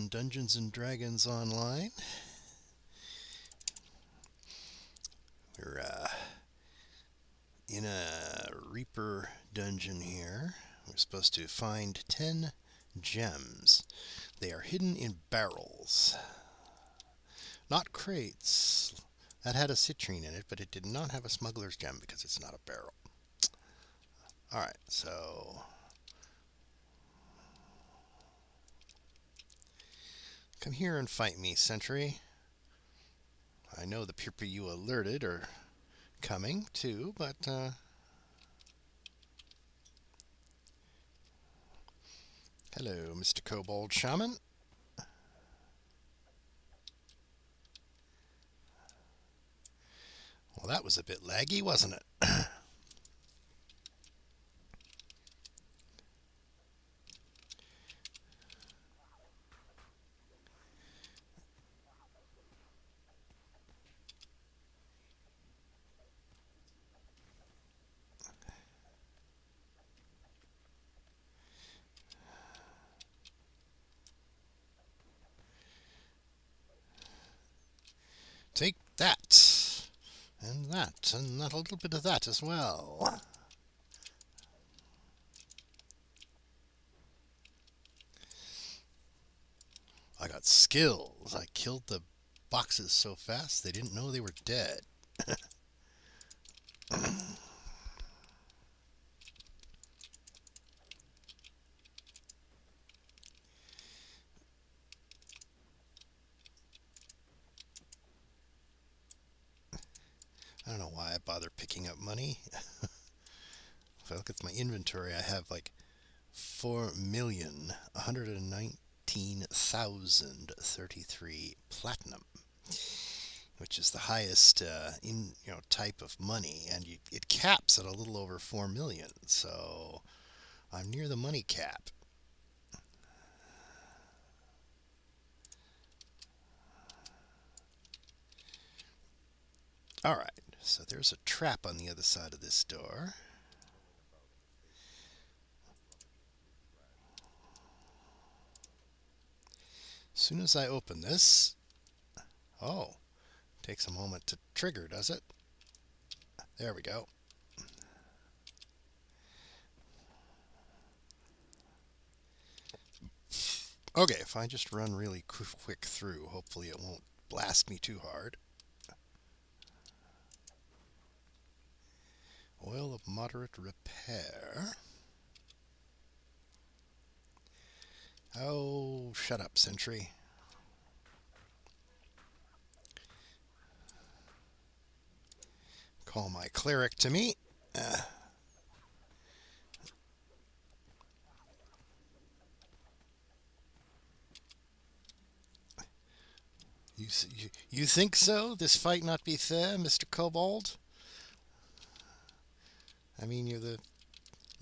Dungeons and Dragons Online. We're in a Reaper dungeon here. We're supposed to find 10 gems. They are hidden in barrels, not crates. That had a citrine in it, but it did not have a smuggler's gem because it's not a barrel. Alright, so come here and fight me, sentry. I know the people you alerted are coming too, but hello, Mr. Kobold Shaman. Well, that was a bit laggy, wasn't it? Take that, and that, and that, a little bit of that as well. I got skills. I killed the boxes so fast they didn't know they were dead. I don't know why I bother picking up money. If I look at my inventory, I have like 4,119,033 platinum, which is the highest type of money, and it caps at a little over 4 million. So I'm near the money cap. All right, so there's a trap on the other side of this door. As soon as I open this, oh, takes a moment to trigger, does it? There we go. Okay, if I just run really quick through, hopefully it won't blast me too hard. Oil of moderate repair. Oh, shut up, sentry. Call my cleric to me. You think so? This fight not be fair, Mr. Kobold? I mean, you're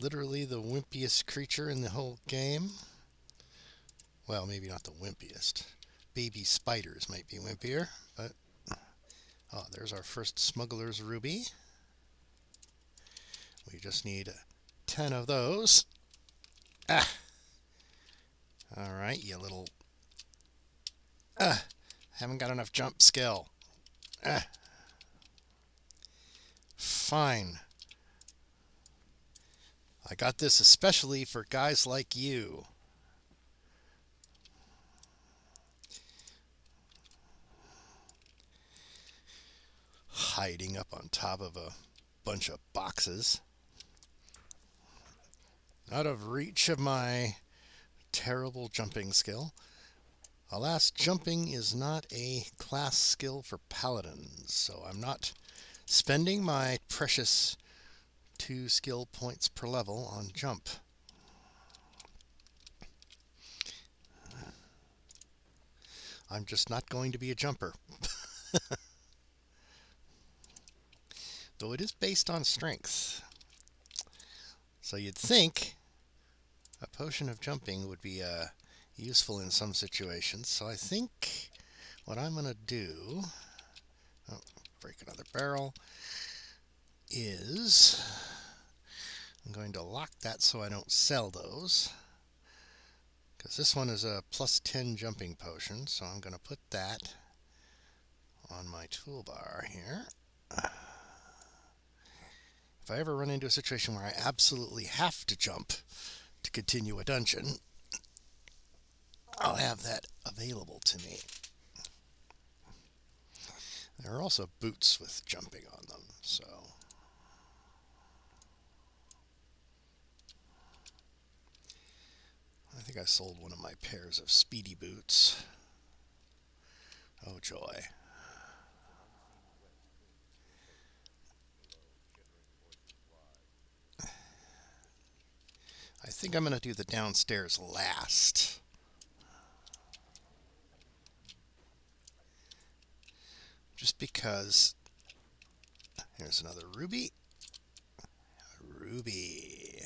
literally the wimpiest creature in the whole game. Well, maybe not the wimpiest. Baby spiders might be wimpier, but... Oh, there's our first smuggler's ruby. We just need 10 of those. Ah! Alright, you little... Haven't got enough jump skill. Fine. I got this especially for guys like you. Hiding up on top of a bunch of boxes. Out of reach of my terrible jumping skill. Alas, jumping is not a class skill for paladins, so I'm not spending my precious 2 skill points per level on jump. I'm just not going to be a jumper. Though it is based on strength. So you'd think a potion of jumping would be useful in some situations. So I think what I'm going to do, break another barrel, is I'm going to lock that so I don't sell those. Because this one is a plus 10 jumping potion, so I'm going to put that on my toolbar here. If I ever run into a situation where I absolutely have to jump to continue a dungeon, I'll have that available to me. There are also boots with jumping on them, so I think I sold one of my pairs of speedy boots. Oh joy. I think I'm going to do the downstairs last. Just because. Here's another ruby. Ruby.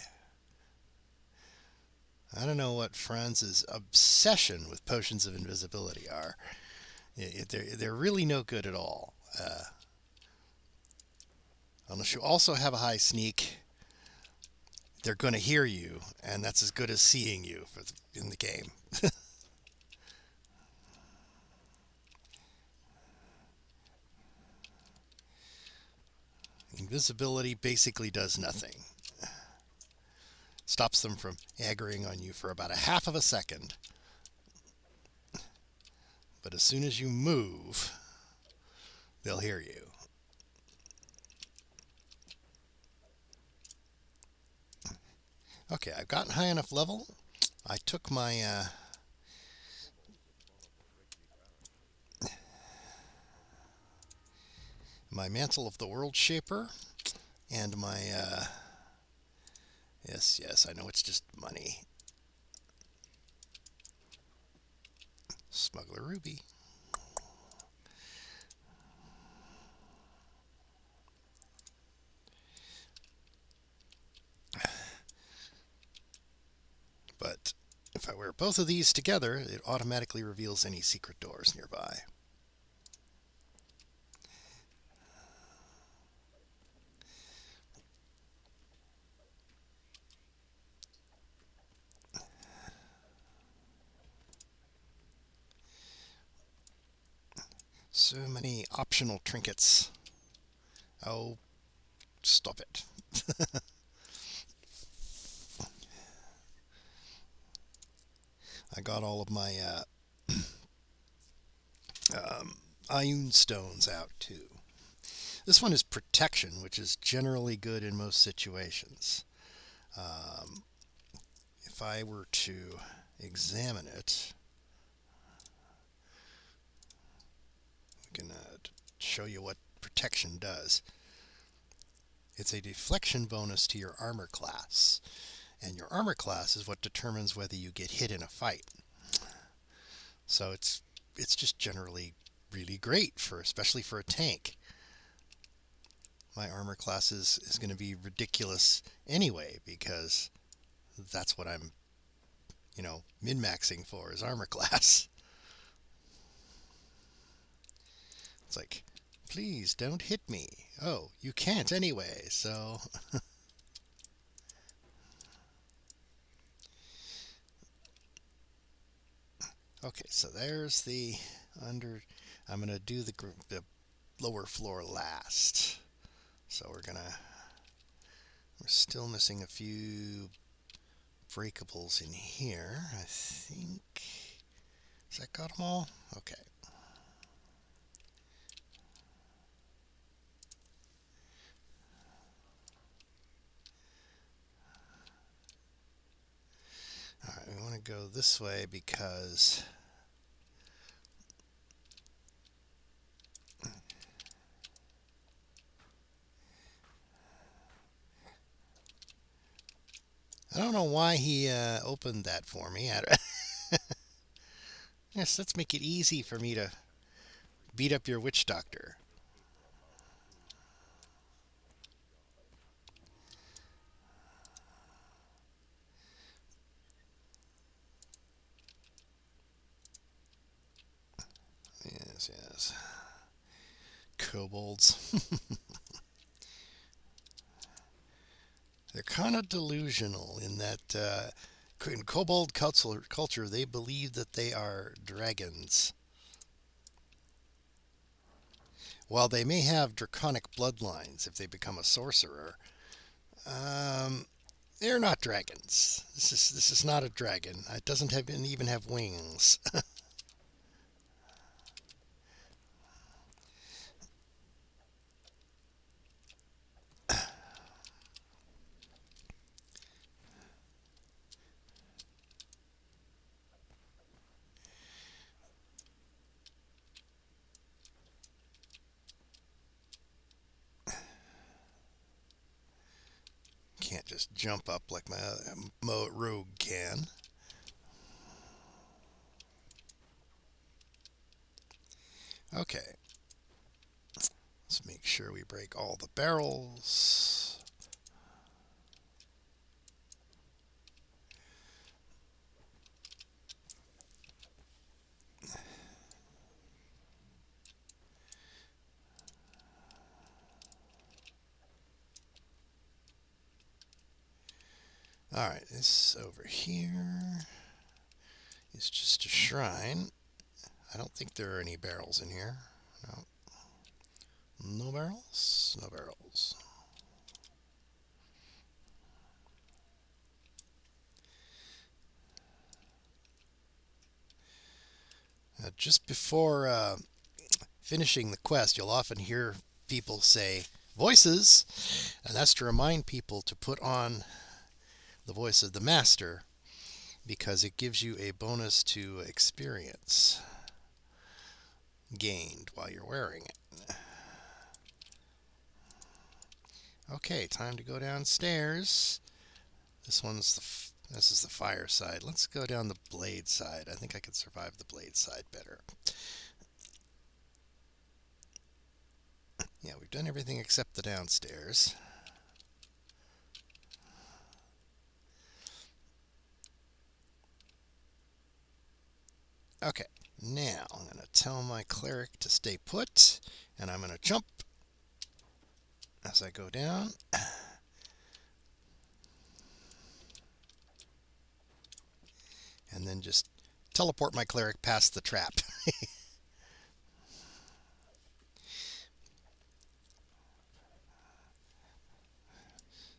I don't know what Franz's obsession with potions of invisibility are. They're really no good at all. Unless you also have a high sneak, they're going to hear you, and that's as good as seeing you in the game. Invisibility basically does nothing. Stops them from aggroing on you for about a half of a second. But as soon as you move, they'll hear you. Okay, I've gotten high enough level. I took my my Mantle of the World Shaper and my yes, I know it's just money. Smuggler Ruby. But if I wear both of these together, it automatically reveals any secret doors nearby. So many optional trinkets. Oh, stop it. I got all of my iron stones out too. This one is protection, which is generally good in most situations. If I were to examine it, we can show you what protection does. It's a deflection bonus to your armor class, and your armor class is what determines whether you get hit in a fight. So it's just generally really great especially for a tank. My armor class is going to be ridiculous anyway because that's what I'm, min-maxing for is armor class. It's like, please don't hit me. Oh, you can't anyway, so. Okay, so there's the under. I'm going to do the lower floor last. So we're still missing a few breakables in here. I think. Has that got them all? Okay. Alright, we want to go this way because I don't know why he opened that for me. Yes, let's make it easy for me to beat up your witch doctor. Yes. Kobolds. They're kind of delusional in that In kobold culture, they believe that they are dragons. While they may have draconic bloodlines if they become a sorcerer, um, they're not dragons. This is not a dragon. It doesn't even have wings. Can't just jump up like my rogue can. Okay. Let's make sure we break all the barrels. Alright, this over here is just a shrine. I don't think there are any barrels in here. No. No barrels? No barrels. Just before finishing the quest, you'll often hear people say, voices! And that's to remind people to put on the voice of the master, because it gives you a bonus to experience gained while you're wearing it. Okay, time to go downstairs. This is the fire side. Let's go down the blade side. I think I could survive the blade side better. Yeah, we've done everything except the downstairs. Okay, now I'm going to tell my cleric to stay put, and I'm going to jump as I go down. And then just teleport my cleric past the trap.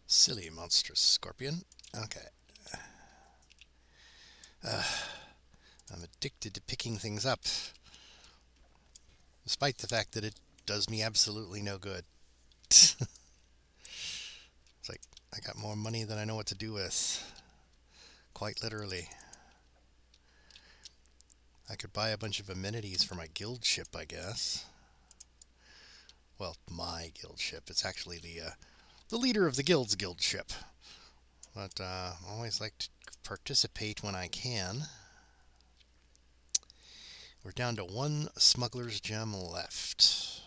Silly, monstrous scorpion. Okay. I'm addicted to picking things up, despite the fact that it does me absolutely no good. It's like I got more money than I know what to do with. Quite literally. I could buy a bunch of amenities for my guild ship, I guess. Well, my guild ship. It's actually the leader of the guild's guild ship. But I always like to participate when I can. We're down to one smuggler's gem left.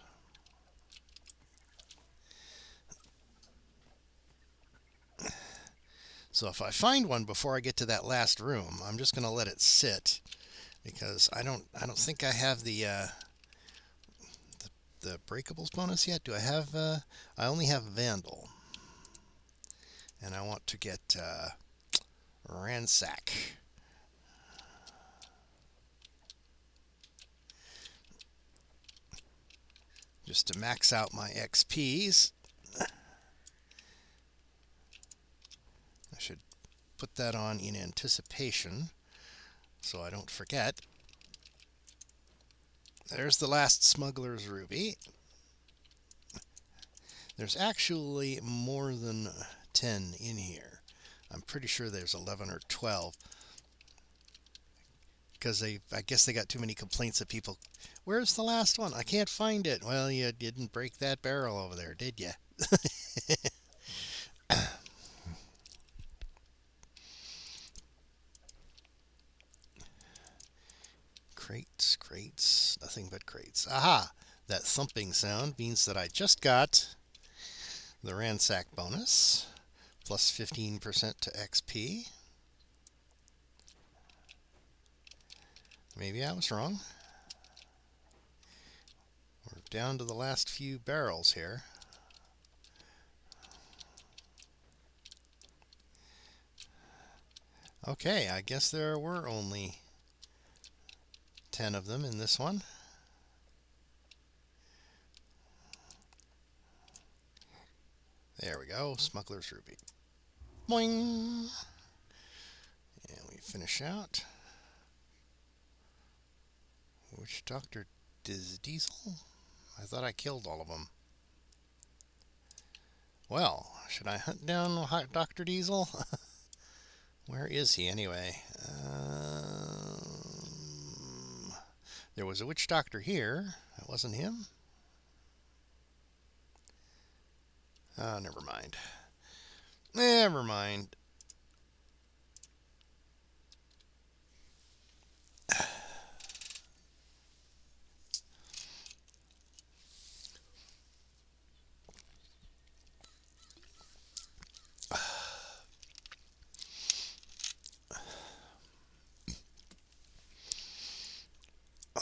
So if I find one before I get to that last room, I'm just going to let it sit, because I don't think I have the breakables bonus yet. Do I have? I only have Vandal, and I want to get Ransack. Just to max out my XPs. I should put that on in anticipation so I don't forget. There's the last smuggler's ruby. There's actually more than 10 in here. I'm pretty sure there's 11 or 12. Because I guess they got too many complaints of people. Where's the last one? I can't find it. Well, you didn't break that barrel over there, did you? Crates, nothing but crates. Aha! That thumping sound means that I just got the ransack bonus, plus 15% to XP. Maybe I was wrong. We're down to the last few barrels here. Okay, I guess there were only 10 of them in this one. There we go, Smuggler's Ruby. Boing! And we finish out. Which Dr. Diesel? I thought I killed all of them. Well, should I hunt down Dr. Diesel? Where is he anyway? There was a witch doctor here. That wasn't him. Oh, never mind. Never mind.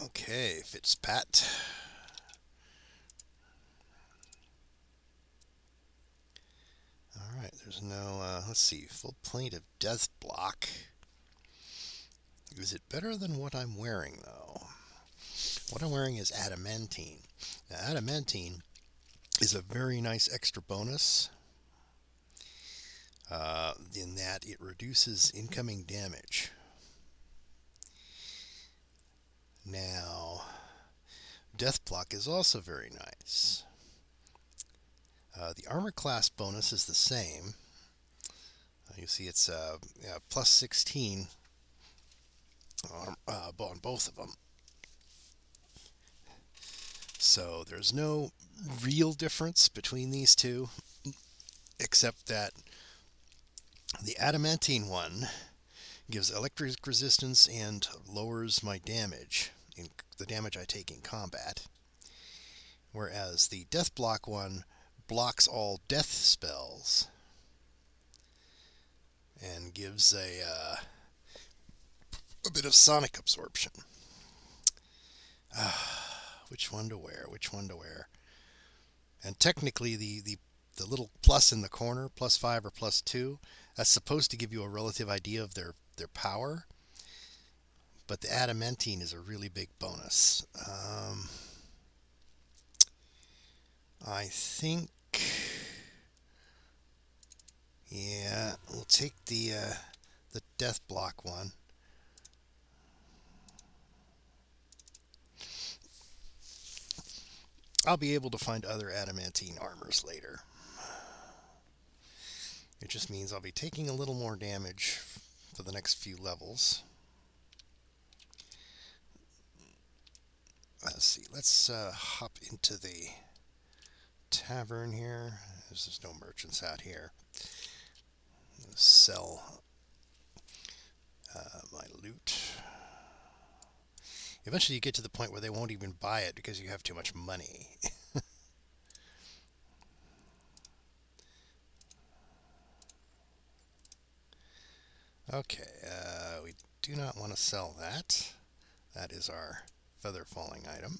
Okay, Fitzpat. Alright, there's no, let's see, full plate of death block. Is it better than what I'm wearing, though? What I'm wearing is adamantine. Now, adamantine is a very nice extra bonus in that it reduces incoming damage. Now, death block is also very nice. The armor class bonus is the same. You see it's plus 16 on both of them. So there's no real difference between these two, except that the adamantine one gives electric resistance and lowers my damage, the damage I take in combat. Whereas the death block one blocks all death spells and gives a bit of sonic absorption. Which one to wear? Which one to wear? And technically, the little plus in the corner, +5 or +2, that's supposed to give you a relative idea of their power. But the adamantine is a really big bonus. I think, yeah, we'll take the death block one. I'll be able to find other adamantine armors later. It just means I'll be taking a little more damage for the next few levels. Let's see, let's hop into the tavern here. There's no merchants out here. Sell my loot. Eventually you get to the point where they won't even buy it because you have too much money. Okay, we do not want to sell that. That is our feather falling item.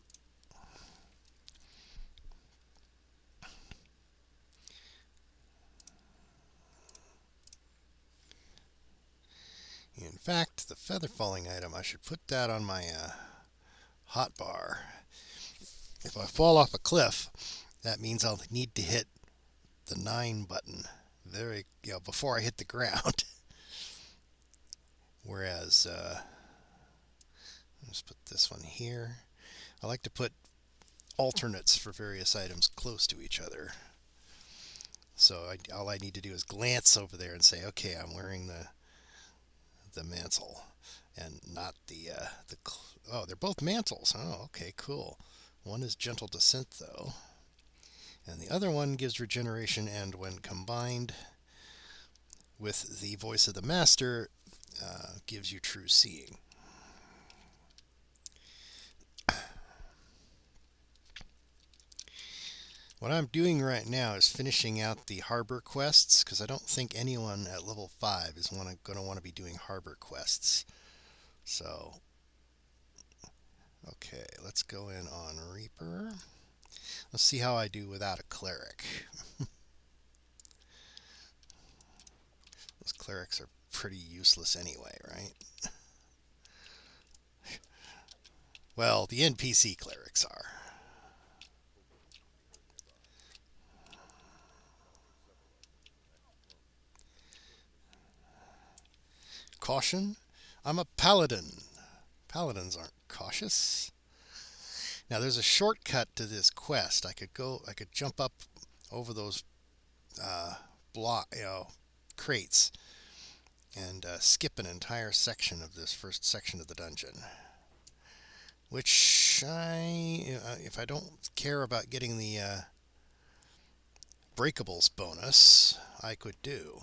In fact, the feather falling item, I should put that on my hotbar. If I fall off a cliff, that means I'll need to hit the 9 button before I hit the ground. Whereas, let's put this one here. I like to put alternates for various items close to each other. So all I need to do is glance over there and say, okay, I'm wearing the mantle and not oh, they're both mantles. Oh, okay, cool. One is gentle descent though, and the other one gives regeneration, and when combined with the voice of the master, gives you true seeing. What I'm doing right now is finishing out the harbor quests, because I don't think anyone at level 5 is going to want to be doing harbor quests. So, okay, let's go in on Reaper. Let's see how I do without a cleric. Those clerics are pretty useless anyway, right? Well, the NPC clerics are. Caution? I'm a paladin. Paladins aren't cautious. Now there's a shortcut to this quest. I could jump up over those uh, crates and skip an entire section of this first section of the dungeon. Which if I don't care about getting the breakables bonus, I could do.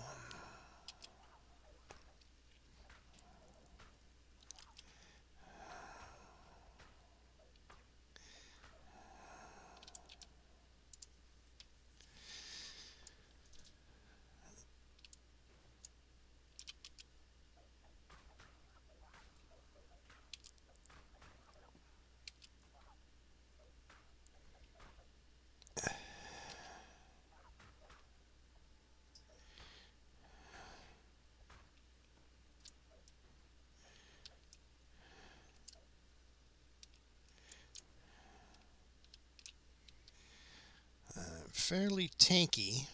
Fairly tanky.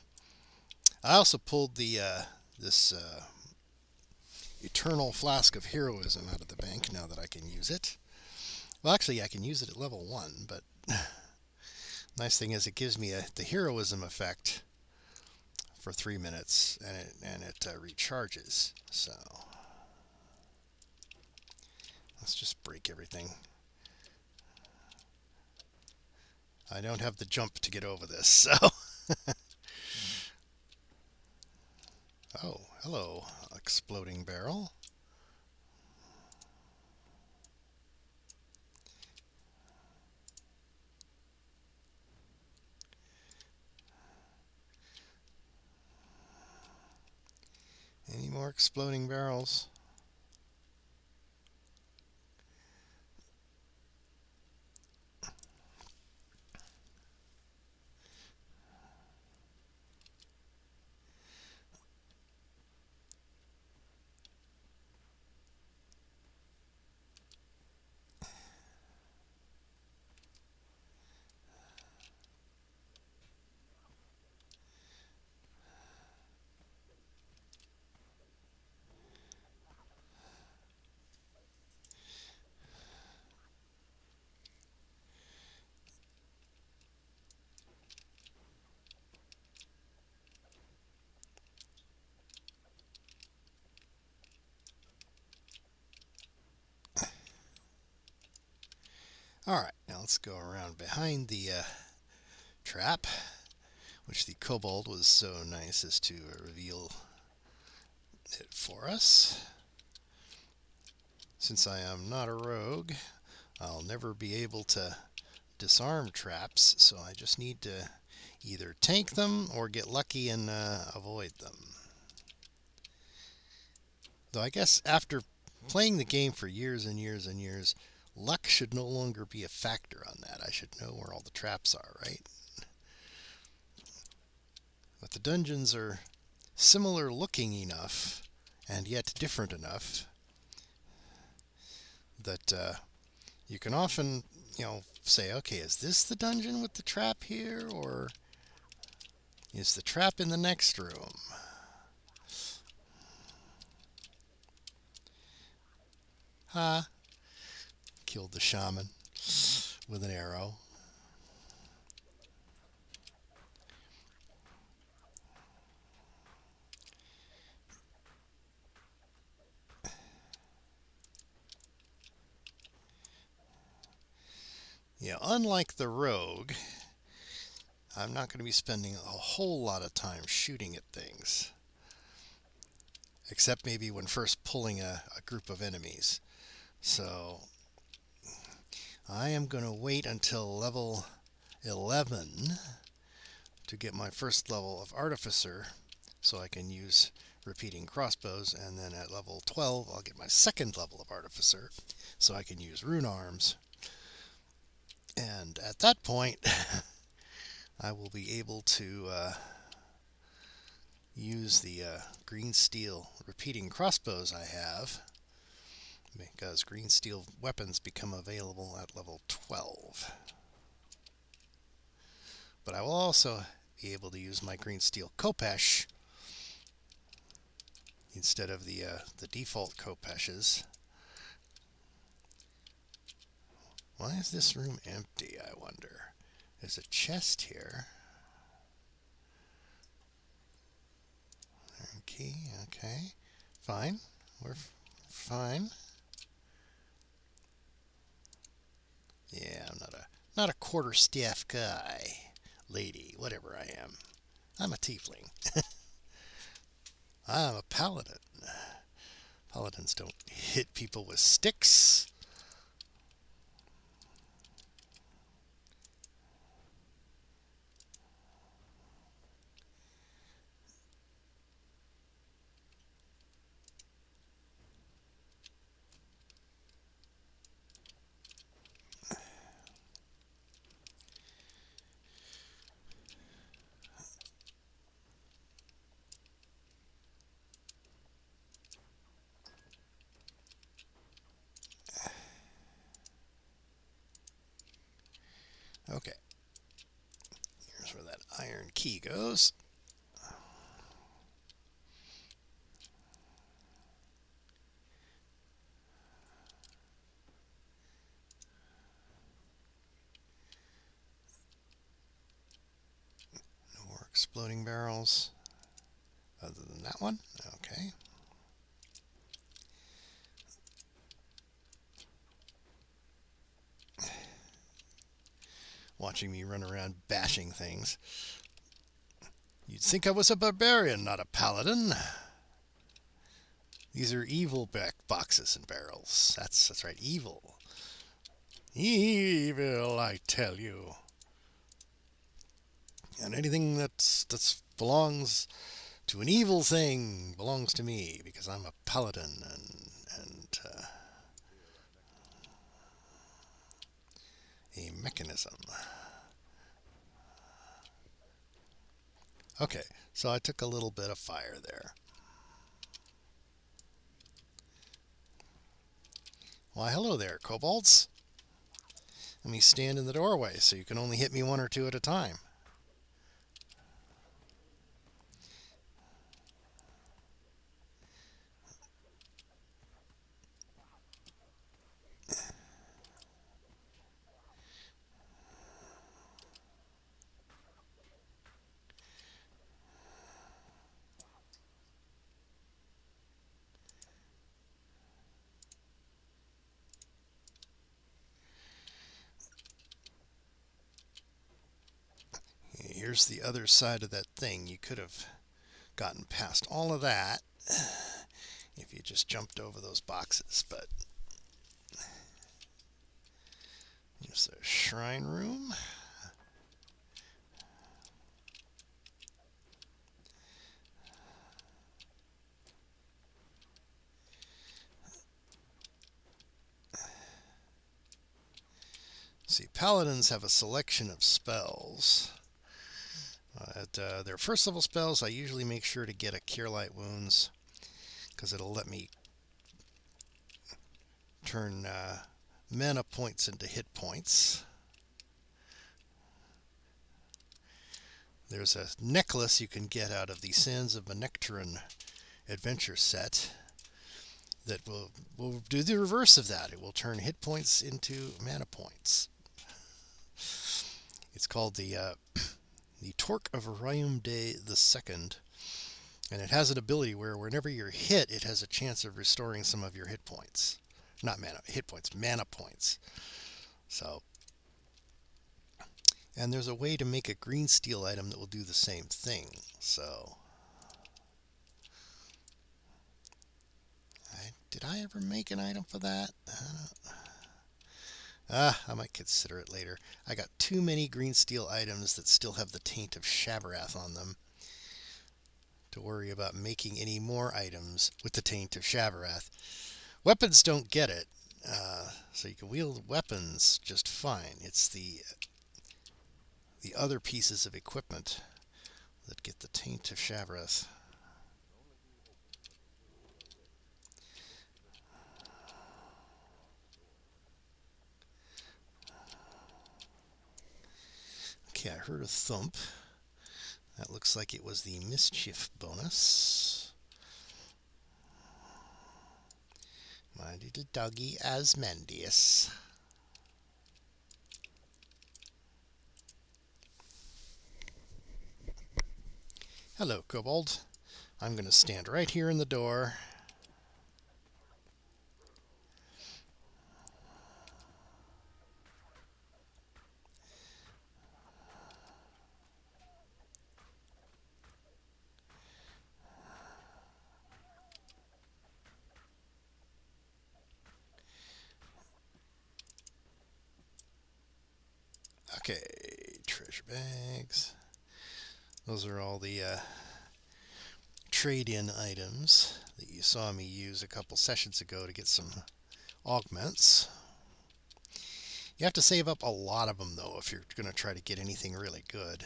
I also pulled the this eternal flask of heroism out of the bank now that I can use it. Well, actually, I can use it at level 1, but nice thing is it gives me the heroism effect for 3 minutes, and it recharges. So let's just break everything. I don't have the jump to get over this, so. Oh, hello, exploding barrel. Any more exploding barrels? Alright, now let's go around behind the trap, which the kobold was so nice as to reveal it for us. Since I am not a rogue, I'll never be able to disarm traps, so I just need to either tank them or get lucky and avoid them. Though I guess after playing the game for years and years and years, luck should no longer be a factor on that. I should know where all the traps are, right? But the dungeons are similar looking enough and yet different enough that you can often, say, okay, is this the dungeon with the trap here, or is the trap in the next room? Ha! Killed the shaman with an arrow. Yeah, unlike the rogue, I'm not going to be spending a whole lot of time shooting at things. Except maybe when first pulling a group of enemies. So I am going to wait until level 11 to get my first level of Artificer so I can use repeating crossbows, and then at level 12 I'll get my second level of Artificer so I can use rune arms. And at that point I will be able to use the green steel repeating crossbows I have, because green steel weapons become available at level 12. But I will also be able to use my green steel Khopesh instead of the default Khopeshes. Why is this room empty, I wonder? There's a chest here. Key, okay. Fine. We're fine. Yeah, I'm not a quarterstaff guy. Lady, whatever I am. I'm a tiefling. I'm a paladin. Paladins don't hit people with sticks. Okay. Here's where that iron key goes. No more exploding barrels. Other than that one. Okay. Watching me run around bashing things. You'd think I was a barbarian, not a paladin. These are evil boxes and barrels. That's right, evil. Evil, I tell you. And anything that's belongs to an evil thing belongs to me, because I'm a paladin and a mechanism. Okay, so I took a little bit of fire there. Why, hello there, kobolds. Let me stand in the doorway so you can only hit me one or two at a time. Here's the other side of that thing. You could have gotten past all of that if you just jumped over those boxes, but here's the shrine room. See, paladins have a selection of spells. At their first level spells, I usually make sure to get a Cure Light Wounds, because it'll let me turn mana points into hit points. There's a necklace you can get out of the Sands of Manectaran adventure set that will do the reverse of that. It will turn hit points into mana points. It's called the Torque of Orium Day II, and it has an ability where whenever you're hit, it has a chance of restoring some of your hit points. Not hit points, mana points. So, and there's a way to make a green steel item that will do the same thing. So, did I ever make an item for that? I might consider it later. I got too many green steel items that still have the taint of Shavarath on them to worry about making any more items with the taint of Shavarath. Weapons don't get it, so you can wield weapons just fine. It's the other pieces of equipment that get the taint of Shavarath. Okay, I heard a thump. That looks like it was the mischief bonus. My little doggy Asmodeus. Hello, Kobold. I'm going to stand right here in the door. Okay, treasure bags. Those are all the trade-in items that you saw me use a couple sessions ago to get some augments. You have to save up a lot of them, though, if you're going to try to get anything really good.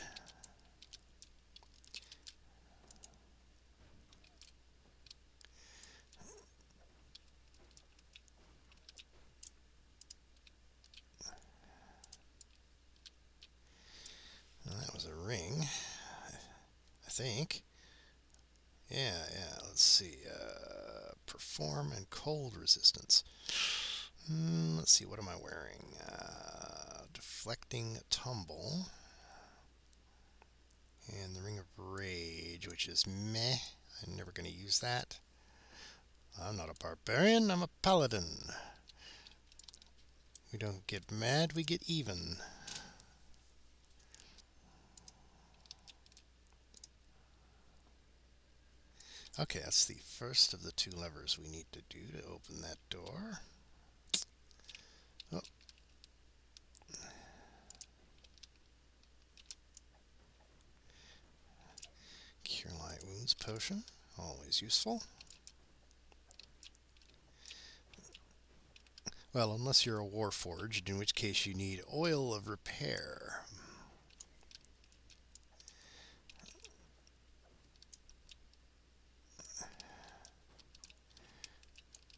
Well, that was a ring, I think. Yeah. Let's see. Perform and cold resistance. Let's see. What am I wearing? Deflecting tumble. And the Ring of Rage, which is meh. I'm never going to use that. I'm not a barbarian. I'm a paladin. We don't get mad. We get even. Okay, that's the first of the two levers we need to do to open that door. Oh. Cure Light Wounds potion, always useful. Well, unless you're a Warforged, in which case you need Oil of Repair.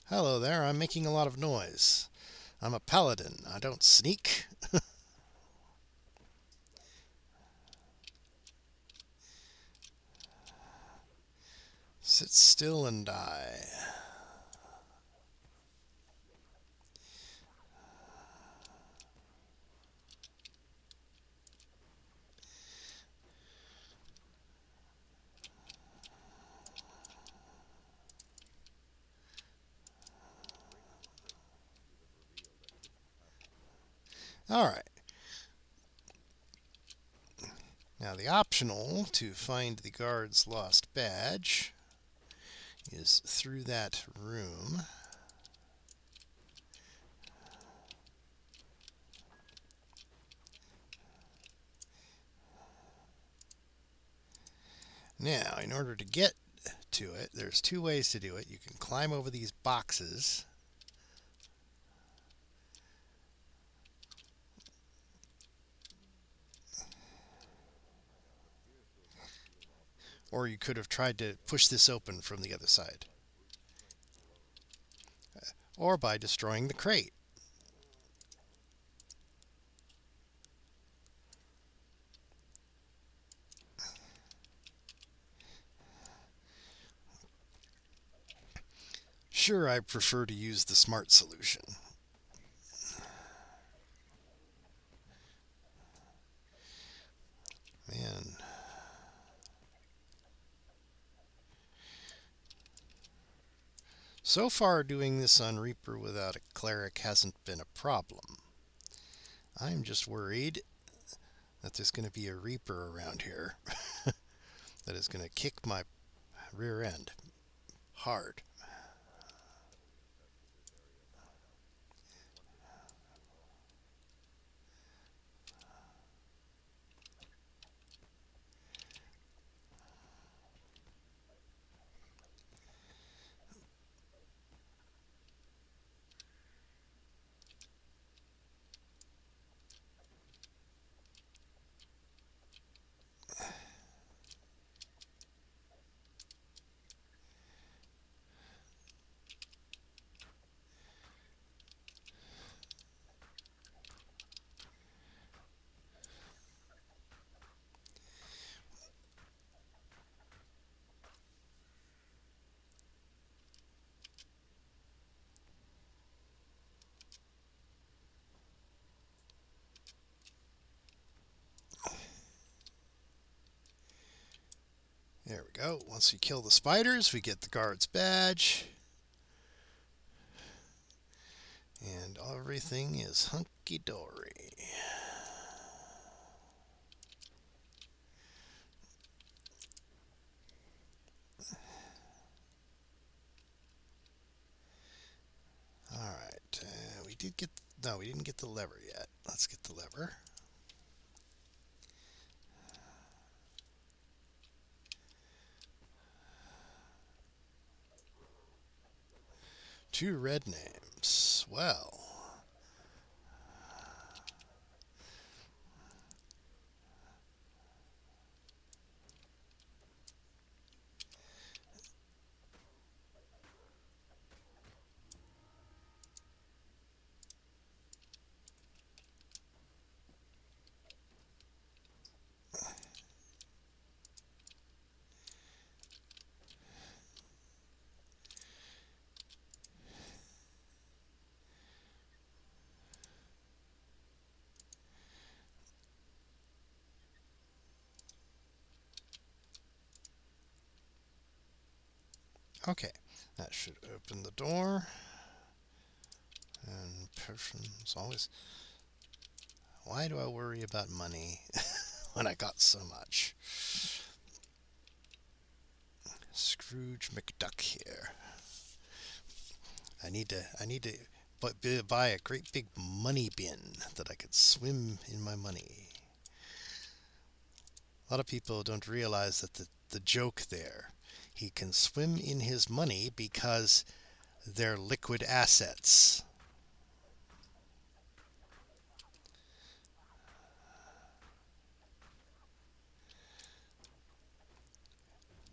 Hello there, I'm making a lot of noise. I'm a paladin, I don't sneak. Sit still and die. Alright. Now the optional to find the guard's lost badge is through that room. Now, in order to get to it, there's two ways to do it. You can climb over these boxes. Or you could have tried to push this open from the other side. Or by destroying the crate. Sure, I prefer to use the smart solution. Man. So far, doing this on Reaper without a cleric hasn't been a problem. I'm just worried that there's going to be a Reaper around here that is going to kick my rear end hard. go. Once we kill the spiders, we get the guard's badge. And everything is hunky-dory. Alright, we did get... No, we didn't get the lever yet. Let's get the lever. Two red names. Well... Okay, that should open the door. And potions always... Why do I worry about money when I got so much? Scrooge McDuck here. I need to buy a great big money bin that I could swim in my money. A lot of people don't realize that the joke there. He can swim in his money because they're liquid assets.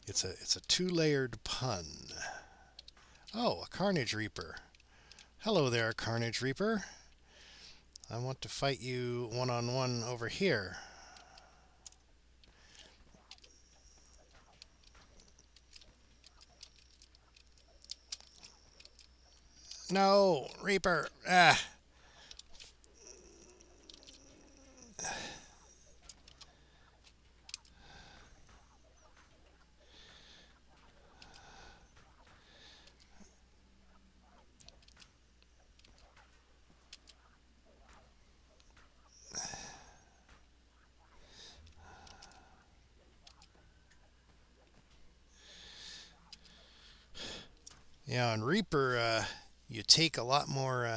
It's a two-layered pun. Oh, a Carnage Reaper. Hello there, Carnage Reaper. I want to fight you one-on-one over here. No, Reaper. Ah. Yeah, on Reaper, you take a lot more.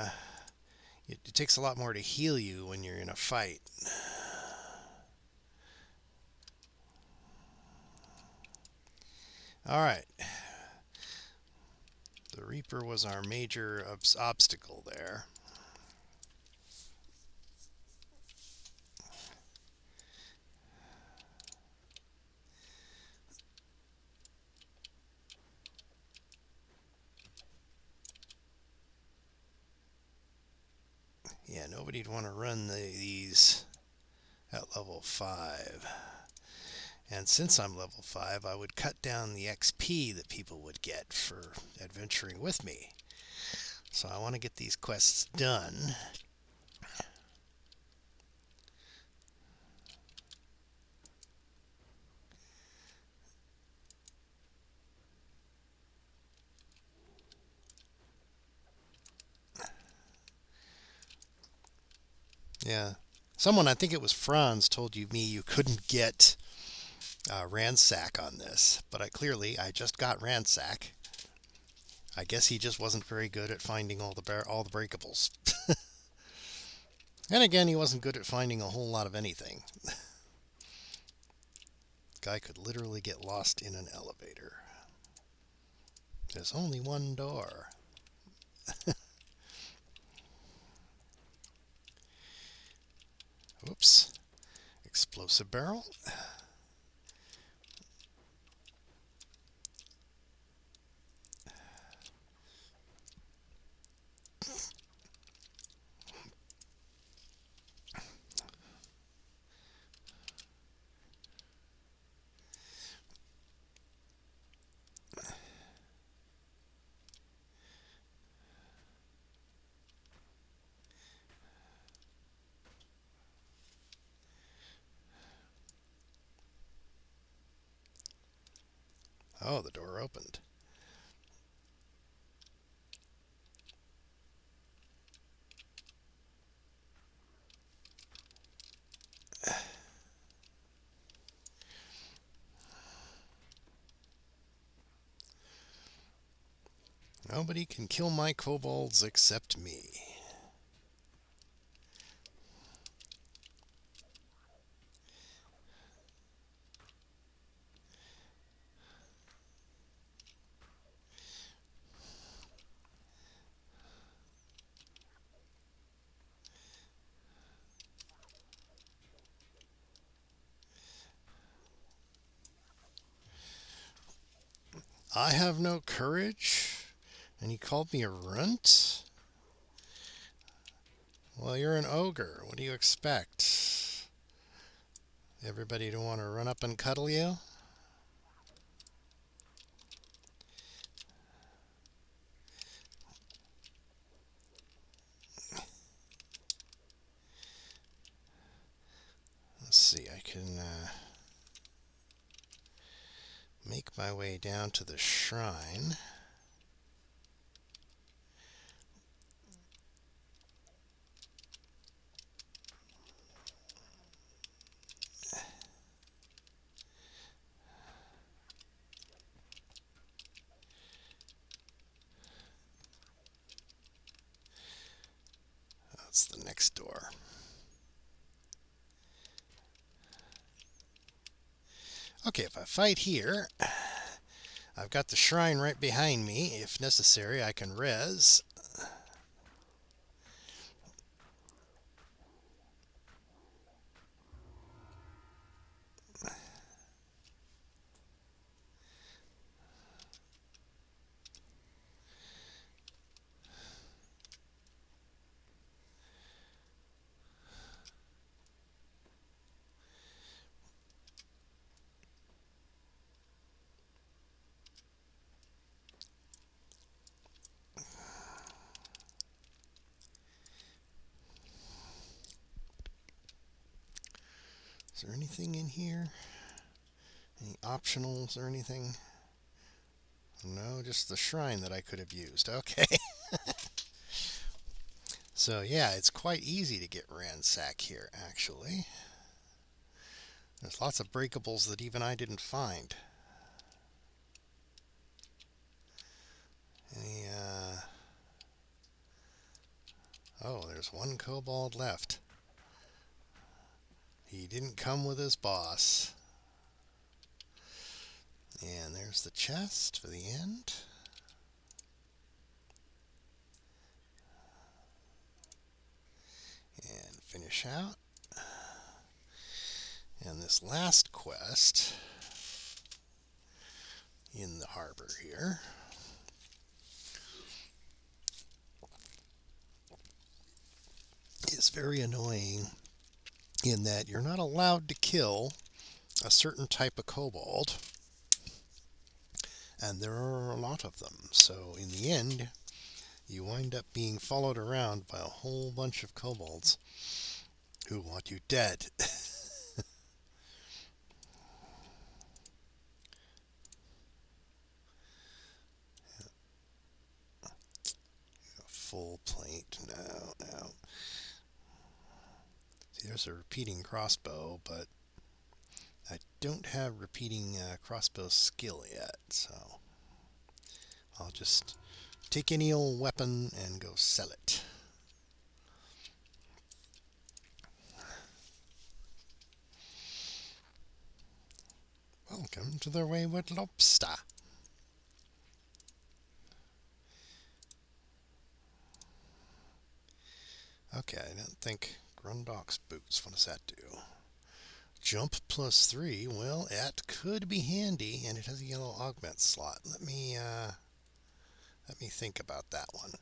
It takes a lot more to heal you when you're in a fight. All right. The Reaper was our major obstacle there. Yeah, nobody'd want to run these at level 5. And since I'm level 5, I would cut down the XP that people would get for adventuring with me. So I want to get these quests done. Yeah. Someone, I think it was Franz, told me you couldn't get Ransack on this. But I just got Ransack. I guess he just wasn't very good at finding all the breakables. And again, he wasn't good at finding a whole lot of anything. Guy could literally get lost in an elevator. There's only one door. Oops. Explosive barrel. Oh, the door opened. Nobody can kill my kobolds except me. I have no courage? And he called me a runt? Well, you're an ogre. What do you expect? Everybody to want to run up and cuddle you? Let's see, I can make my way down to the shrine. That's the next door. Okay, if I fight here, I've got the shrine right behind me. If necessary, I can res. Is there anything in here? Any optionals or anything? No, just the shrine that I could have used. Okay. So yeah, it's quite easy to get ransack here, actually. There's lots of breakables that even I didn't find. Any, oh, there's one kobold left. He didn't come with his boss. And there's the chest for the end. And finish out. And this last quest in the harbor here is very annoying in that you're not allowed to kill a certain type of kobold, and there are a lot of them. So in the end, you wind up being followed around by a whole bunch of kobolds who want you dead. Full plate. No, no. See, there's a repeating crossbow, but I don't have repeating crossbow skill yet, so I'll just take any old weapon and go sell it. Welcome to the Wayward Lobster. Okay, I don't think Grundok's boots. What does that do? Jump +3. Well, that could be handy, and it has a yellow augment slot. Let me think about that one.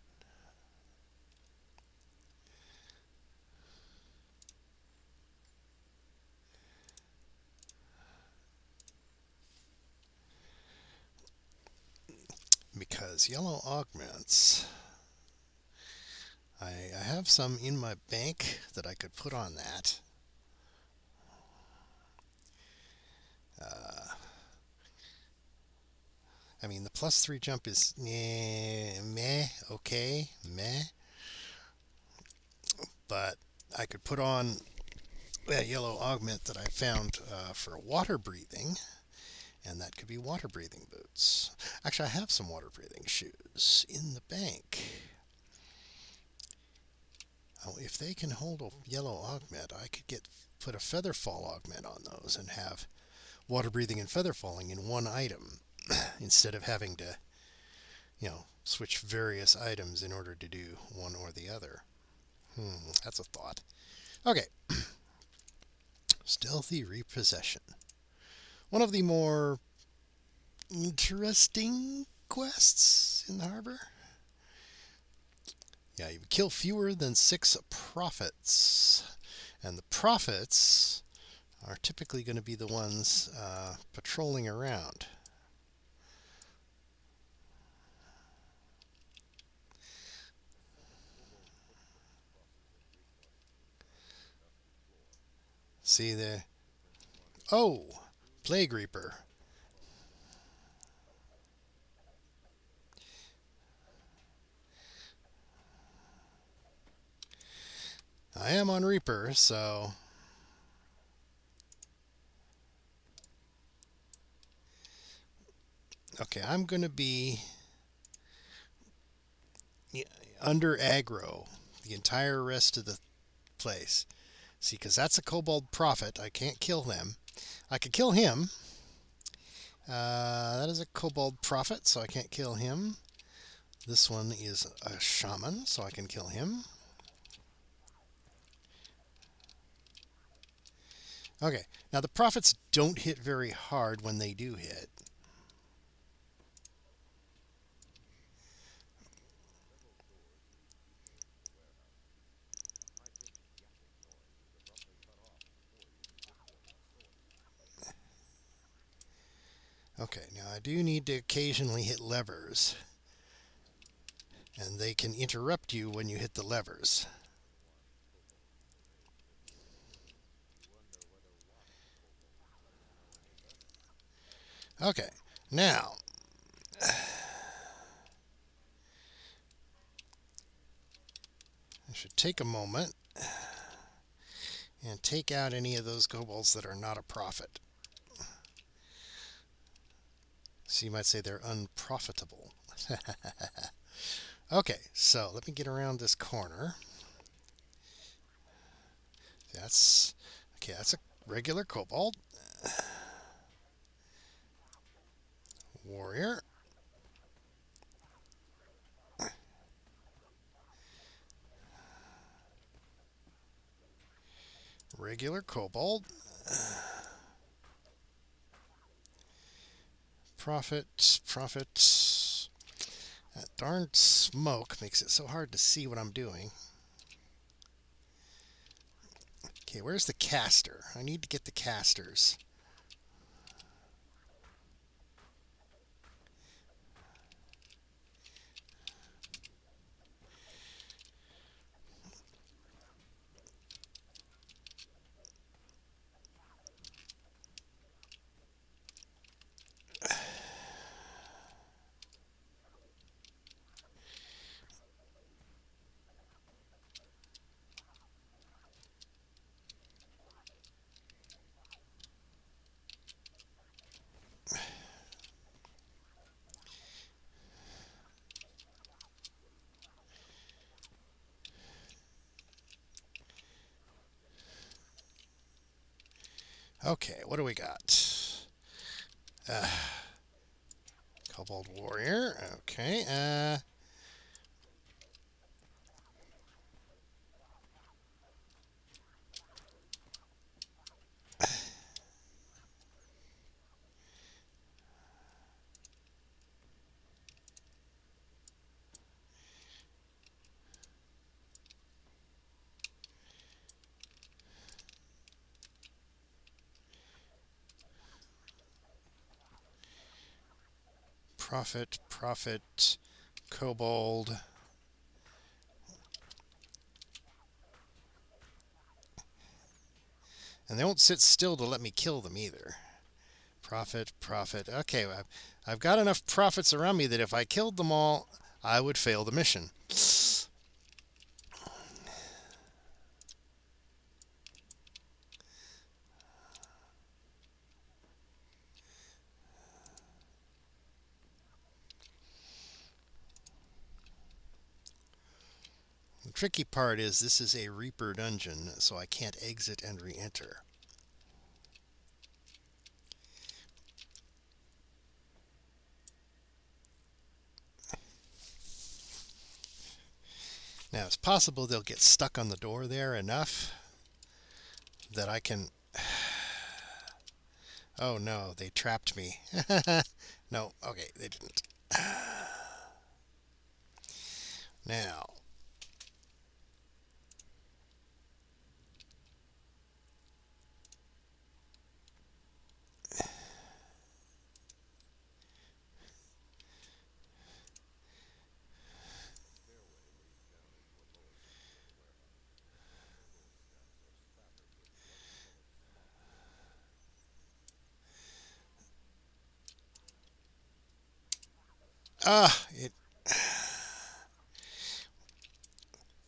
Because yellow augments, I have some in my bank that I could put on that. I mean, the +3 jump is meh, okay, meh. But I could put on that yellow augment that I found for water breathing, and that could be water breathing boots. Actually, I have some water breathing shoes in the bank. Oh, if they can hold a yellow augment, I could put a feather fall augment on those and have water breathing and feather falling in one item instead of having to, switch various items in order to do one or the other. That's a thought. Okay. Stealthy repossession. One of the more interesting quests in the harbor. Yeah, you kill fewer than 6 prophets. And the prophets are typically going to be the ones patrolling around. See there? Oh, Plague Reaper. I am on Reaper, so... Okay, I'm going to be under aggro the entire rest of the place. See, because that's a Kobold Prophet. I can't kill them. I could kill him. That is a Kobold Prophet, so I can't kill him. This one is a Shaman, so I can kill him. Okay, now the Prophets don't hit very hard when they do hit. Okay, now I do need to occasionally hit levers. And they can interrupt you when you hit the levers. Okay, now... I should take a moment and take out any of those kobolds that are not a prophet. So you might say they're unprofitable. Okay, so let me get around this corner. That's a regular kobold. Warrior. Regular kobold. Prophet. That darn smoke makes it so hard to see what I'm doing. Okay, where's the caster? I need to get the casters. Okay, what do we got? Kobold Warrior. Okay. Prophet, Kobold. And they won't sit still to let me kill them either. Profit, profit. Okay, I've got enough profits around me that if I killed them all, I would fail the mission. The tricky part is this is a Reaper dungeon, so I can't exit and re-enter. Now, it's possible they'll get stuck on the door there enough that I can... Oh no, they trapped me. No, okay, they didn't. Now... it...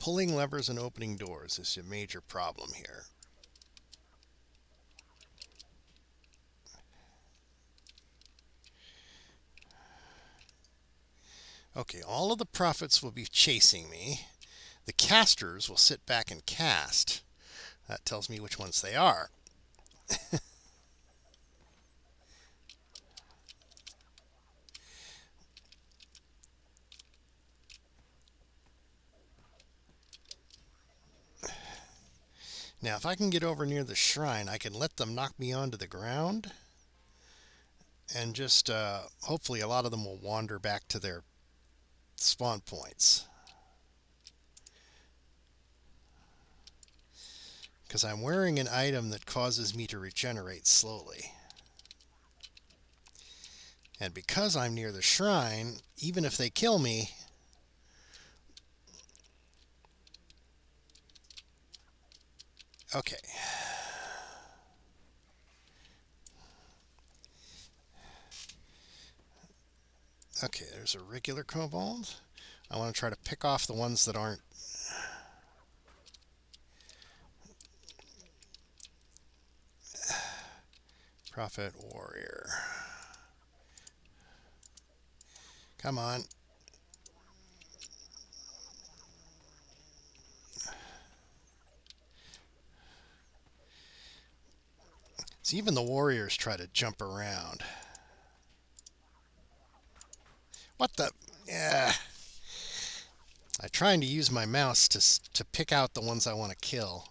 Pulling levers and opening doors is a major problem here. Okay, all of the prophets will be chasing me. The casters will sit back and cast. That tells me which ones they are. Now, if I can get over near the shrine, I can let them knock me onto the ground. And just, hopefully a lot of them will wander back to their spawn points. Because I'm wearing an item that causes me to regenerate slowly. And because I'm near the shrine, even if they kill me... Okay. Okay, there's a regular kobold. I want to try to pick off the ones that aren't... Prophet warrior. Come on. See, even the warriors try to jump around. What the... Yeah. I'm trying to use my mouse to pick out the ones I want to kill.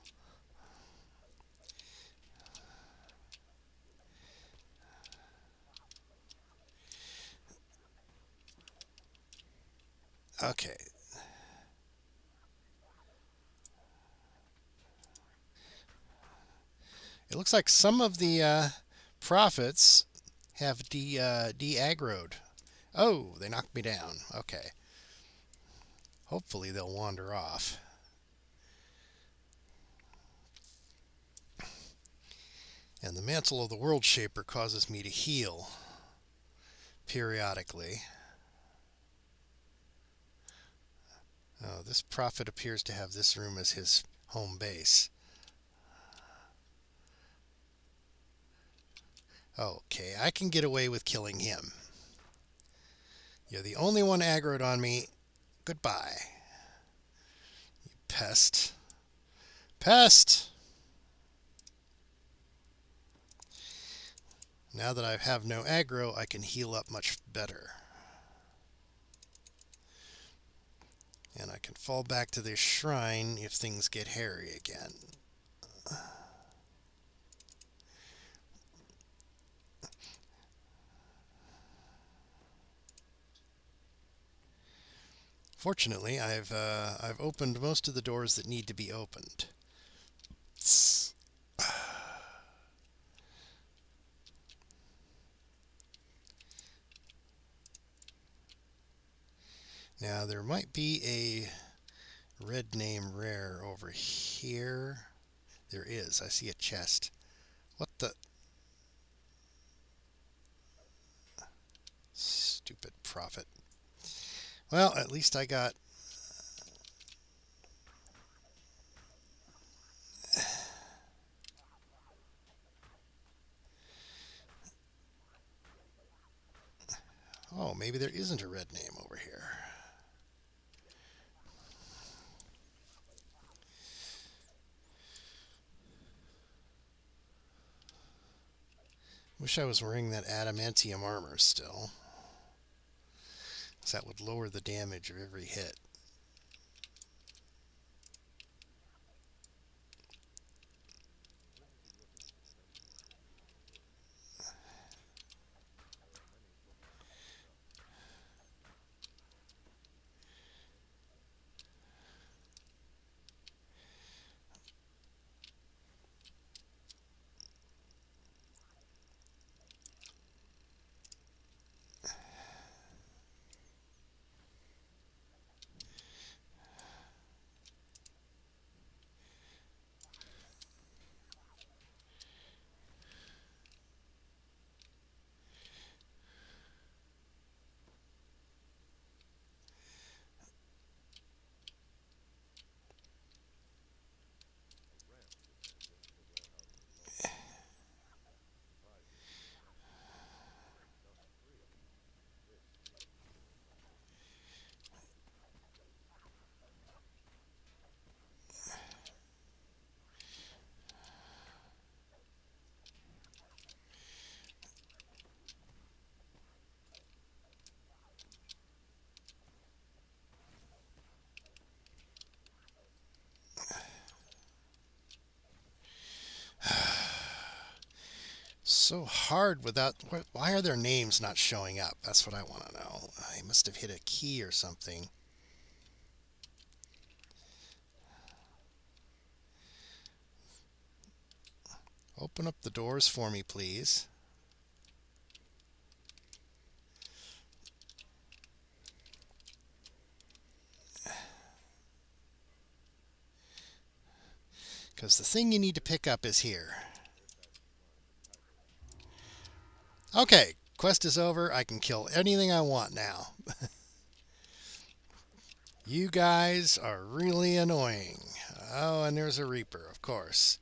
Okay. It looks like some of the prophets have de-aggroed. Oh, they knocked me down. Okay. Hopefully they'll wander off. And the Mantle of the World Shaper causes me to heal periodically. Oh, this prophet appears to have this room as his home base. Okay, I can get away with killing him. You're the only one aggroed on me. Goodbye. You pest. Pest! Now that I have no aggro, I can heal up much better. And I can fall back to this shrine if things get hairy again. Fortunately, I've opened most of the doors that need to be opened. Now, there might be a red name rare over here. There is. I see a chest. What the... Stupid prophet. Well, at least I got... Oh, maybe there isn't a red name over here. Wish I was wearing that adamantium armor still. Because that would lower the damage of every hit. So hard without... Why are their names not showing up? That's what I want to know. I must have hit a key or something. Open up the doors for me, please. Because the thing you need to pick up is here. Okay, quest is over. I can kill anything I want now. You guys are really annoying. Oh, and there's a Reaper, of course.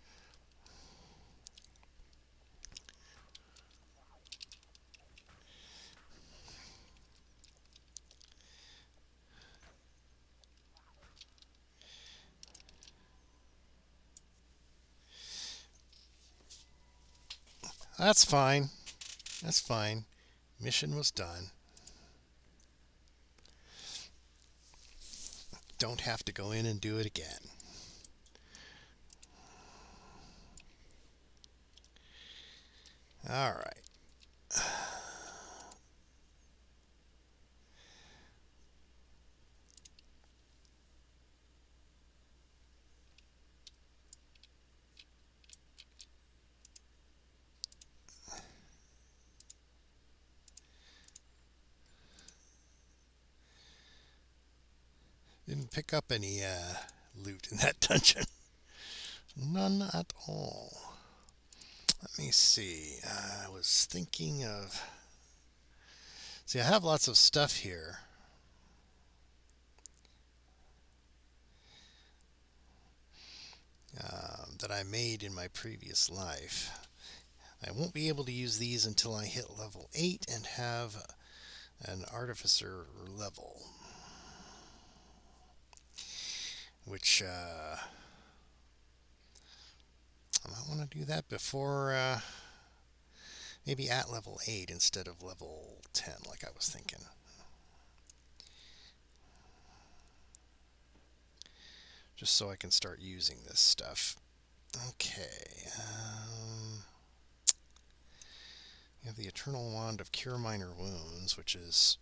That's fine. That's fine. Mission was done. Don't have to go in and do it again. All right. Didn't pick up any loot in that dungeon. None at all. Let me see. I was thinking of... See, I have lots of stuff here. That I made in my previous life. I won't be able to use these until I hit level 8 and have an artificer level. Which, I might want to do that before, maybe at level 8 instead of level 10, like I was thinking. Just so I can start using this stuff. Okay. You have the Eternal Wand of Cure Minor Wounds, which is,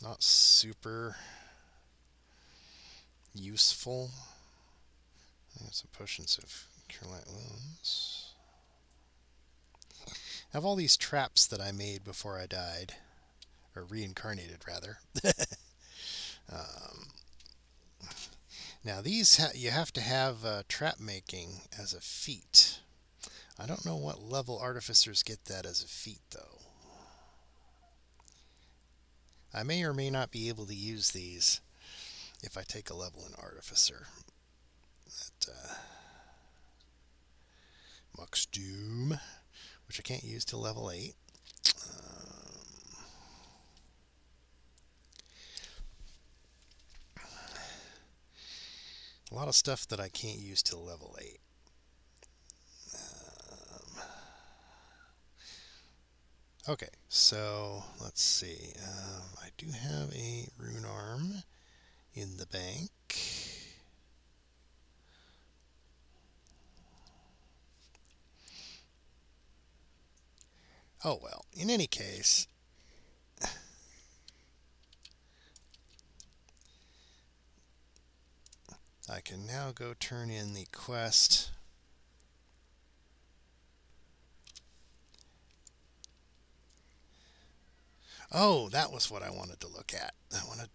not super useful. I have some potions of Cure Light Wounds. I have all these traps that I made before I died. Or reincarnated, rather. Now these you have to have trap making as a feat. I don't know what level artificers get that as a feat though. I may or may not be able to use these if I take a level in Artificer. Mux Doom, which I can't use till level 8. A lot of stuff that I can't use till level 8. Okay, so let's see. I do have a rune arm in the bank. Oh well, in any case, I can now go turn in the quest. Oh, that was what I wanted to look at. I wanted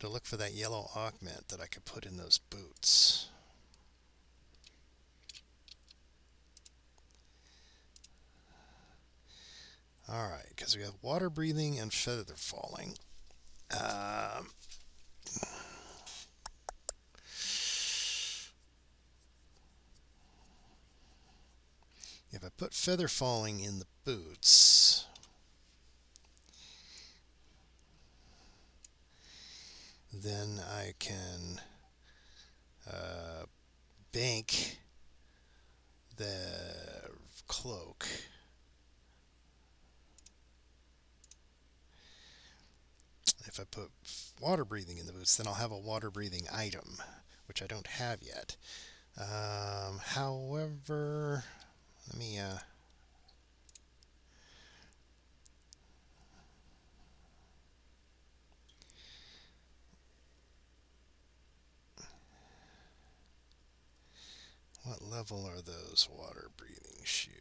to look for that yellow augment that I could put in those boots. Alright, because we have water breathing and feather falling. If I put feather falling in the boots, then I can bank the cloak. If I put water breathing in the boots, then I'll have a water breathing item, which I don't have yet. However, let me what level are those water breathing shoes?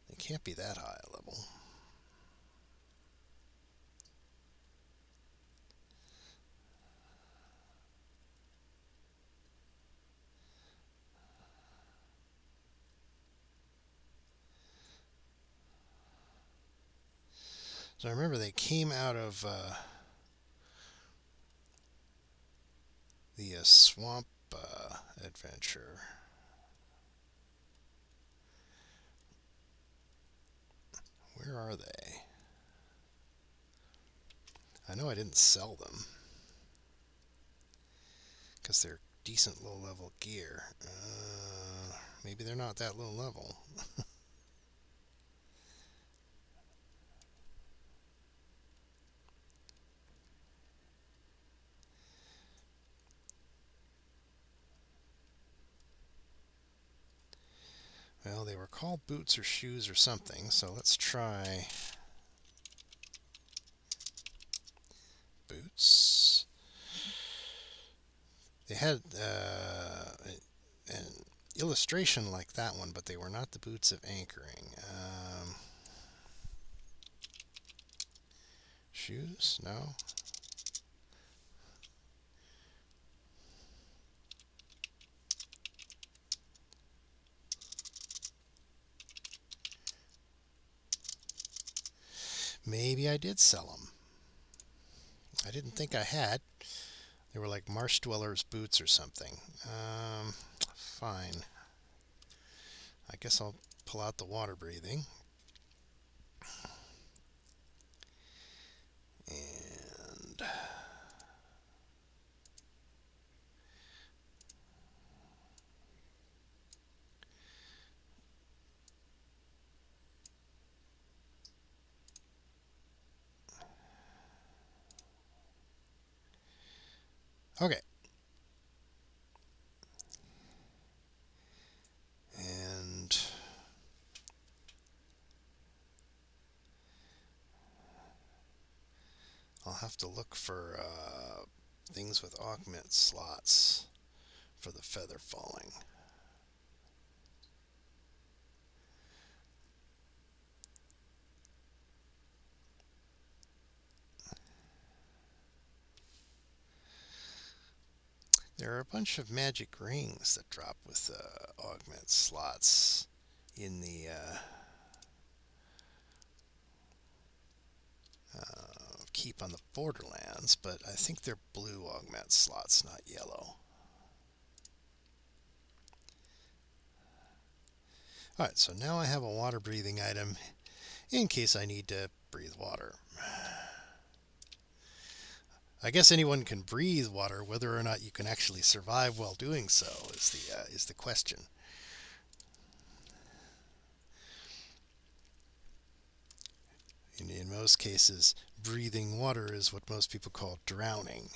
They can't be that high a level. So I remember they came out of the swamp adventure. Where are they? I know I didn't sell them because they're decent low level gear. Maybe they're not that low level. Well, they were called boots or shoes or something, so let's try boots. They had an illustration like that one, but they were not the boots of anchoring. Shoes? No. Maybe I did sell them. I didn't think I had. They were like marsh dwellers boots or something. Fine. I guess I'll pull out the water breathing. And okay. And I'll have to look for things with augment slots for the feather falling. There are a bunch of magic rings that drop with augment slots in the keep on the borderlands, but I think they're blue augment slots, not yellow. Alright, so now I have a water breathing item in case I need to breathe water. I guess anyone can breathe water. Whether or not you can actually survive while doing so is the question. In most cases, breathing water is what most people call drowning.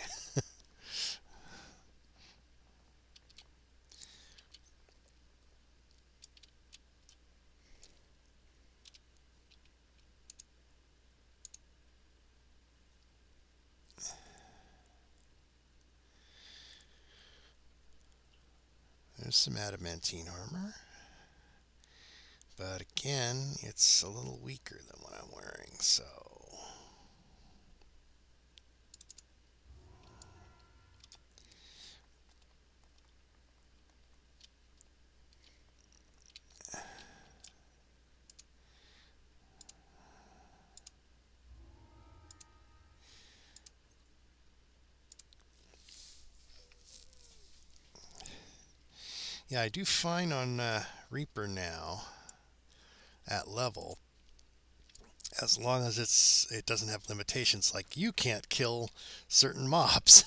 There's some adamantine armor. But again, it's a little weaker than what I'm wearing, so... Yeah, I do fine on Reaper now at level, as long as it doesn't have limitations like you can't kill certain mobs.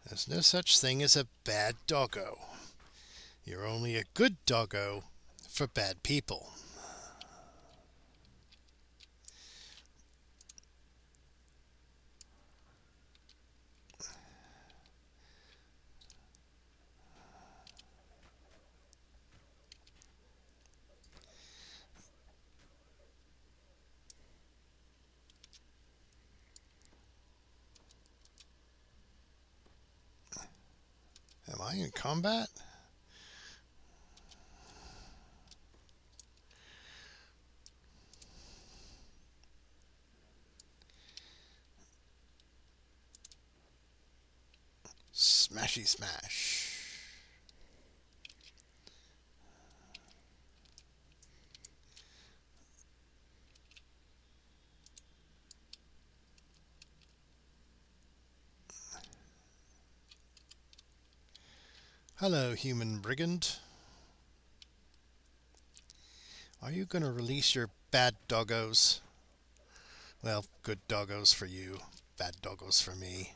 There's no such thing as a bad doggo. You're only a good doggo for bad people. Am I in combat? Smashy smash. Hello, human brigand. Are you going to release your bad doggos? Well, good doggos for you, bad doggos for me.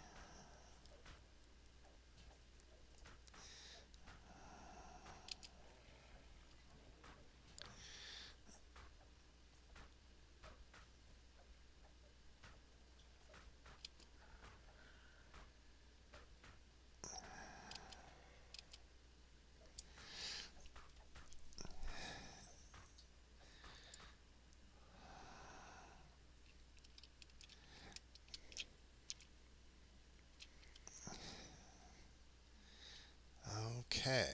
Okay.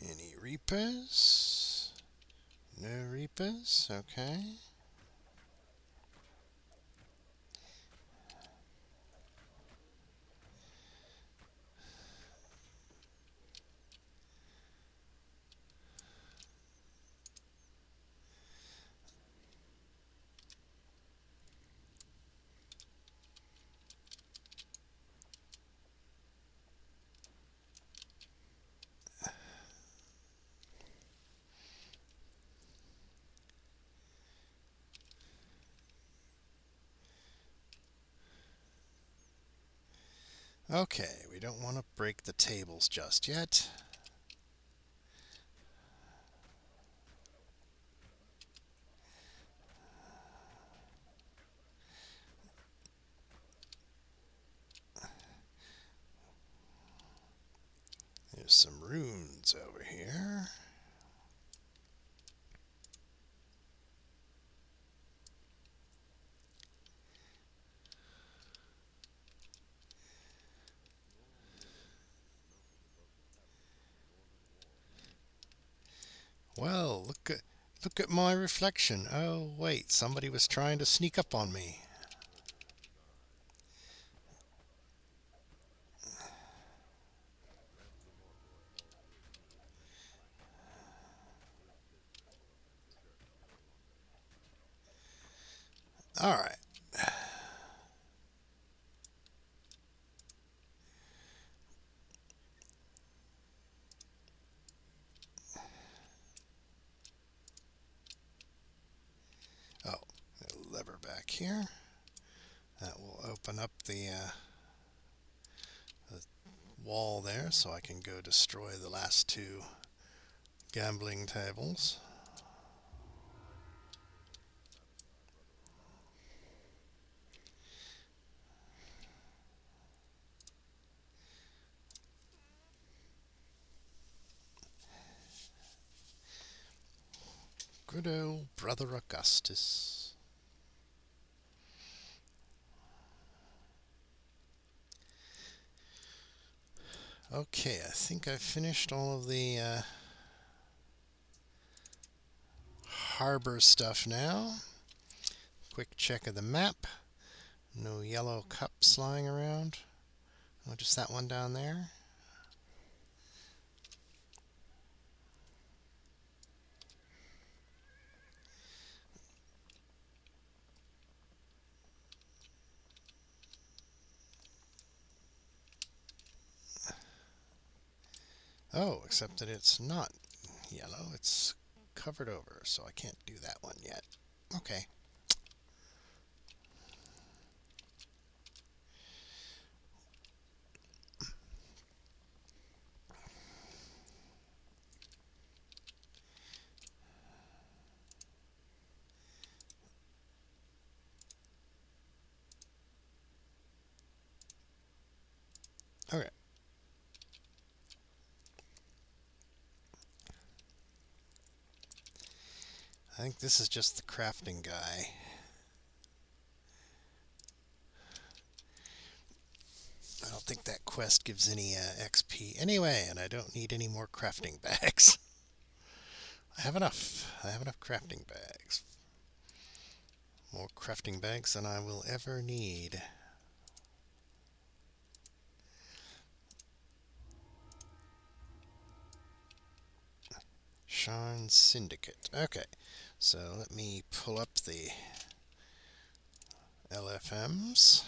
Any reapers? No reapers? Okay. Okay, we don't want to break the tables just yet. There's some runes over here. Well, look at my reflection. Oh, wait, somebody was trying to sneak up on me. All right. Oh, a lever back here. That will open up the wall there so I can go destroy the last two gambling tables. Good old Brother Augustus. Okay, I think I've finished all of the harbor stuff now. Quick check of the map. No yellow cups lying around. Oh, just that one down there. Oh, except that it's not yellow. It's covered over, so I can't do that one yet. Okay. Okay. I think this is just the crafting guy. I don't think that quest gives any XP anyway, and I don't need any more crafting bags. I have enough. I have enough crafting bags. More crafting bags than I will ever need. Sharn Syndicate. Okay, so let me pull up the LFMs.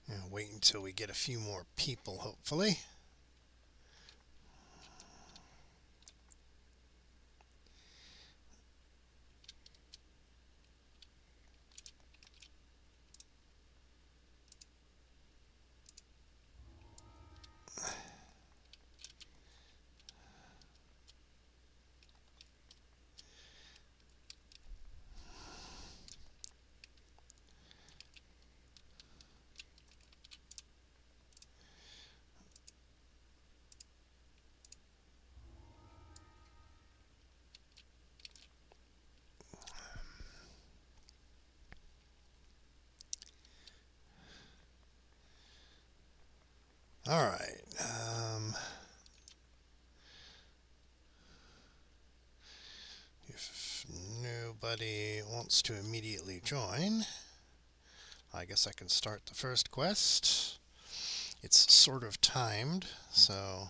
And wait until we get a few more people, hopefully. All right. If nobody wants to immediately join, I guess I can start the first quest. It's sort of timed, so...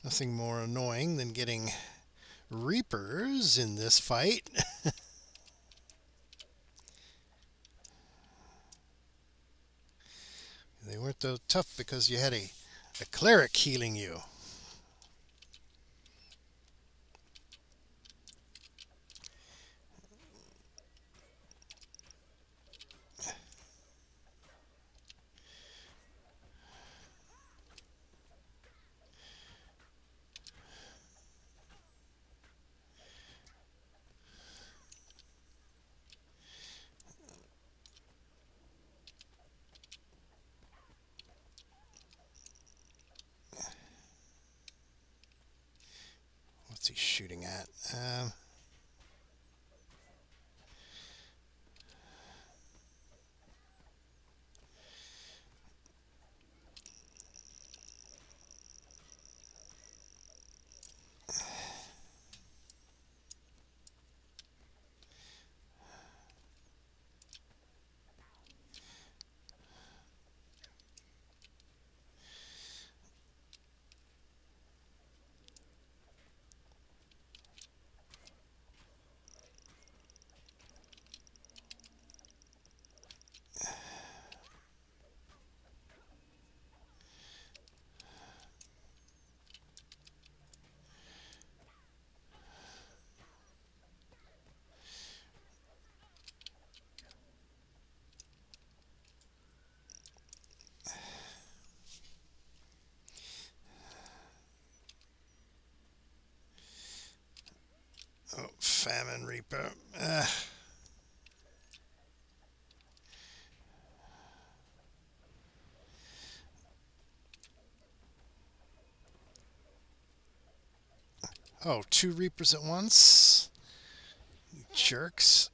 Nothing more annoying than getting Reapers in this fight. They weren't so tough because you had a cleric healing you. What's he shooting at? Oh, Famine Reaper. Oh, 2 Reapers at once? You jerks.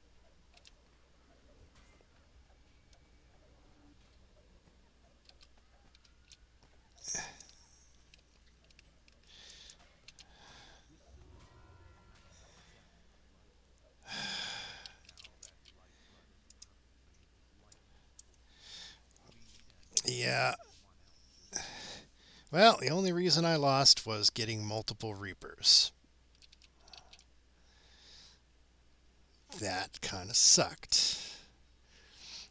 Well, the only reason I lost was getting multiple Reapers. That kind of sucked.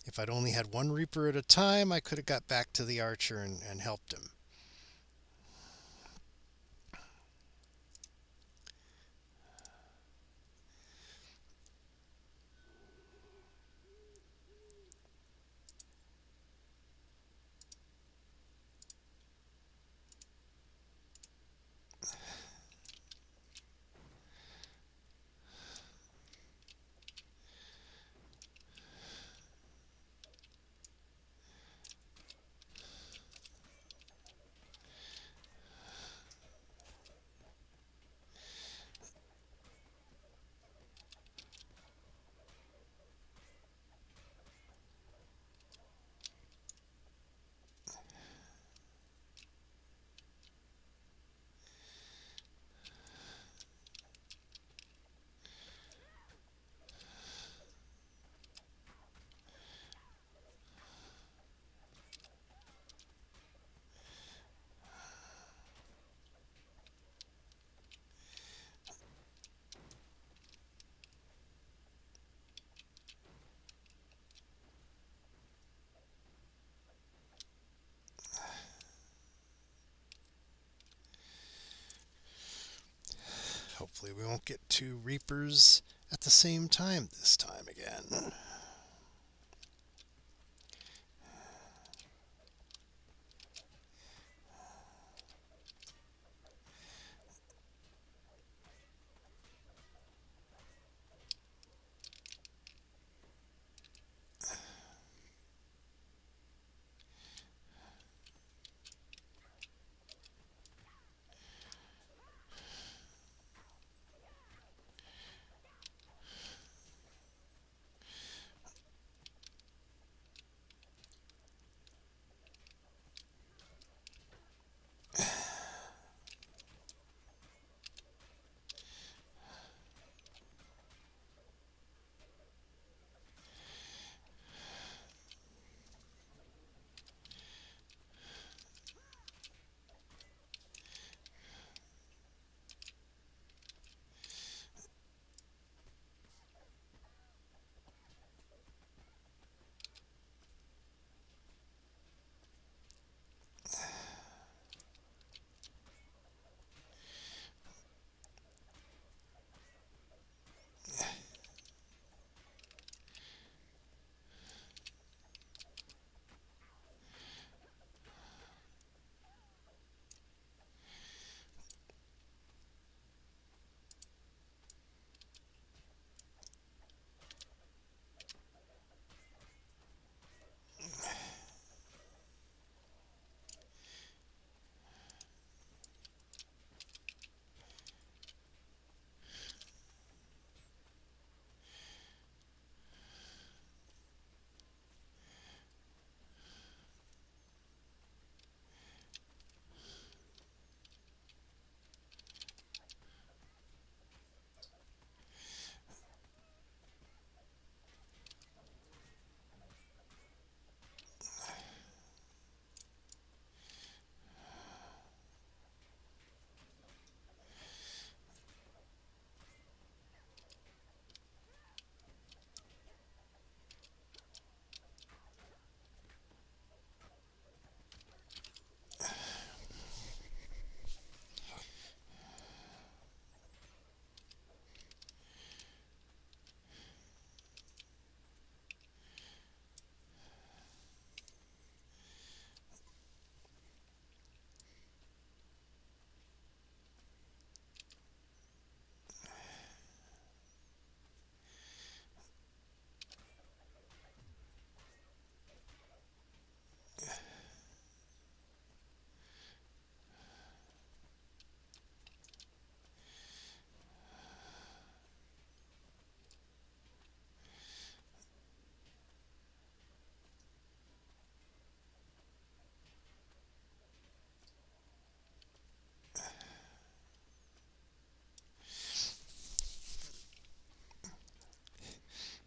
If I'd only had one Reaper at a time, I could have got back to the Archer and helped him. Hopefully we won't get two Reapers at the same time this time again.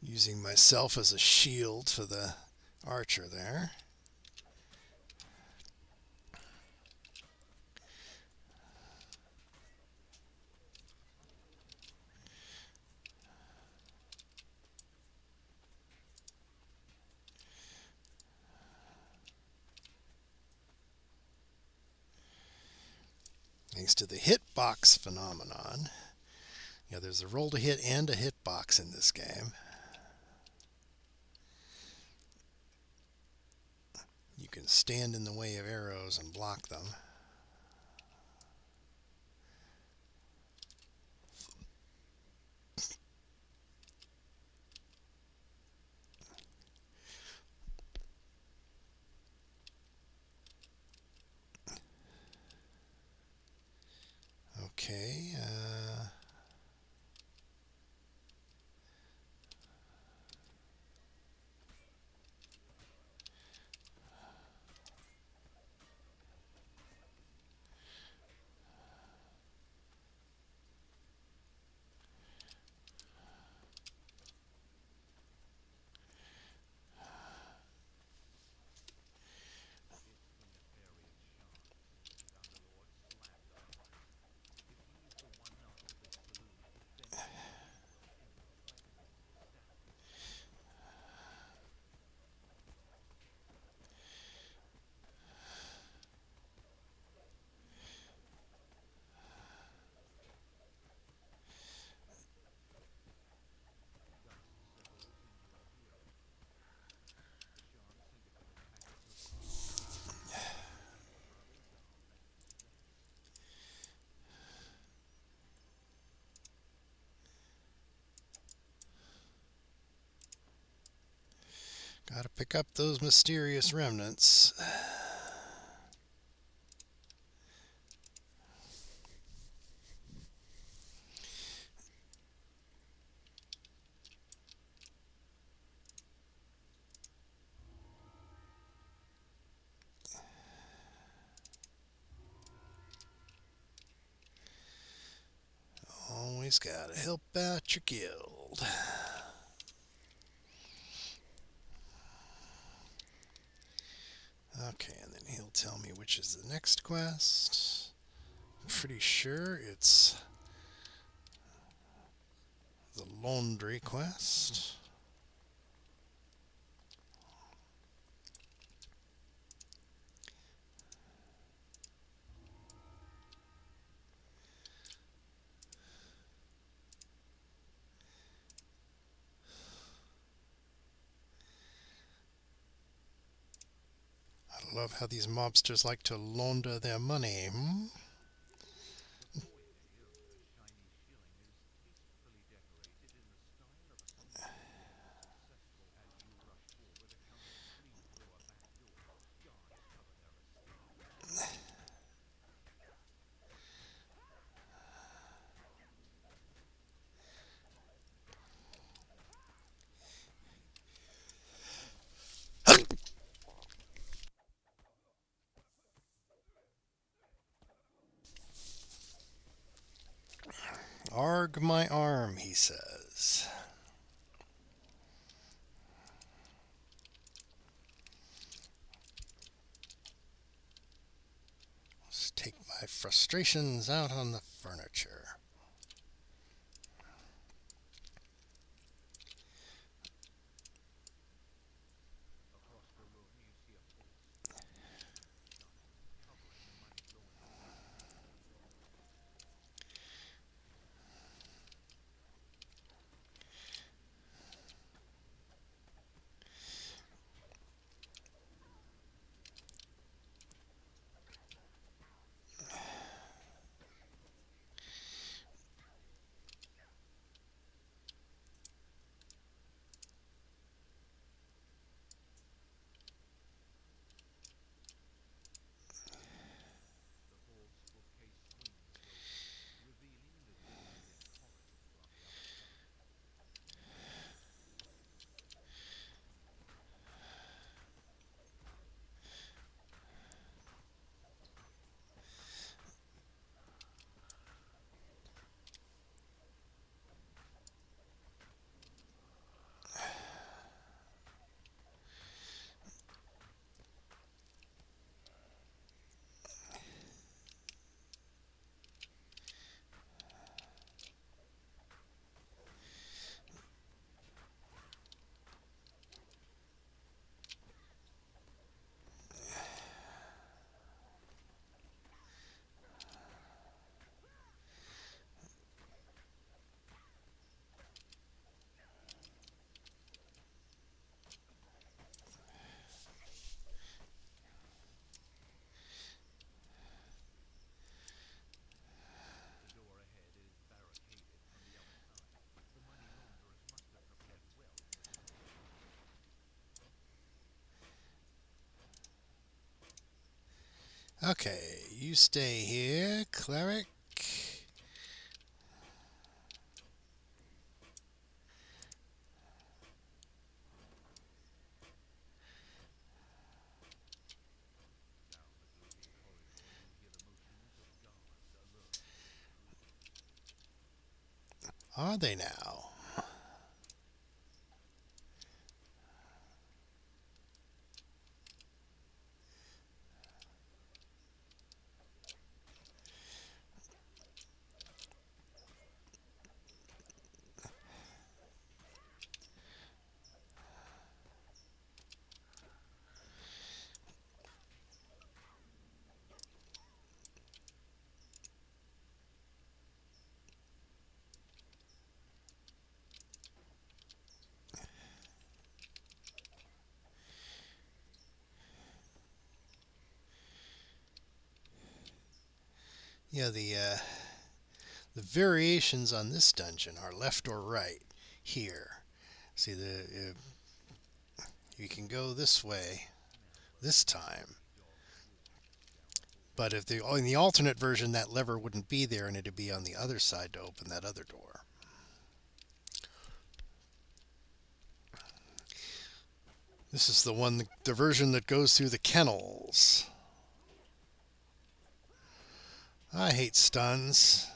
Using myself as a shield for the Archer there. Thanks to the hitbox phenomenon. Yeah, there's a roll to hit and a hitbox in this game. You can stand in the way of arrows and block them. Okay. Gotta pick up those mysterious remnants. Always gotta help out your guild. Okay, and then he'll tell me which is the next quest. Pretty sure it's the laundry quest. I love how these mobsters like to launder their money. Arg my arm, he says. Let's take my frustrations out on the furniture. Okay, you stay here, cleric. Are they now? Yeah, the variations on this dungeon are left or right here. See, you can go this way this time, but if in the alternate version that lever wouldn't be there and it'd be on the other side to open that other door. This is the version that goes through the kennels. I hate stuns.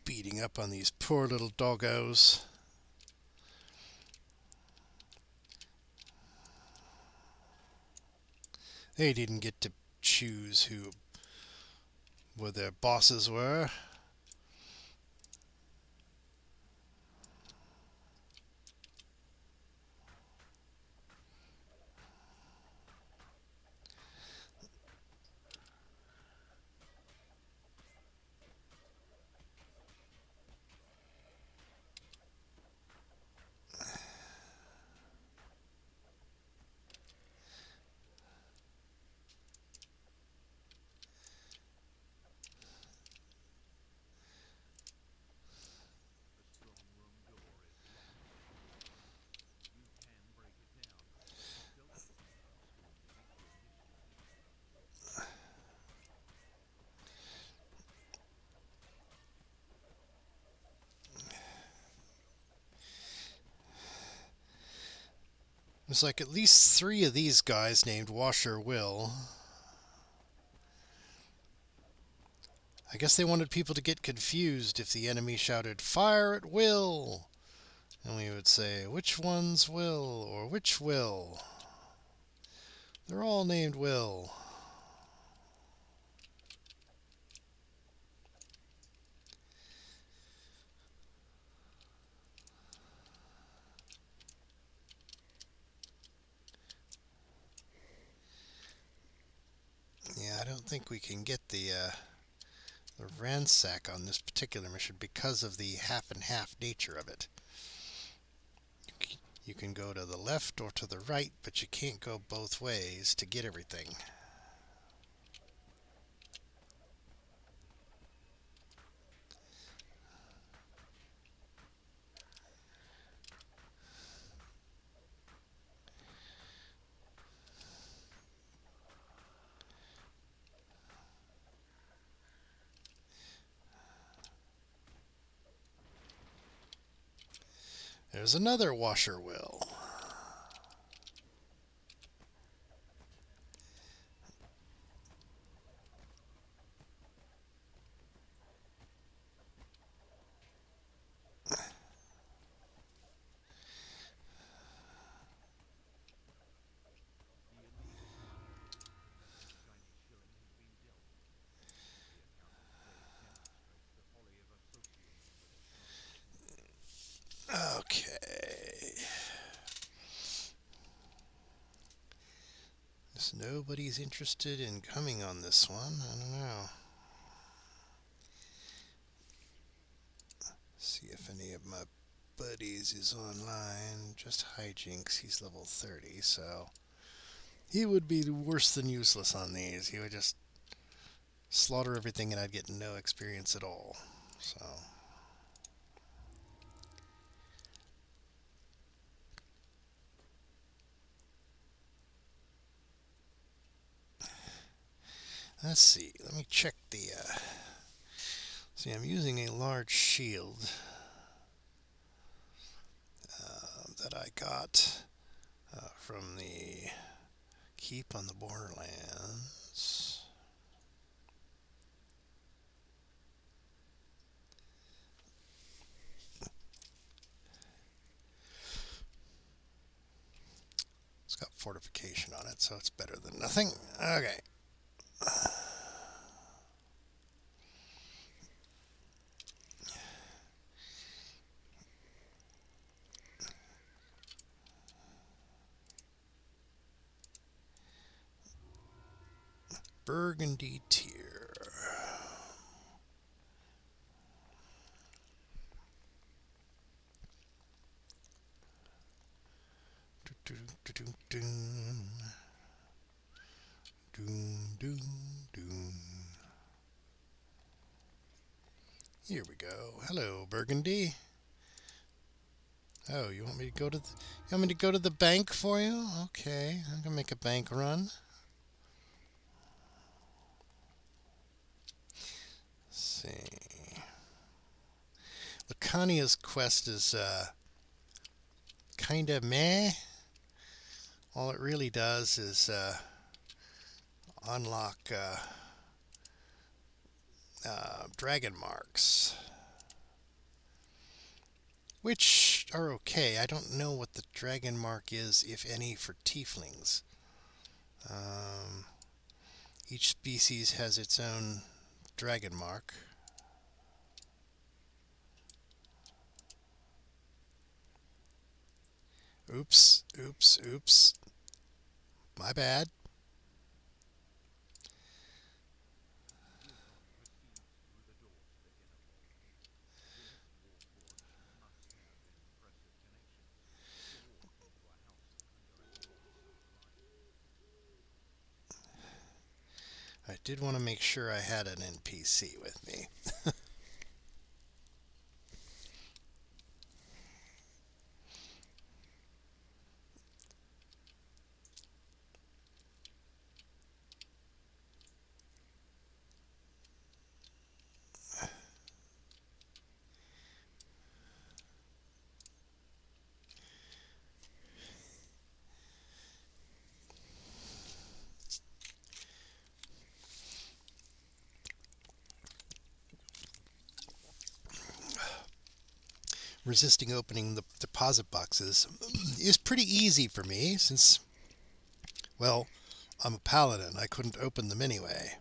Beating up on these poor little doggos. They didn't get to choose who their bosses were. There's like at least 3 of these guys named Washer Will. I guess they wanted people to get confused if the enemy shouted, "Fire at will!" And we would say, "Which one's Will?" or "Which Will?" They're all named Will. Yeah, I don't think we can get the ransack on this particular mission because of the half and half nature of it. You can go to the left or to the right, but you can't go both ways to get everything. There's another Washer Will. So nobody's interested in coming on this one. I don't know. See if any of my buddies is online. Just Hijinks, he's level 30, so he would be worse than useless on these. He would just slaughter everything and I'd get no experience at all. So let's see. Let me check the. See, I'm using a large shield that I got from the keep on the Borderlands. It's got fortification on it, so it's better than nothing. Okay. Burgundy tier. Here we go. Hello, Burgundy. Oh, you want me to go to the bank for you? Okay, I'm gonna make a bank run. Let's see. Lacania's quest is kind of meh. All it really does is unlock dragon marks, which are okay. I don't know what the dragon mark is, if any, for tieflings. Each species has its own dragon mark. Oops, oops, oops. My bad. I did want to make sure I had an NPC with me. Resisting opening the deposit boxes is pretty easy for me since, well, I'm a paladin. I couldn't open them anyway.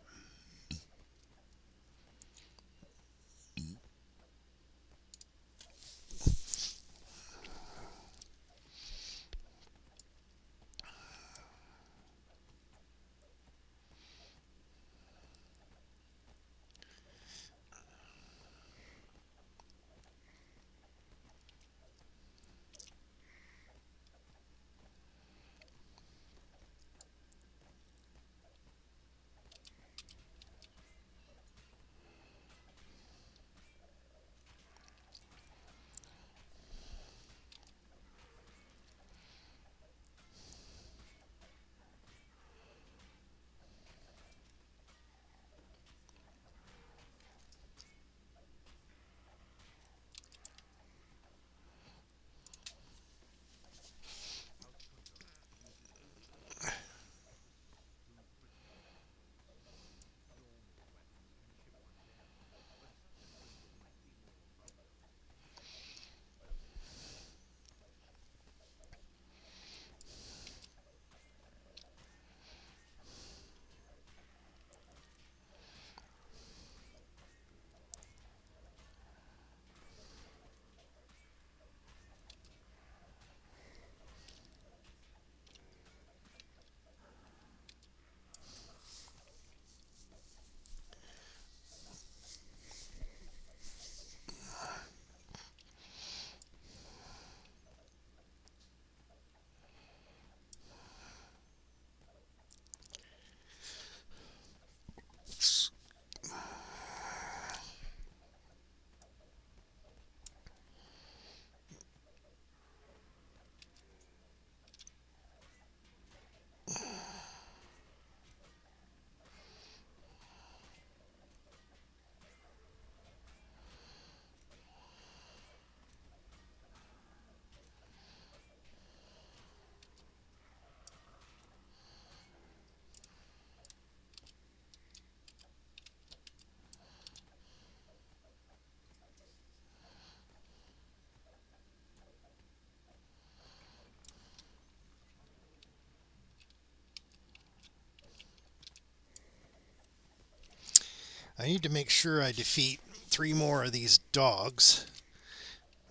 I need to make sure I defeat 3 more of these dogs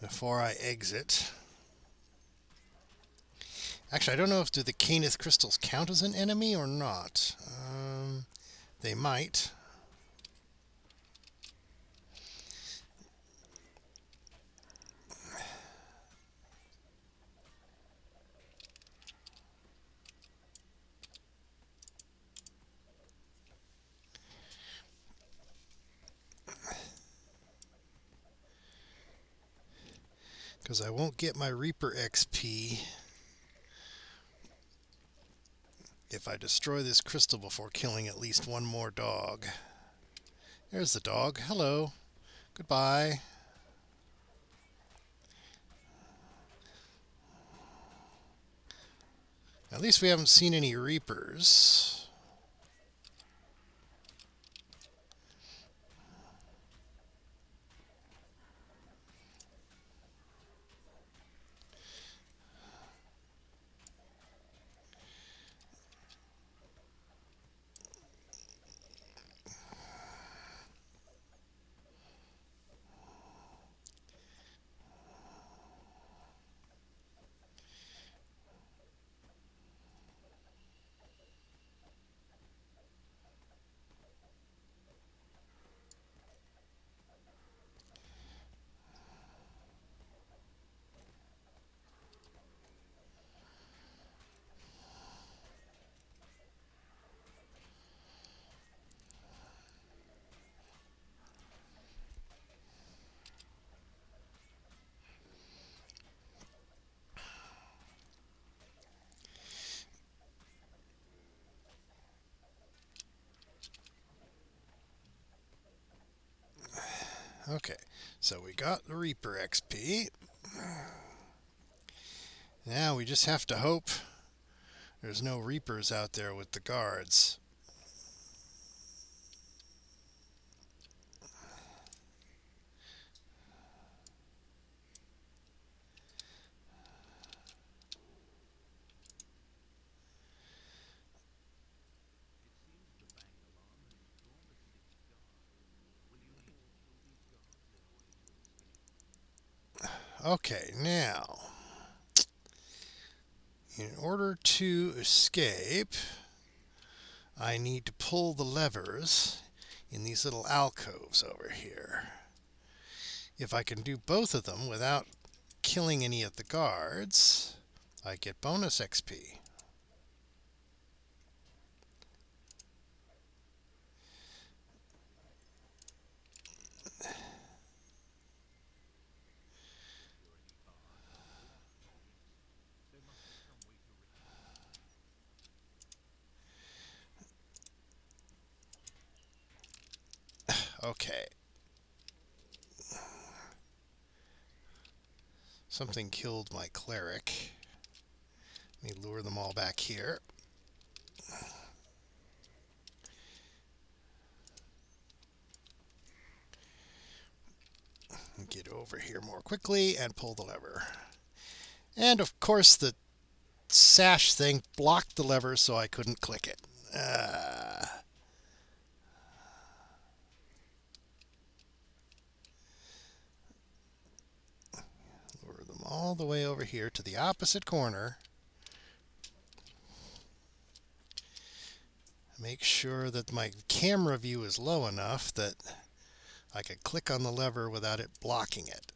before I exit. Actually, I don't know if do the Canith crystals count as an enemy or not. They might. Because I won't get my Reaper XP if I destroy this crystal before killing at least 1 more dog. There's the dog. Hello. Goodbye. At least we haven't seen any Reapers. Okay, so we got the Reaper XP. Now we just have to hope there's no Reapers out there with the guards. Okay, now, in order to escape, I need to pull the levers in these little alcoves over here. If I can do both of them without killing any of the guards, I get bonus XP. Okay. Something killed my cleric. Let me lure them all back here. Get over here more quickly and pull the lever. And of course the sash thing blocked the lever so I couldn't click it. Lure them all the way over here to the opposite corner. Make sure that my camera view is low enough that I could click on the lever without it blocking it.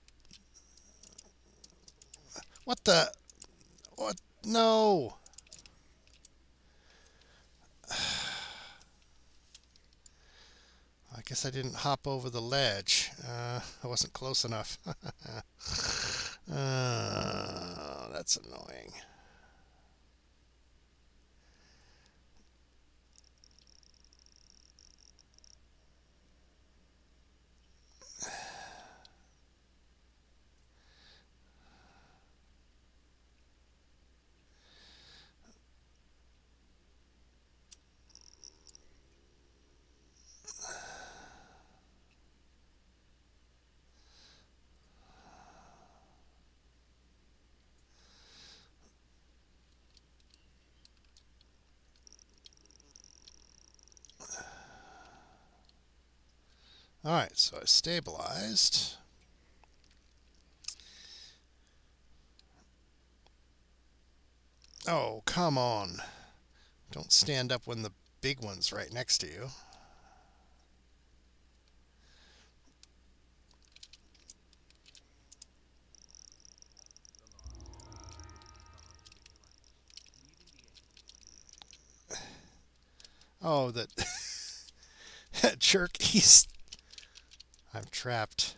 What the? What? No! I guess I didn't hop over the ledge. I wasn't close enough. That's annoying. Alright, so I stabilized. Oh, come on. Don't stand up when the big one's right next to you. Oh, that, that jerk, I'm trapped.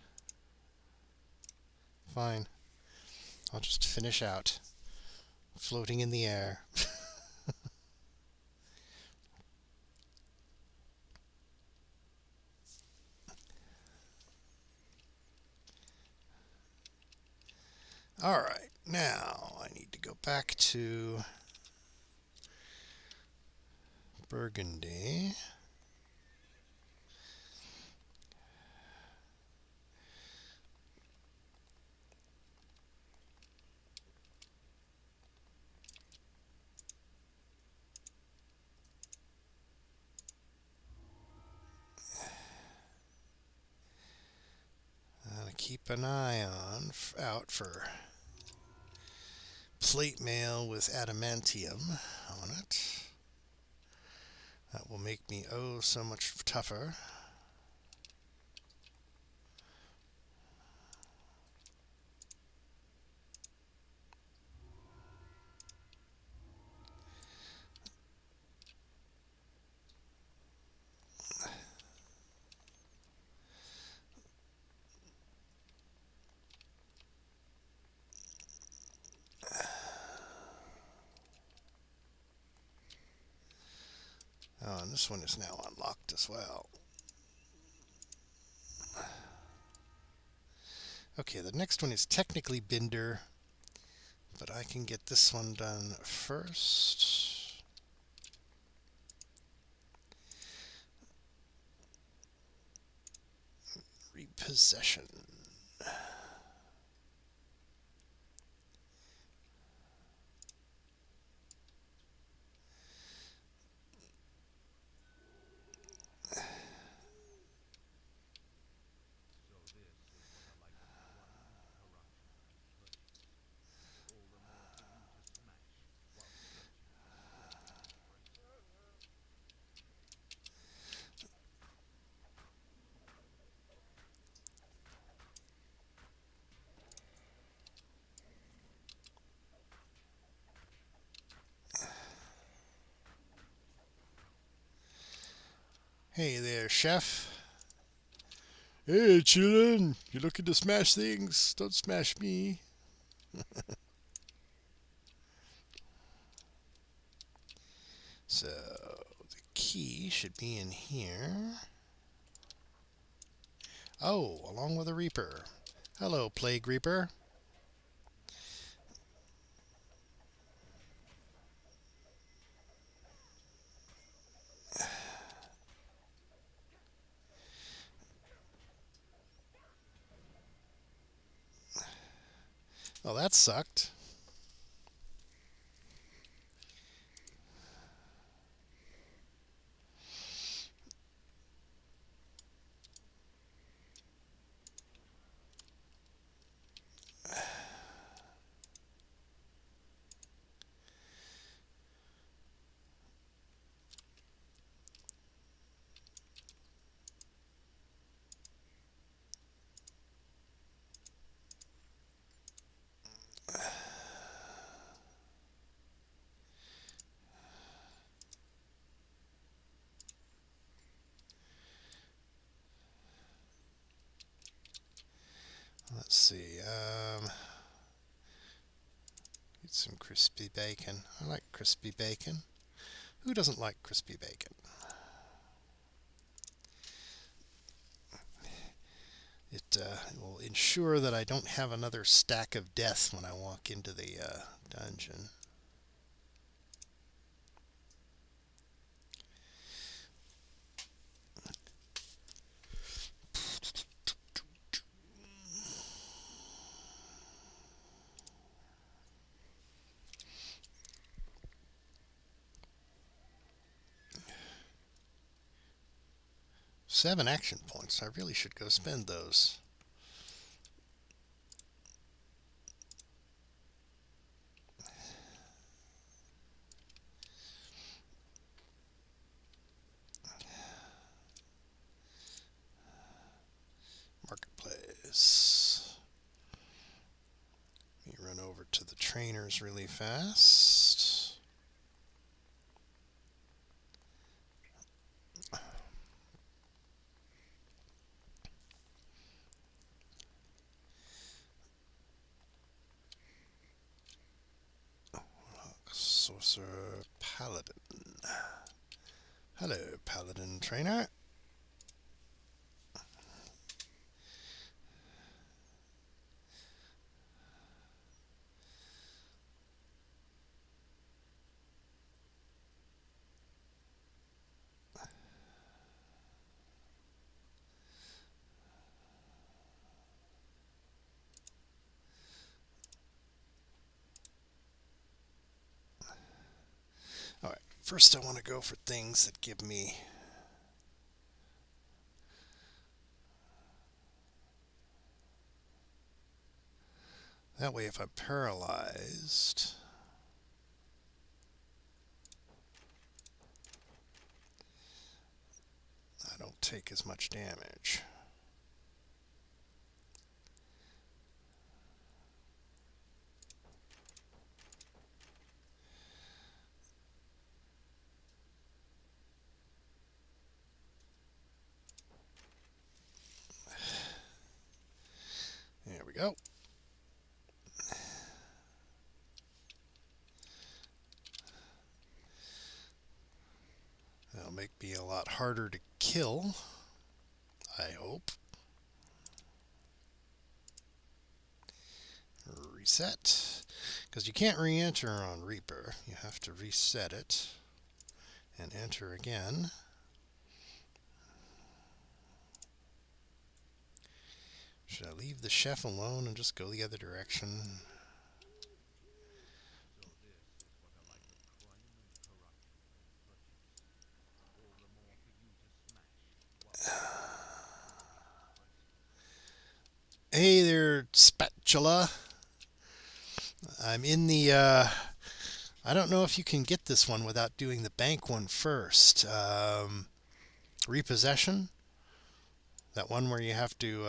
Fine. I'll just finish out. Floating in the air. Alright, now I need to go back to Burgundy. Keep an eye out for plate mail with adamantium on it. That will make me oh so much tougher. Oh, and this one is now unlocked as well. Okay, the next one is technically Binder, but I can get this one done first. Repossession. Hey there, chef. Hey, chillin'. You looking to smash things? Don't smash me. So, the key should be in here. Oh, along with a Reaper. Hello, Plague Reaper. Well, that sucked. Let's see. Get some crispy bacon. I like crispy bacon. Who doesn't like crispy bacon? It will ensure that I don't have another stack of death when I walk into the dungeon. 7 action points. I really should go spend those. Marketplace. Let me run over to the trainers really fast. Sorcerer Paladin. Hello, Paladin trainer. Alright, first I want to go for things that give me that way if I'm paralyzed, I don't take as much damage. There we go. That'll make me a lot harder to kill, I hope. Reset. Because you can't re-enter on Reaper. You have to reset it and enter again. Should I leave the chef alone and just go the other direction? Hey there, Spatula. I'm in the, I don't know if you can get this one without doing the bank one first. Repossession? That one where you have to,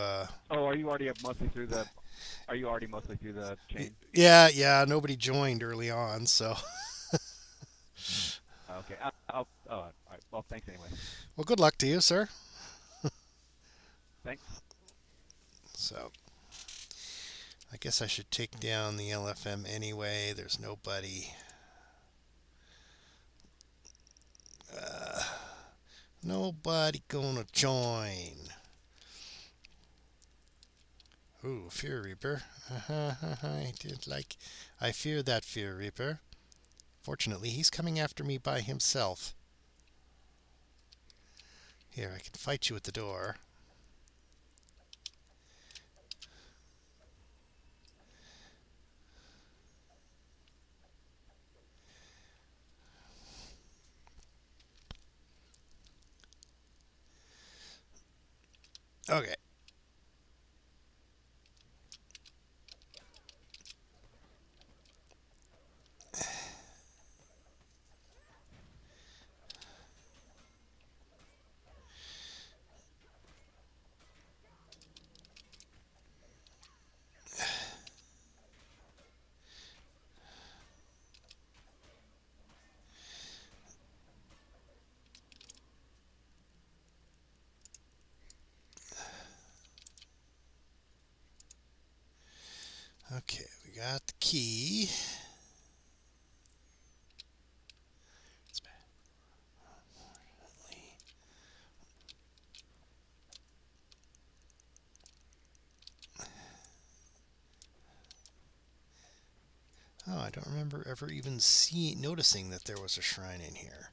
Oh, are you already mostly through the? Are you already mostly through the chain? yeah, nobody joined early on, so. Okay. All right. Well, thanks anyway. Well, good luck to you, sir. Thanks. So, I guess I should take down the LFM anyway. There's nobody. Uh, Nobody gonna join. Ooh, Fear Reaper. I fear that Fear Reaper. Fortunately, he's coming after me by himself. Here, I can fight you at the door. Okay. Okay, we got the key. Oh, I don't remember ever even noticing that there was a shrine in here.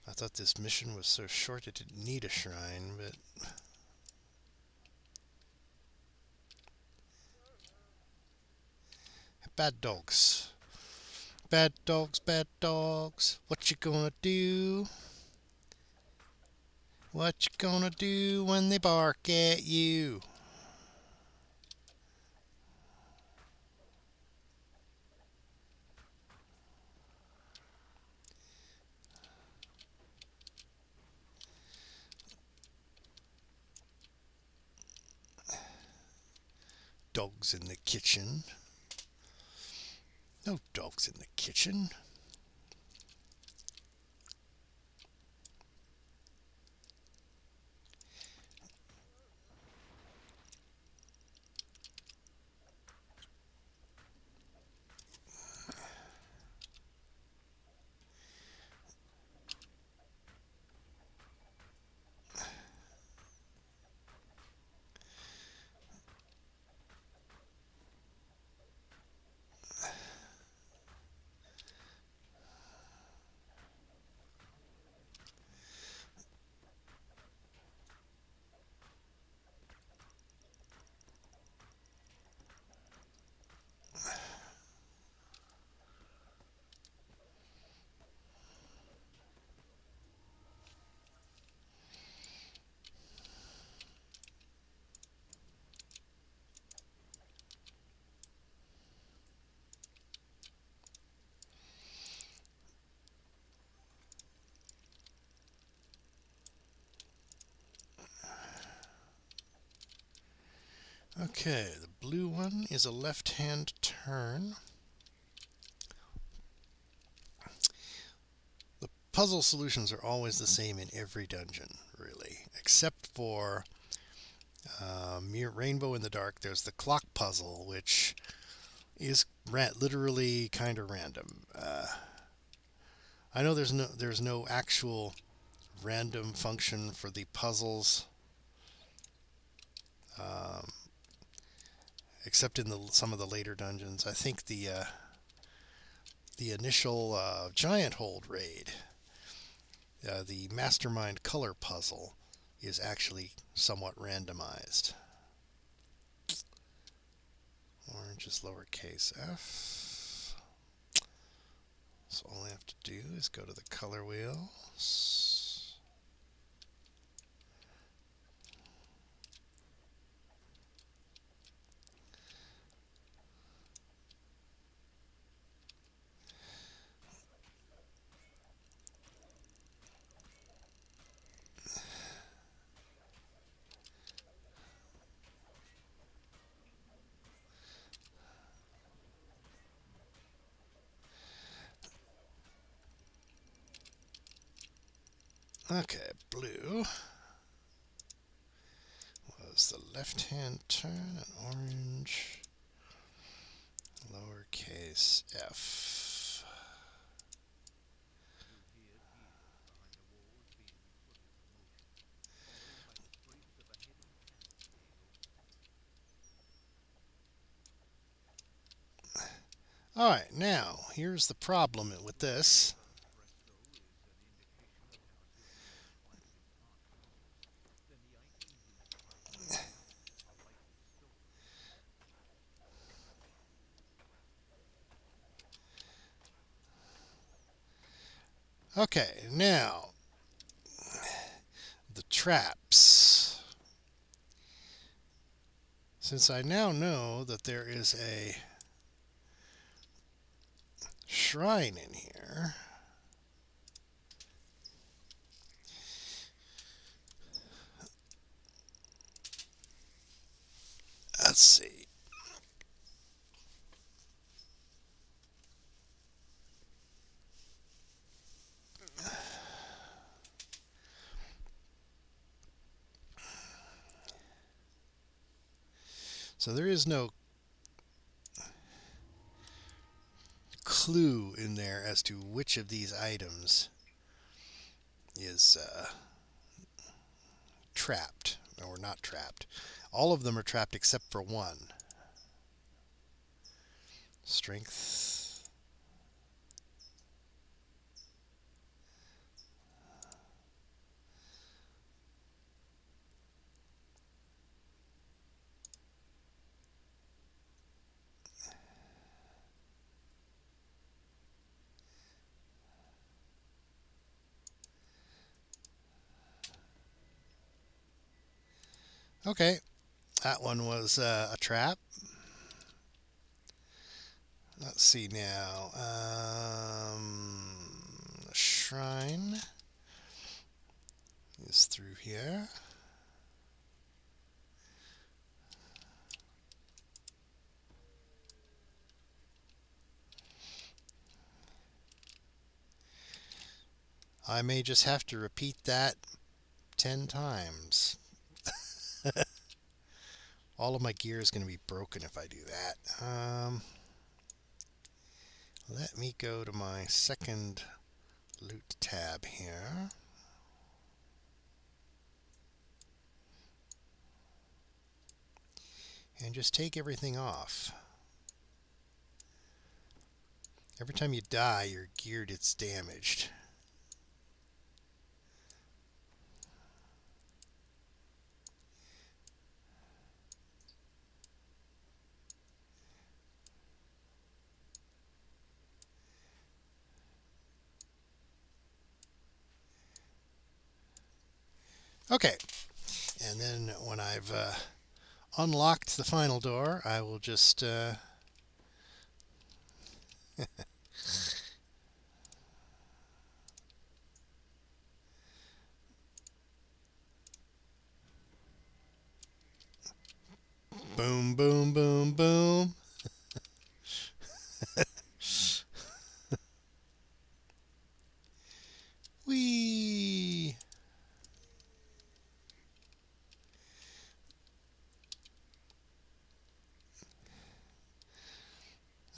I thought this mission was so short it didn't need a shrine, but bad dogs. Bad dogs, bad dogs. What you gonna do? What you gonna do when they bark at you? Dogs in the kitchen. No dogs in the kitchen. Okay, the blue one is a left-hand turn. The puzzle solutions are always the same in every dungeon, really, except for Rainbow in the Dark. There's the clock puzzle, which is literally kind of random. I know there's no actual random function for the puzzles, um, except in some of the later dungeons. I think the initial giant hold raid, the mastermind color puzzle, is actually somewhat randomized. Orange is lowercase f. So all I have to do is go to the color wheel. Okay, blue was the left-hand turn, and orange lowercase f. Alright, now here's the problem with this. Okay, now the traps. Since I now know that there is a shrine in here, let's see. So there is no clue in there as to which of these items is trapped or not trapped. All of them are trapped except for one. Strength. Okay, that one was a trap. Let's see now. Shrine is through here. I may just have to repeat that 10 times. All of my gear is going to be broken if I do that. Let me go to my second loot tab here. And just take everything off. Every time you die, your gear gets damaged. Okay, and then when I've unlocked the final door, I will just boom, boom, boom, boom. Whee!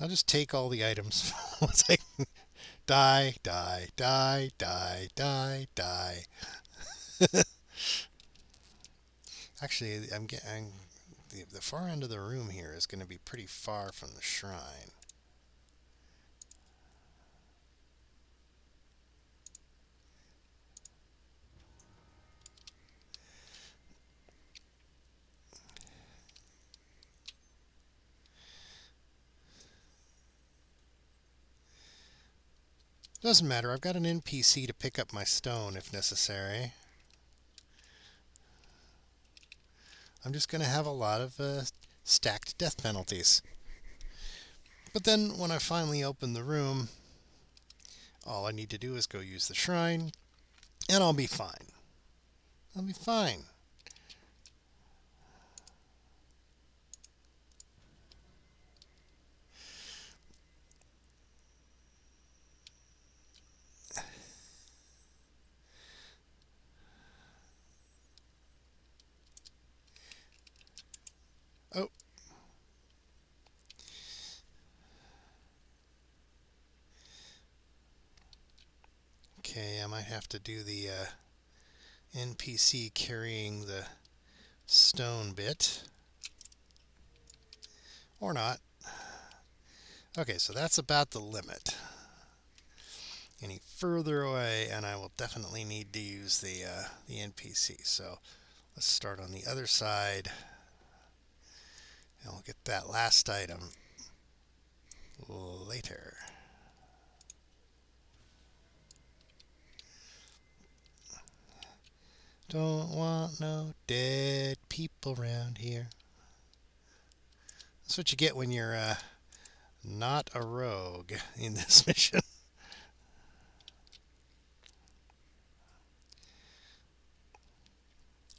I'll just take all the items. Once I die, die, die, die, die, die. Actually, I'm getting the far end of the room here is going to be pretty far from the shrine. Doesn't matter. I've got an NPC to pick up my stone if necessary. I'm just going to have a lot of stacked death penalties. But then when I finally open the room, all I need to do is go use the shrine, and I'll be fine. I'll be fine. Oh. Okay, I might have to do the NPC carrying the stone bit. Or not. Okay, so that's about the limit. Any further away, and I will definitely need to use the NPC. So let's start on the other side, and we'll get that last item later. Don't want no dead people around here. That's what you get when you're not a rogue in this mission.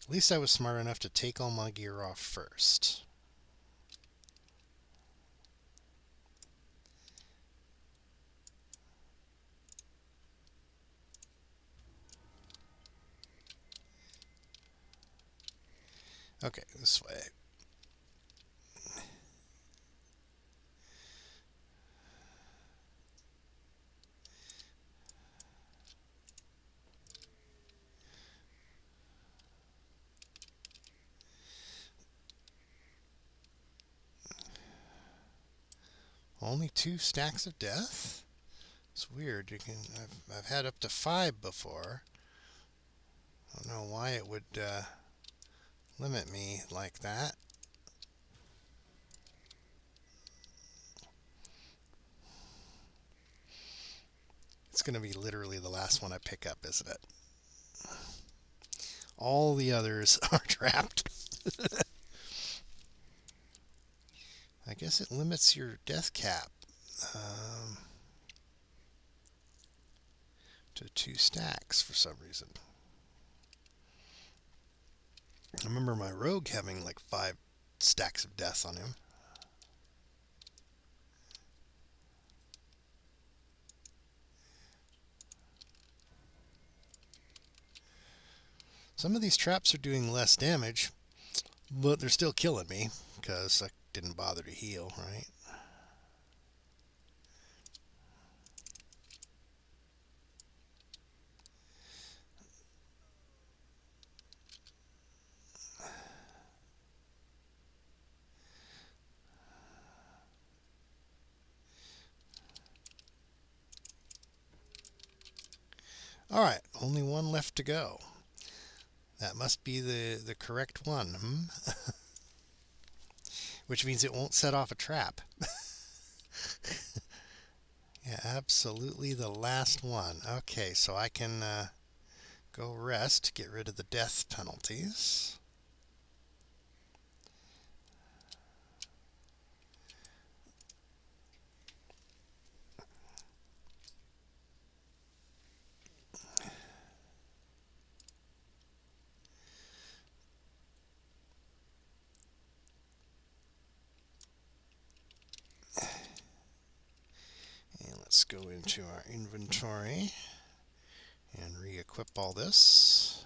At least I was smart enough to take all my gear off first. Okay, this way. Only 2 stacks of death? It's weird. I've had up to 5 before. I don't know why it would limit me like that. It's going to be literally the last one I pick up, isn't it? All the others are trapped. I guess it limits your death cap um, to 2 stacks for some reason. I remember my rogue having like 5 stacks of death on him. Some of these traps are doing less damage, but they're still killing me because I didn't bother to heal, right? Alright, only one left to go. That must be the correct one, which means it won't set off a trap. Yeah, absolutely the last one. Okay, so I can go rest, get rid of the death penalties. And let's go into our inventory and re-equip all this.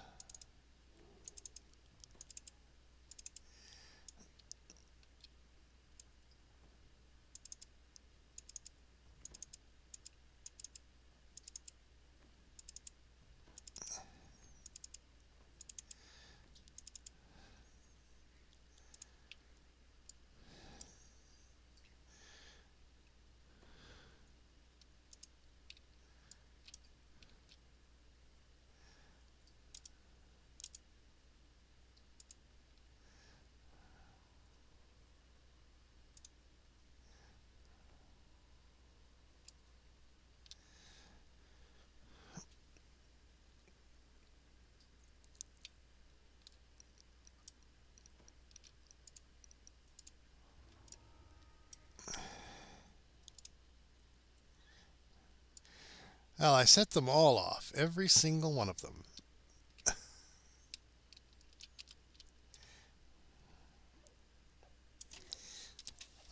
Well, I set them all off, every single one of them.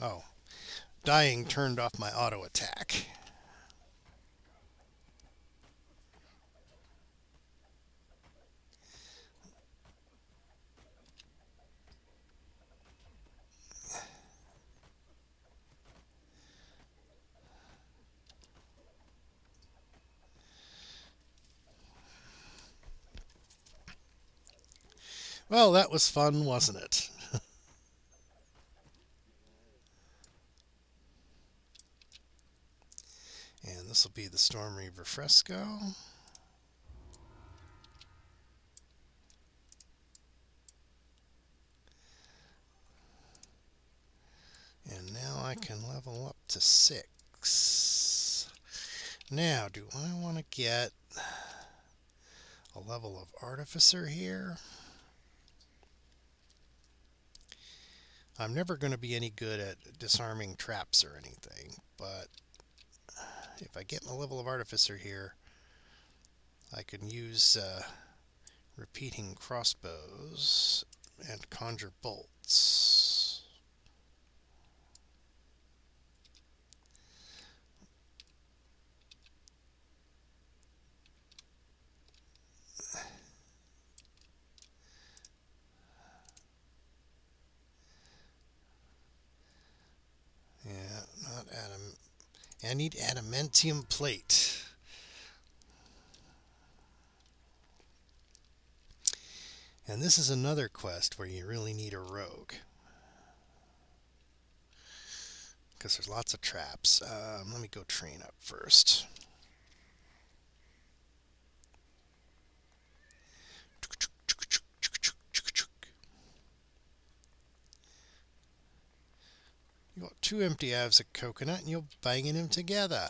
Oh, dying turned off my auto attack. Well, that was fun, wasn't it? And this will be the Storm Reaver Fresco. And now I can level up to 6. Now, do I want to get a level of Artificer here? I'm never going to be any good at disarming traps or anything, but if I get my level of Artificer here, I can use repeating crossbows and conjure bolts. Yeah, not adam. I need adamantium plate. And this is another quest where you really need a rogue, because there's lots of traps. Let me go train up first. You got 2 empty halves of coconut and you're banging them together.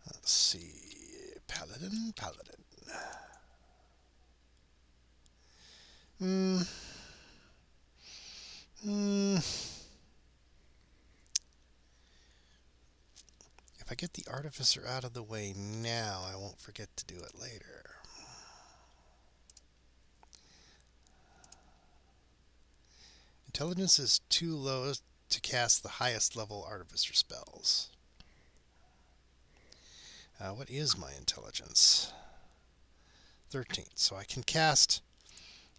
Let's see. Paladin. Hmm. Hmm. If I get the artificer out of the way now, I won't forget to do it later. Intelligence is too low to cast the highest level artificer spells. What is my intelligence? 13. So I can cast.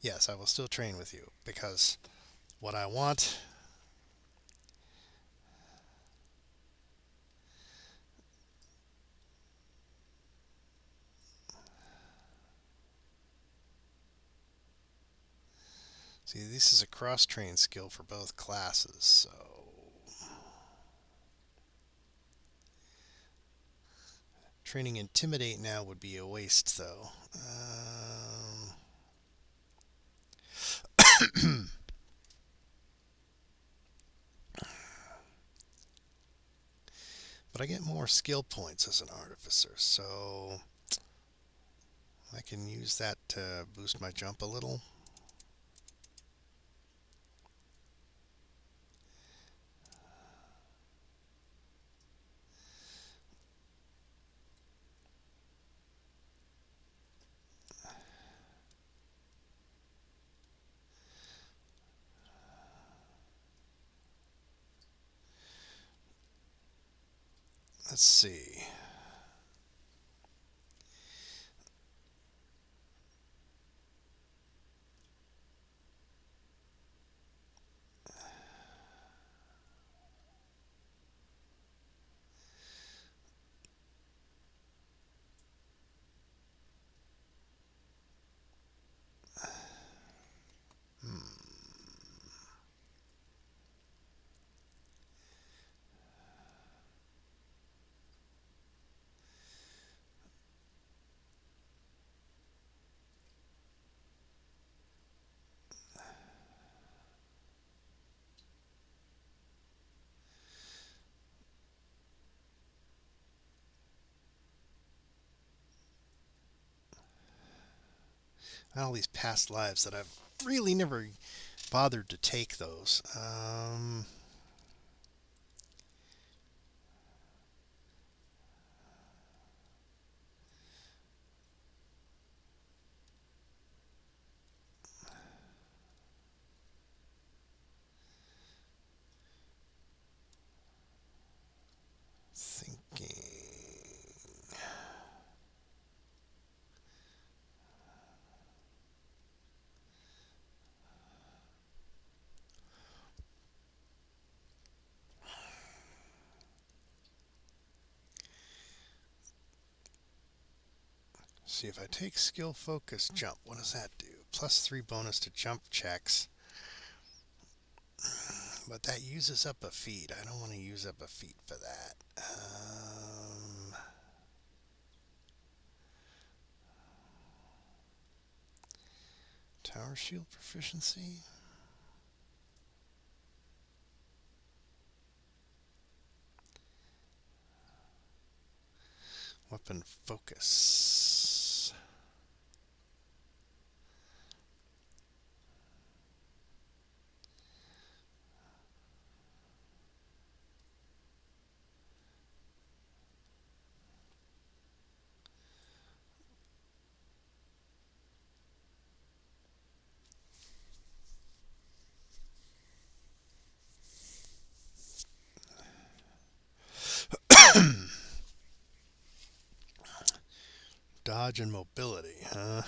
Yes, I will still train with you because what I want. See, this is a cross-train skill for both classes, so training Intimidate now would be a waste, though. But I get more skill points as an artificer, so I can use that to boost my jump a little. Let's see. All these past lives that I've really never bothered to take those. Thinking. See, if I take skill focus jump, what does that do? +3 bonus to jump checks. But that uses up a feat. I don't want to use up a feat for that. Tower shield proficiency. Weapon focus. Dodge and mobility, huh?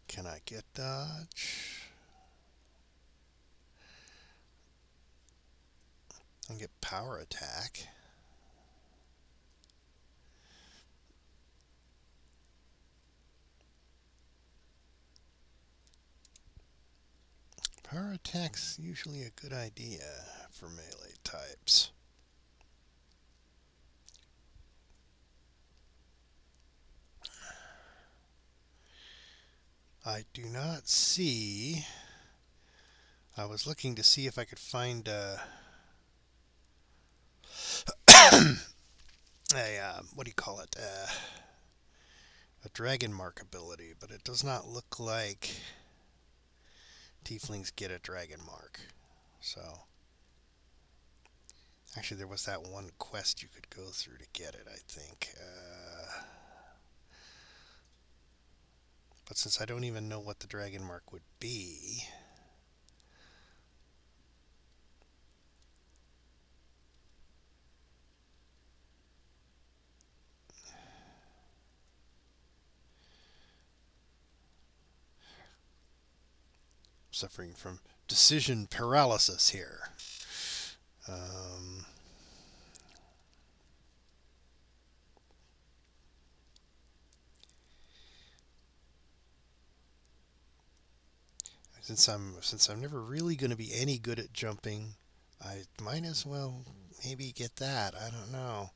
Can I get dodge? I can get power attack. Power attack's usually a good idea for melee types. I do not see. I was looking to see if I could find what do you call it? A dragon mark ability, but it does not look like tieflings get a dragon mark. So, actually, there was that one quest you could go through to get it, I think. But since I don't even know what the dragon mark would be, suffering from decision paralysis here. Um, since I'm never really going to be any good at jumping, I might as well maybe get that. I don't know.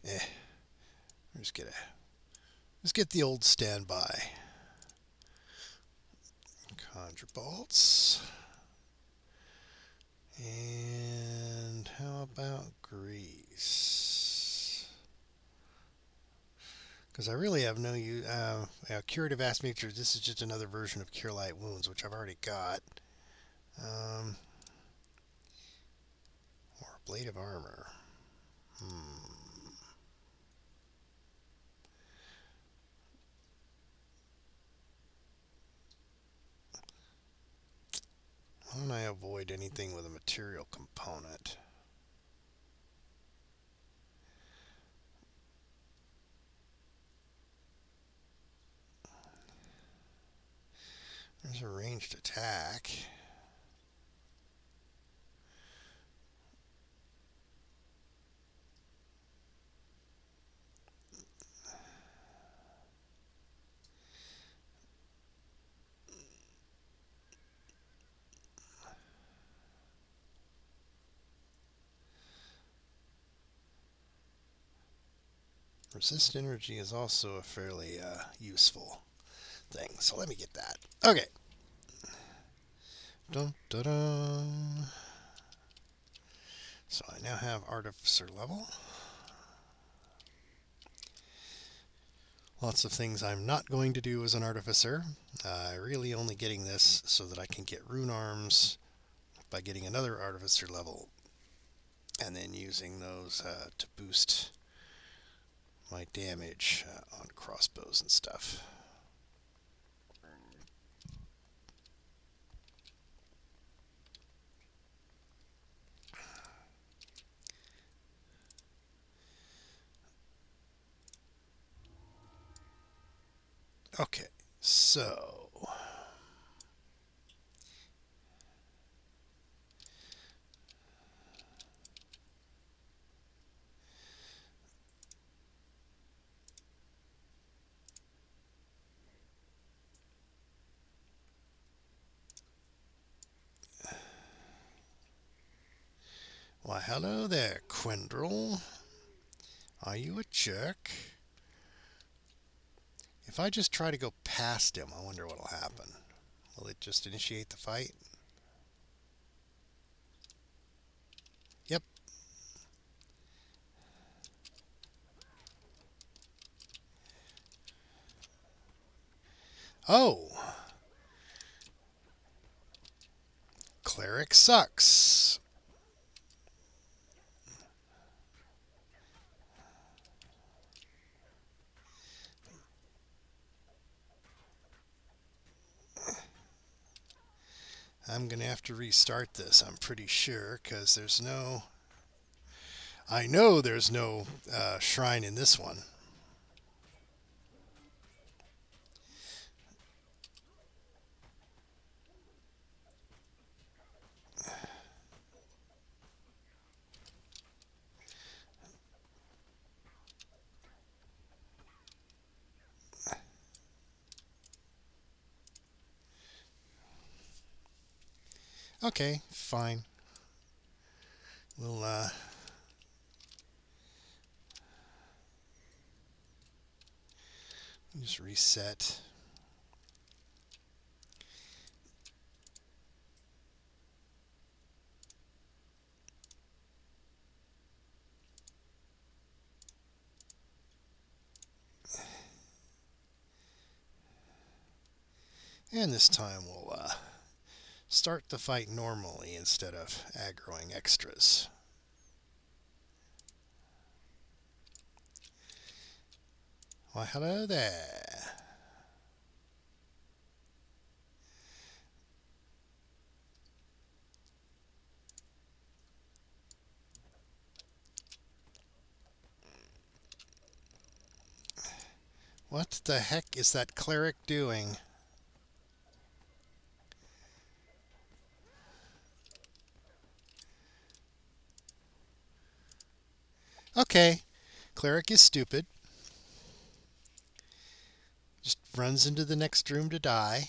Eh, just get the old standby. Conjure bolts. And how about grease? Because I really have no use. Curative Ass Nature. This is just another version of Cure Light Wounds, which I've already got. Or a Blade of Armor. Why don't I avoid anything with a material component? There's a ranged attack. Resist energy is also a fairly useful thing. So let me get that. Okay. Dun, dun, dun. So I now have Artificer level. Lots of things I'm not going to do as an Artificer. Really only getting this so that I can get rune arms by getting another Artificer level and then using those to boost my damage on crossbows and stuff. Okay, so why, hello there, Quendrel. Are you a jerk? If I just try to go past him, I wonder what'll happen. Will it just initiate the fight? Yep. Oh! Cleric sucks. I'm going to have to restart this, I'm pretty sure, because there's no... I know there's no shrine in this one. Okay, fine. We'll just reset. And this time we'll start the fight normally instead of aggroing extras. Why, hello there. What the heck is that cleric doing? Okay, cleric is stupid. Just runs into the next room to die.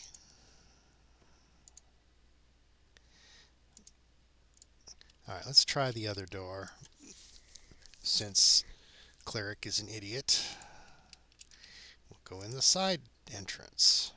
Alright, let's try the other door. Since cleric is an idiot, we'll go in the side entrance.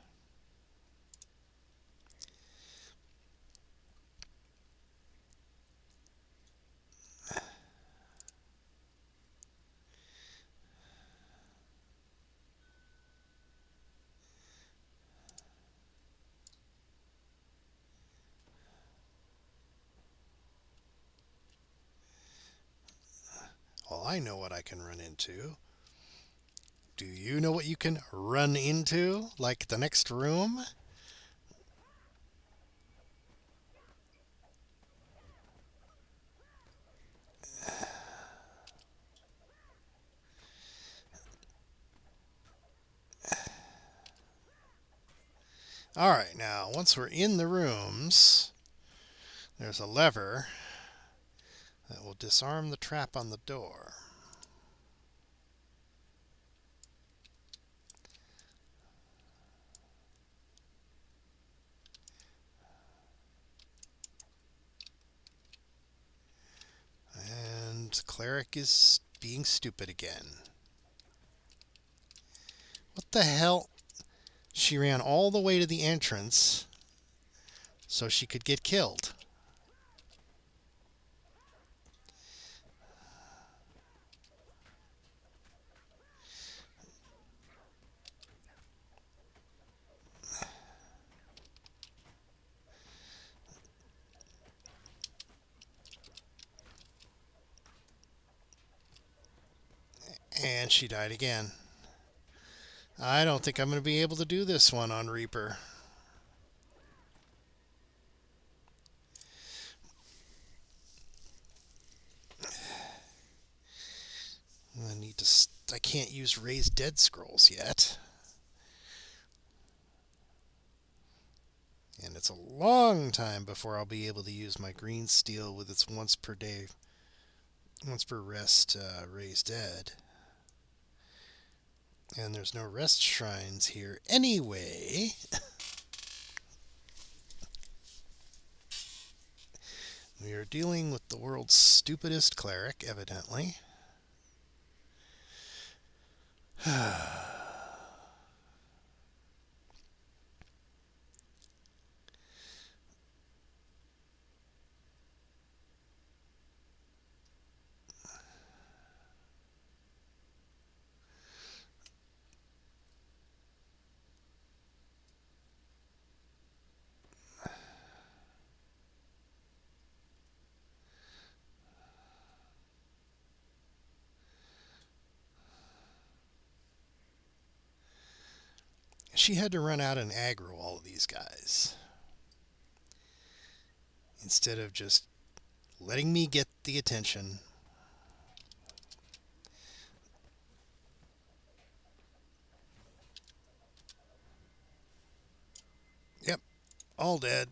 Well, I know what I can run into. Do you know what you can run into? Like the next room? Alright, now, once we're in the rooms, there's a lever that will disarm the trap on the door. And cleric is being stupid again. What the hell? She ran all the way to the entrance so she could get killed. And she died again. I don't think I'm going to be able to do this one on Reaper. I can't use raised dead scrolls yet. And it's a long time before I'll be able to use my green steel with its once per rest raised dead. And there's no rest shrines here anyway. We are dealing with the world's stupidest cleric, evidently. She had to run out and aggro all of these guys instead of just letting me get the attention. Yep, all dead.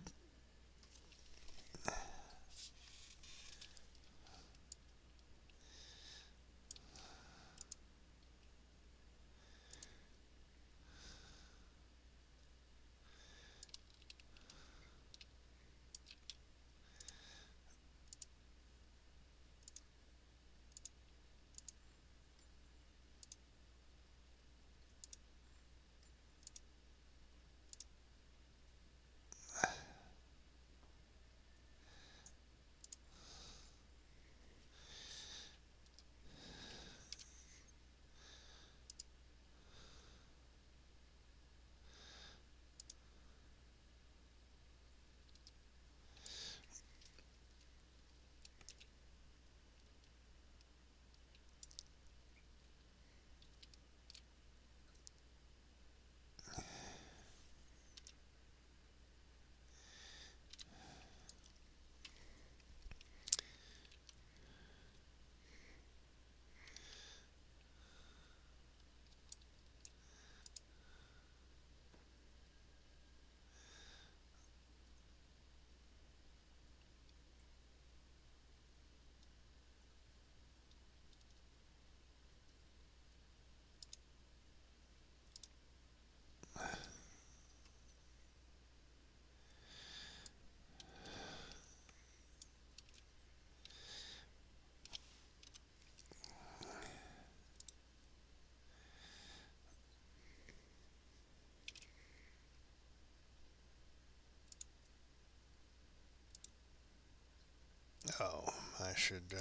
Oh, I should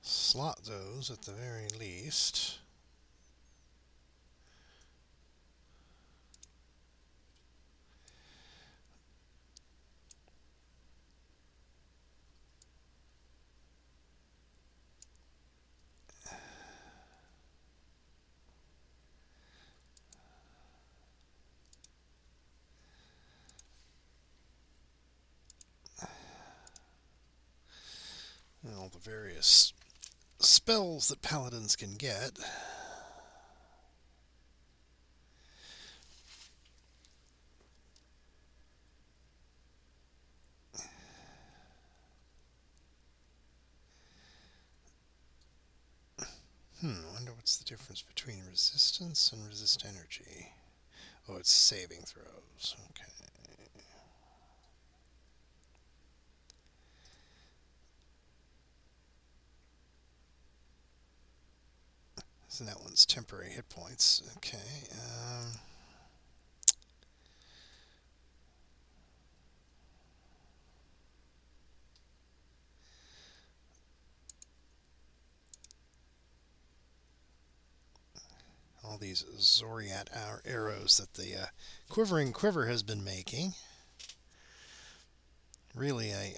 slot those at the very least. All the various spells that paladins can get. Wonder what's the difference between resistance and resist energy. Oh, it's saving throws. Okay. So that one's temporary hit points. Okay. All these Zoriat arrows that the Quivering Quiver has been making. Really, if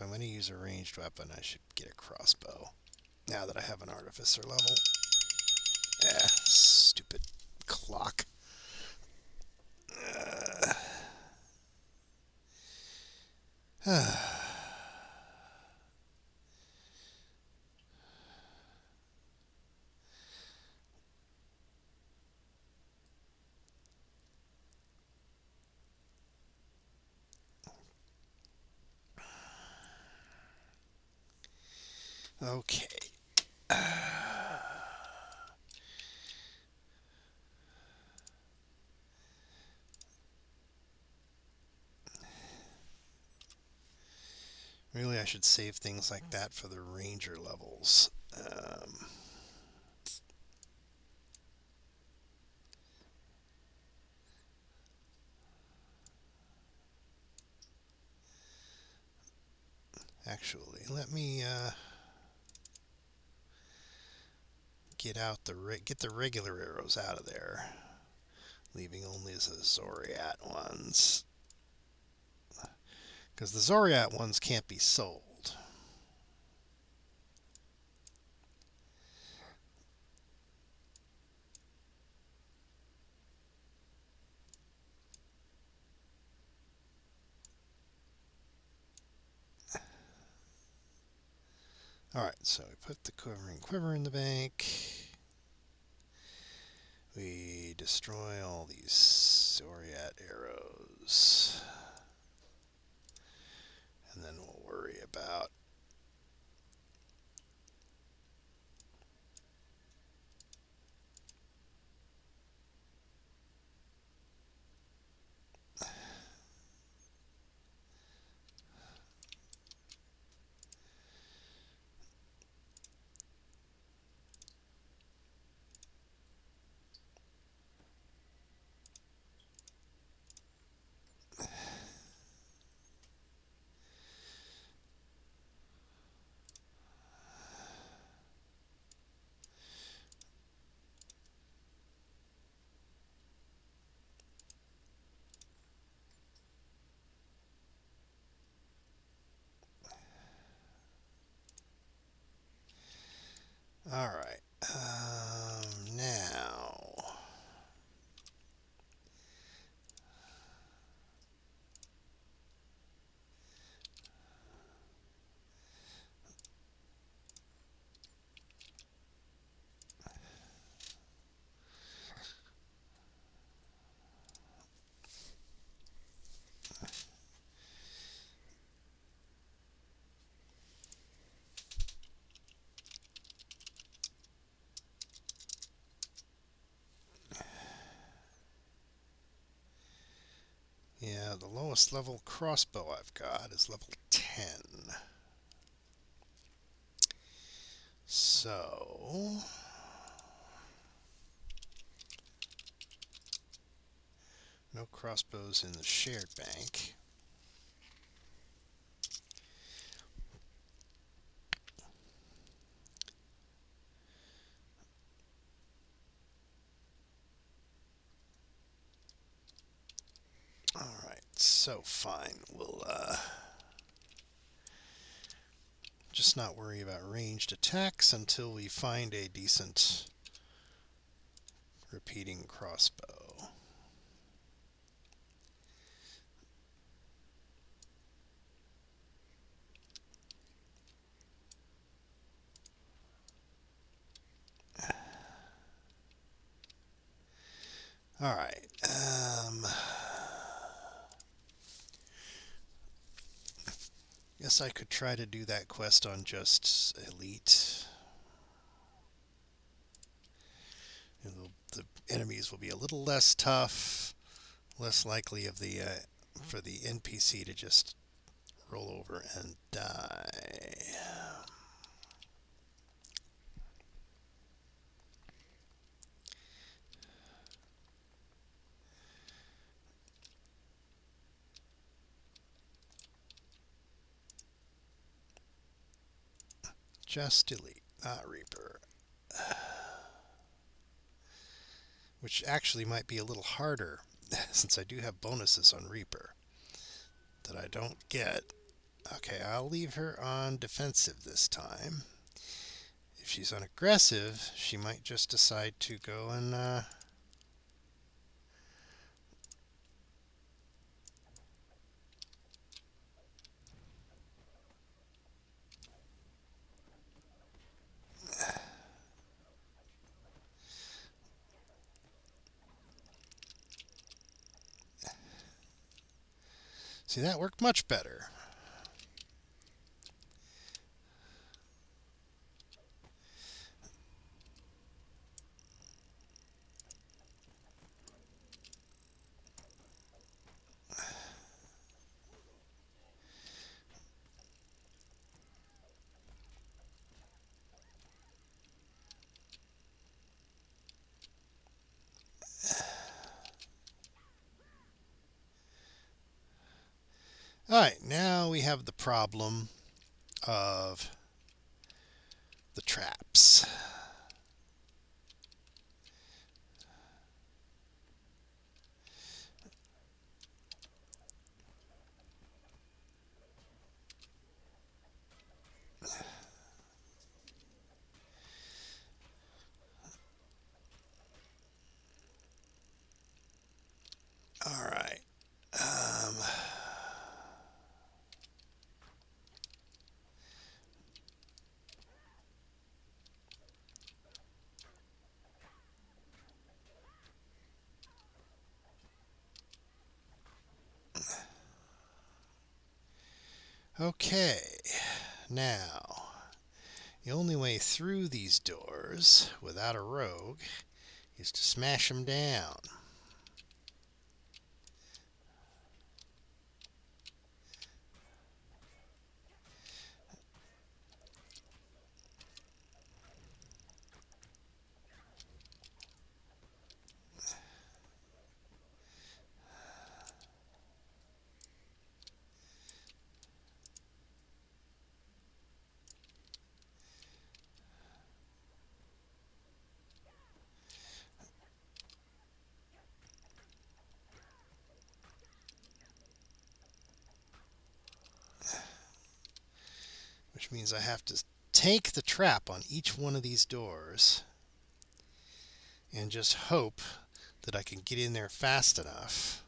I'm going to use a ranged weapon, I should get a crossbow. Now that I have an artificer level. Stupid clock. Okay. Really, I should save things like that for the ranger levels. Actually, let me get the regular arrows out of there, leaving only the Zoriat ones. Because the Zoriat ones can't be sold. Alright, so we put the Quivering Quiver in the bank. We destroy all these Zoriat arrows. And then we'll worry about Alright, now yeah, the lowest level crossbow I've got is level 10. So No crossbows in the shared bank. Alright, so fine. We'll just not worry about ranged attacks until we find a decent repeating crossbow. Alright, guess I could try to do that quest on just Elite. The enemies will be a little less tough, less likely of the for the NPC to just roll over and die. Just delete. Reaper. Which actually might be a little harder since I do have bonuses on Reaper that I don't get. Okay, I'll leave her on defensive this time. If she's on aggressive, she might just decide to go and see, that worked much better. Alright, now we have the problem of the traps. Alright. Okay, now the only way through these doors without a rogue is to smash them down. Which means I have to take the trap on each one of these doors and just hope that I can get in there fast enough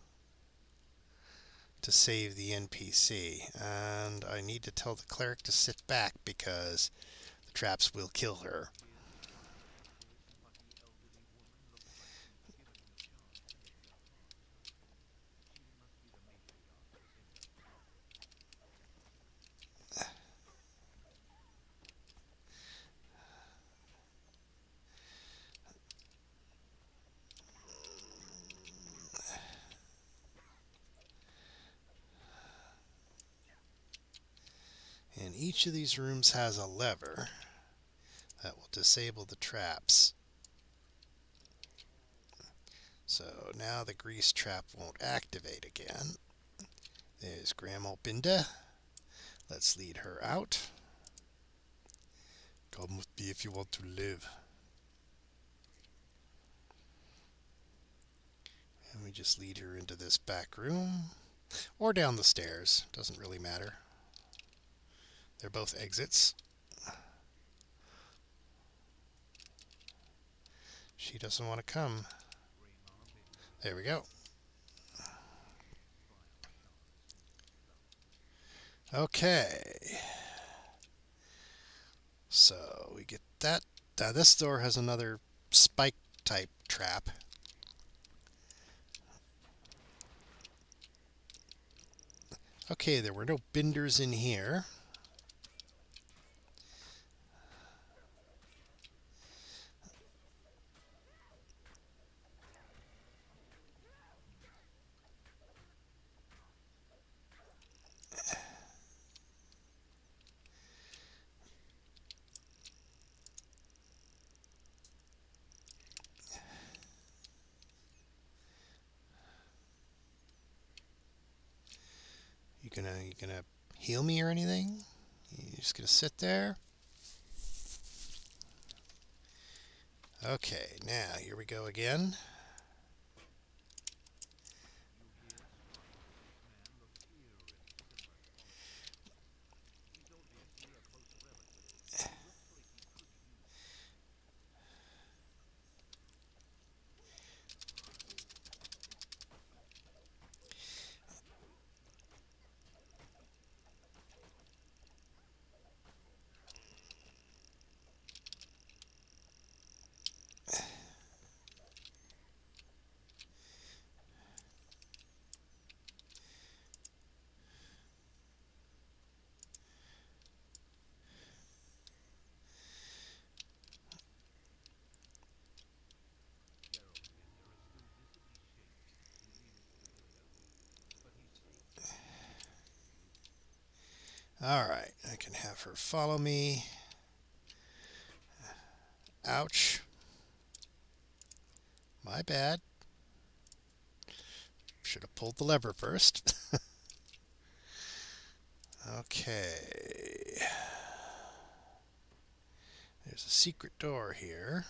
to save the NPC. And I need to tell the cleric to sit back because the traps will kill her. And each of these rooms has a lever that will disable the traps. So now the grease trap won't activate again. There's Grandma Binda. Let's lead her out. Come with me if you want to live. And we just lead her into this back room. Or down the stairs. Doesn't really matter. They're both exits. She doesn't want to come. There we go. Okay. So we get that. This door has another spike type trap. Okay, there were no binders in here. You gonna heal me or anything? You just gonna sit there? Okay, now here we go again. Alright, I can have her follow me. Ouch. My bad. Should have pulled the lever first. Okay. There's a secret door here.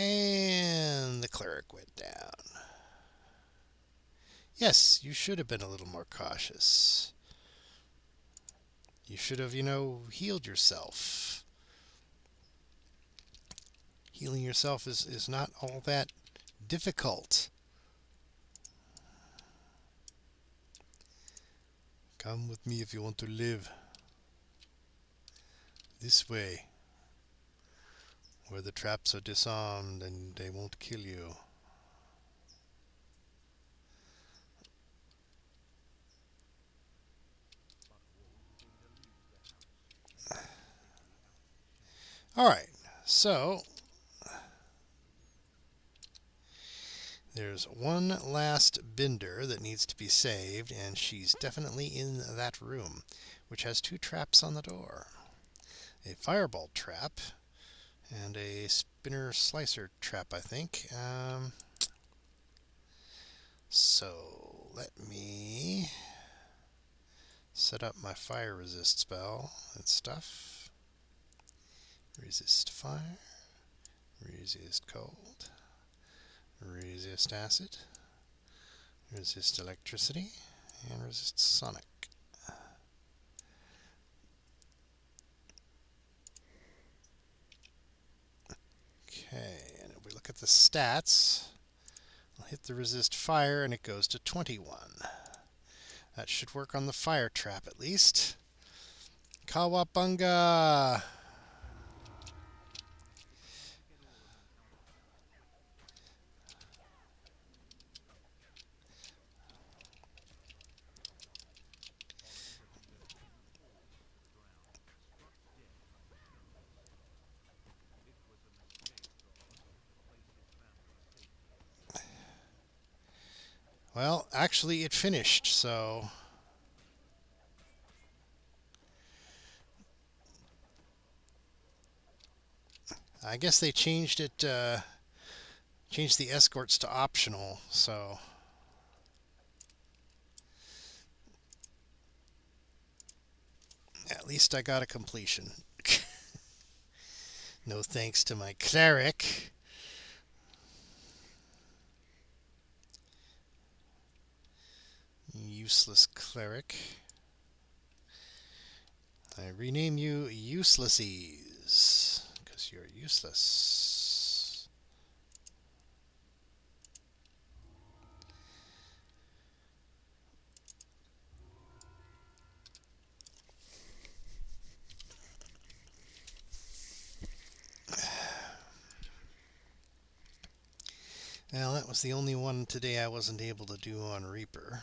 And the cleric went down. Yes, you should have been a little more cautious. You should have, healed yourself. Healing yourself is not all that difficult. Come with me if you want to live. This way, where the traps are disarmed and they won't kill you. Alright, so there's one last Binder that needs to be saved, and she's definitely in that room, which has two traps on the door. A fireball trap and a spinner slicer trap, I think. So let me set up my fire resist spell and stuff. Resist fire, resist cold, resist acid, resist electricity, and resist sonic. Okay, and if we look at the stats, I'll hit the resist fire and it goes to 21. That should work on the fire trap at least. Kawabunga! Well, actually, it finished, so I guess they changed it. Changed the escorts to optional, so at least I got a completion. No thanks to my cleric. Useless cleric. I rename you Uselessies, because you're useless. Well, that was the only one today I wasn't able to do on Reaper.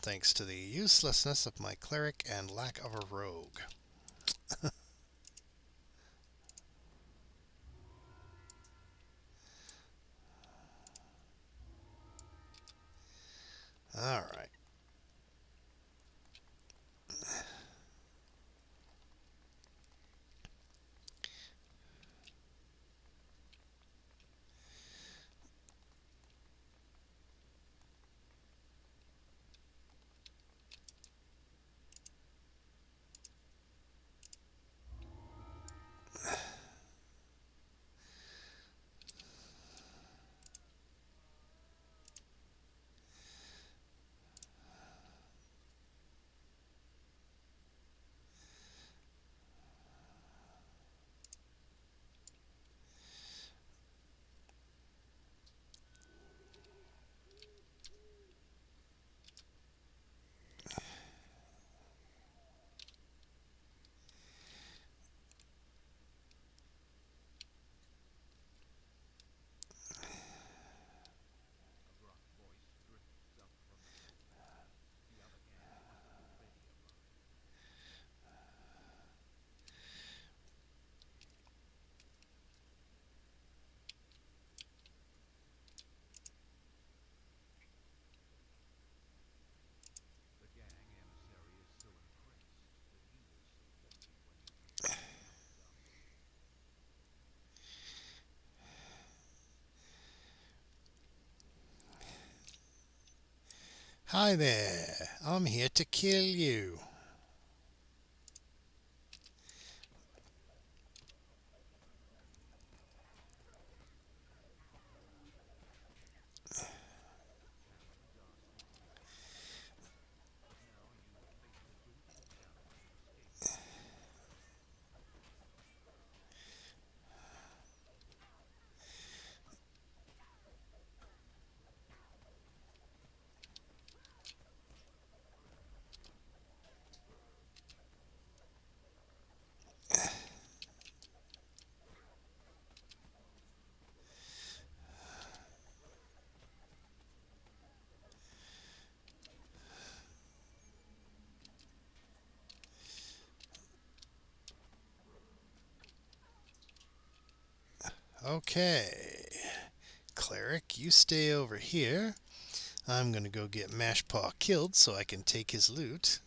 Thanks to the uselessness of my cleric and lack of a rogue. Alright. Hi there. I'm here to kill you. Okay. Cleric, you stay over here. I'm gonna go get Mashpaw killed so I can take his loot.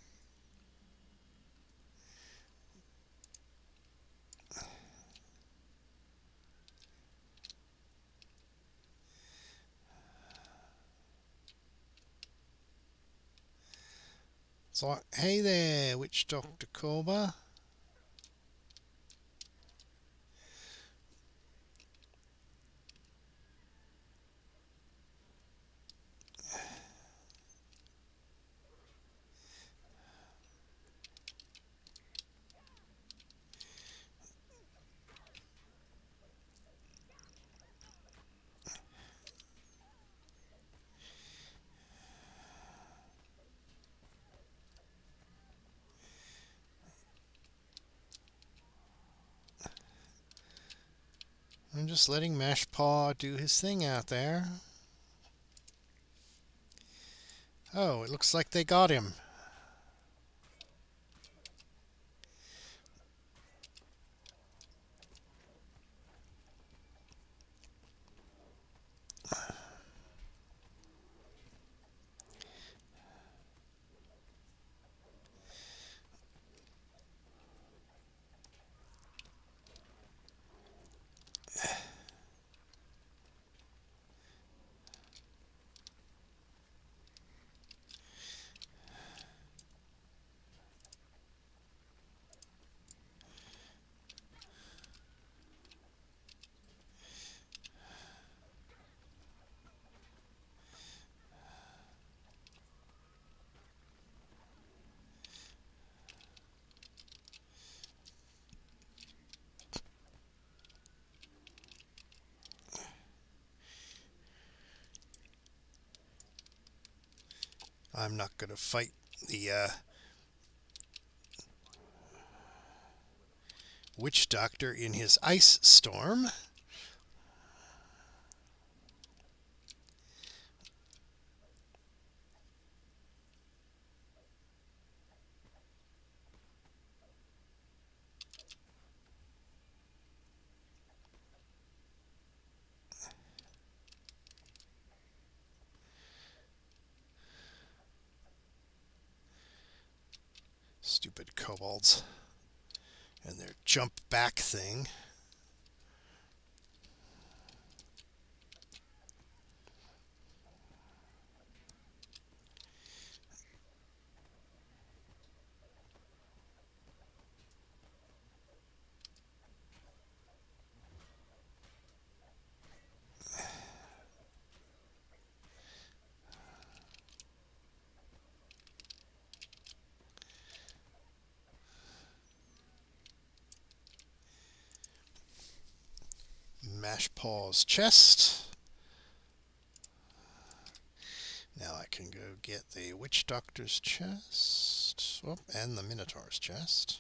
So, hey there, Witch Doctor Cobra. I'm just letting Mashpaw do his thing out there. Oh, it looks like they got him. I'm not going to fight the witch doctor in his ice storm. Stupid kobolds and their jump back thing. Mashpaw's chest. Now I can go get the witch doctor's chest. Oh, and the minotaur's chest.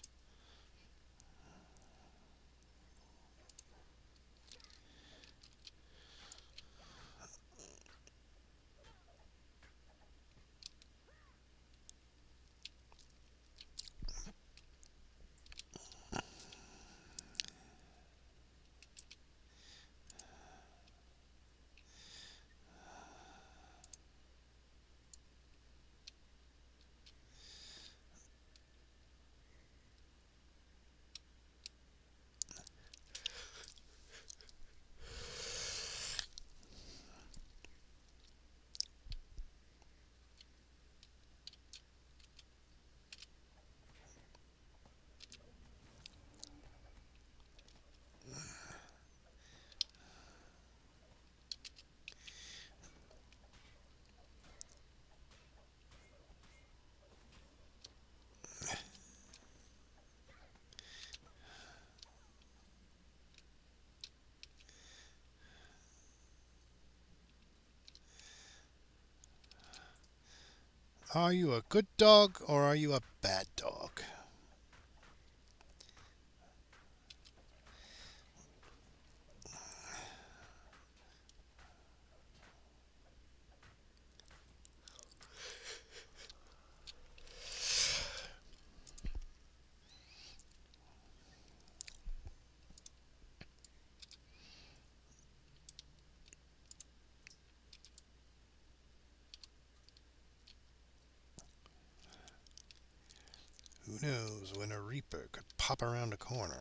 Are you a good dog or are you a bad dog? Who knows when a reaper could pop around a corner?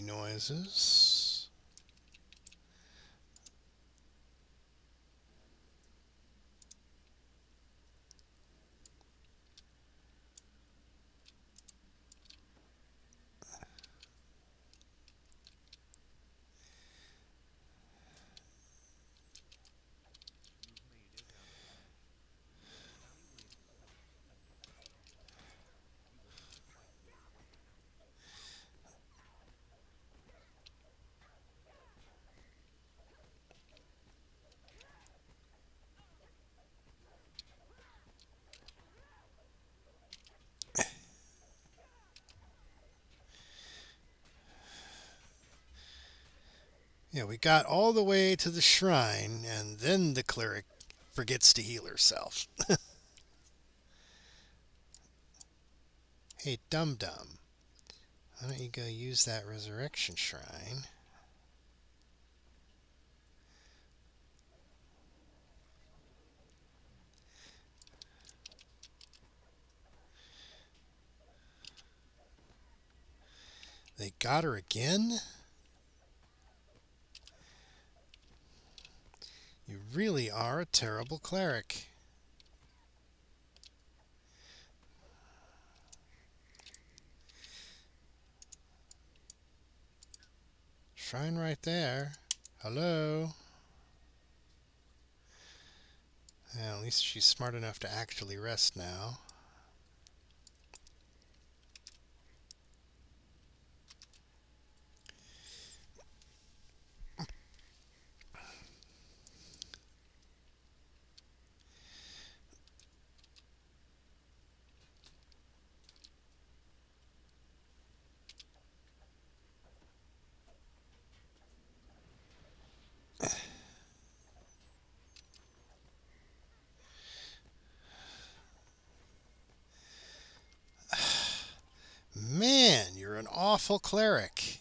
noises. Yeah, we got all the way to the shrine, and then the cleric forgets to heal herself. Hey, dum-dum, why don't you go use that resurrection shrine? They got her again? You really are a terrible cleric. Shrine right there. Hello? Yeah, at least she's smart enough to actually rest now. Man, you're an awful cleric.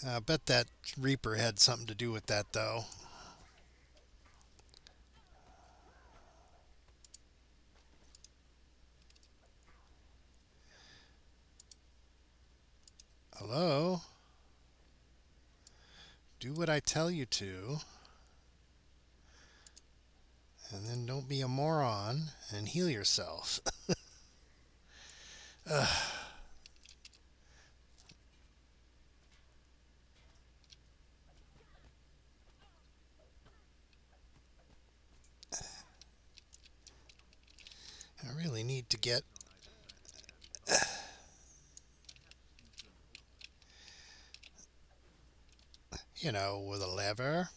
I bet that Reaper had something to do with that, though. Hello? Do what I tell you to. And then don't be a moron and heal yourself. Ugh. I really need to get... You know, with a lever.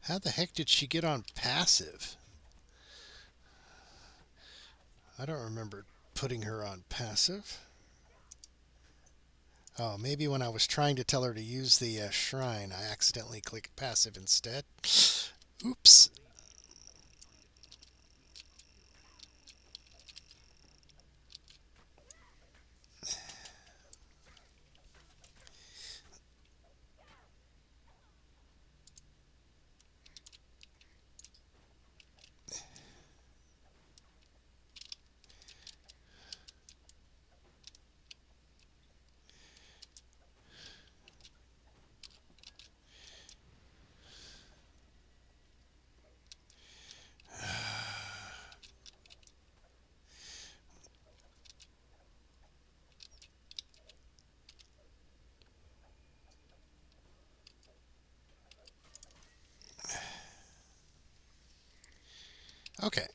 How the heck did she get on passive? I don't remember putting her on passive. Oh, maybe when I was trying to tell her to use the shrine, I accidentally clicked passive instead. Oops. Okay.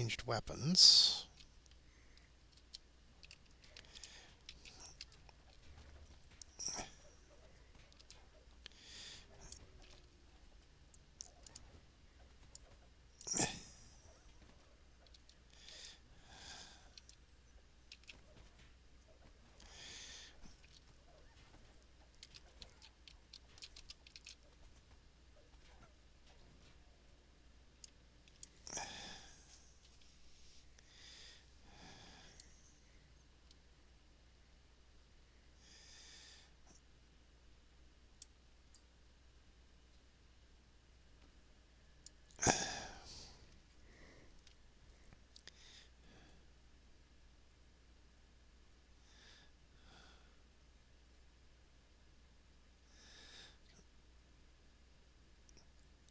ranged weapons.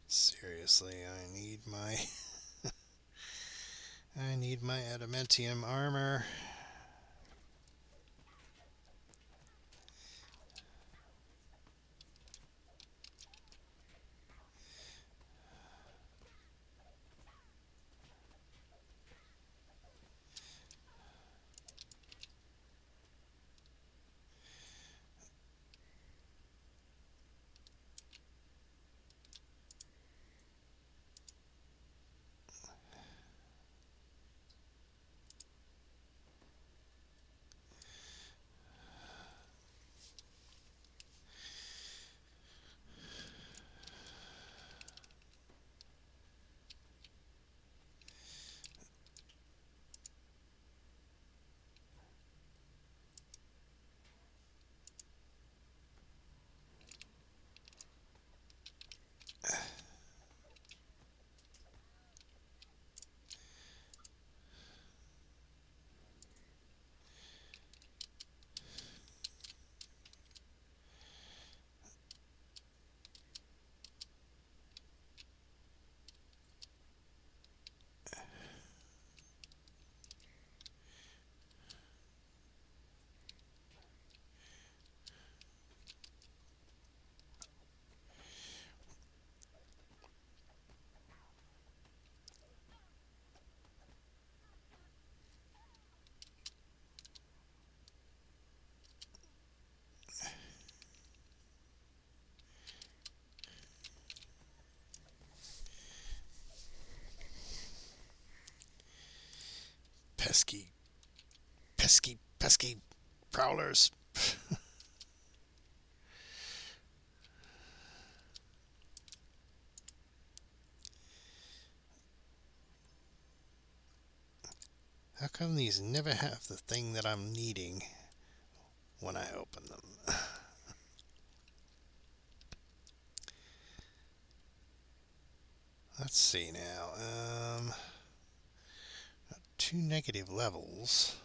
Seriously, I need my adamantium armor. Pesky, pesky prowlers. How come these never have the thing that I'm needing when I open them? Let's see now. Two negative levels.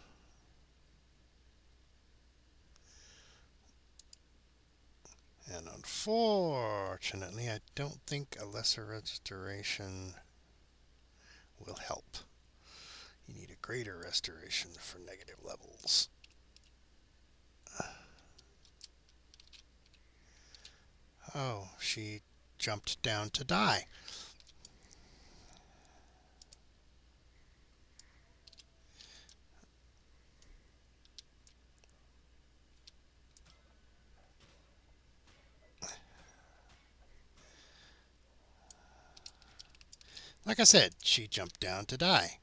And unfortunately, I don't think a lesser restoration will help. You need a greater restoration for negative levels. Oh, she jumped down to die. Like I said, she jumped down to die.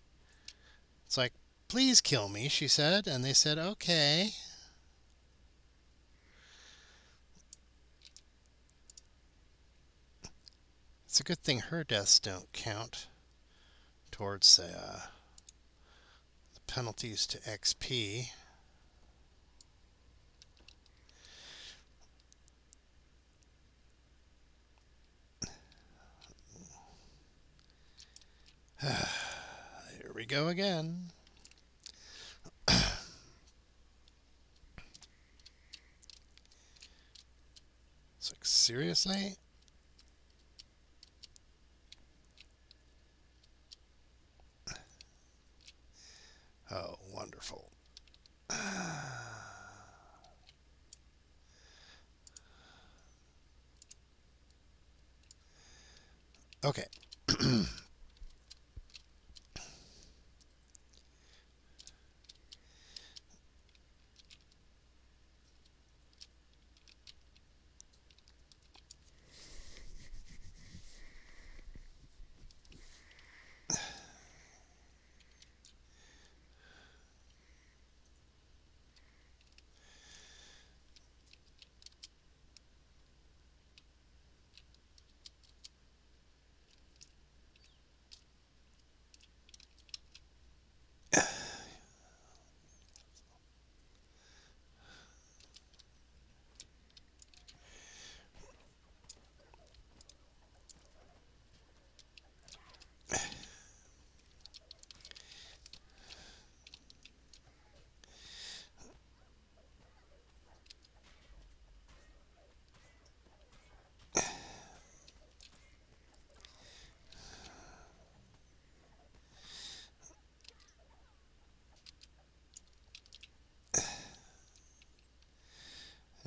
It's like, please kill me, she said, and they said, okay. It's a good thing her deaths don't count towards the penalties to XP. Here we go again. It's like, seriously? Oh, wonderful. Okay.